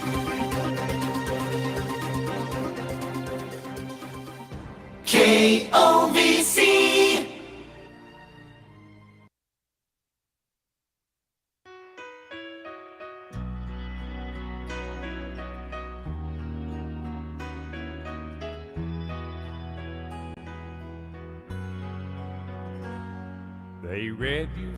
KOVC. They read you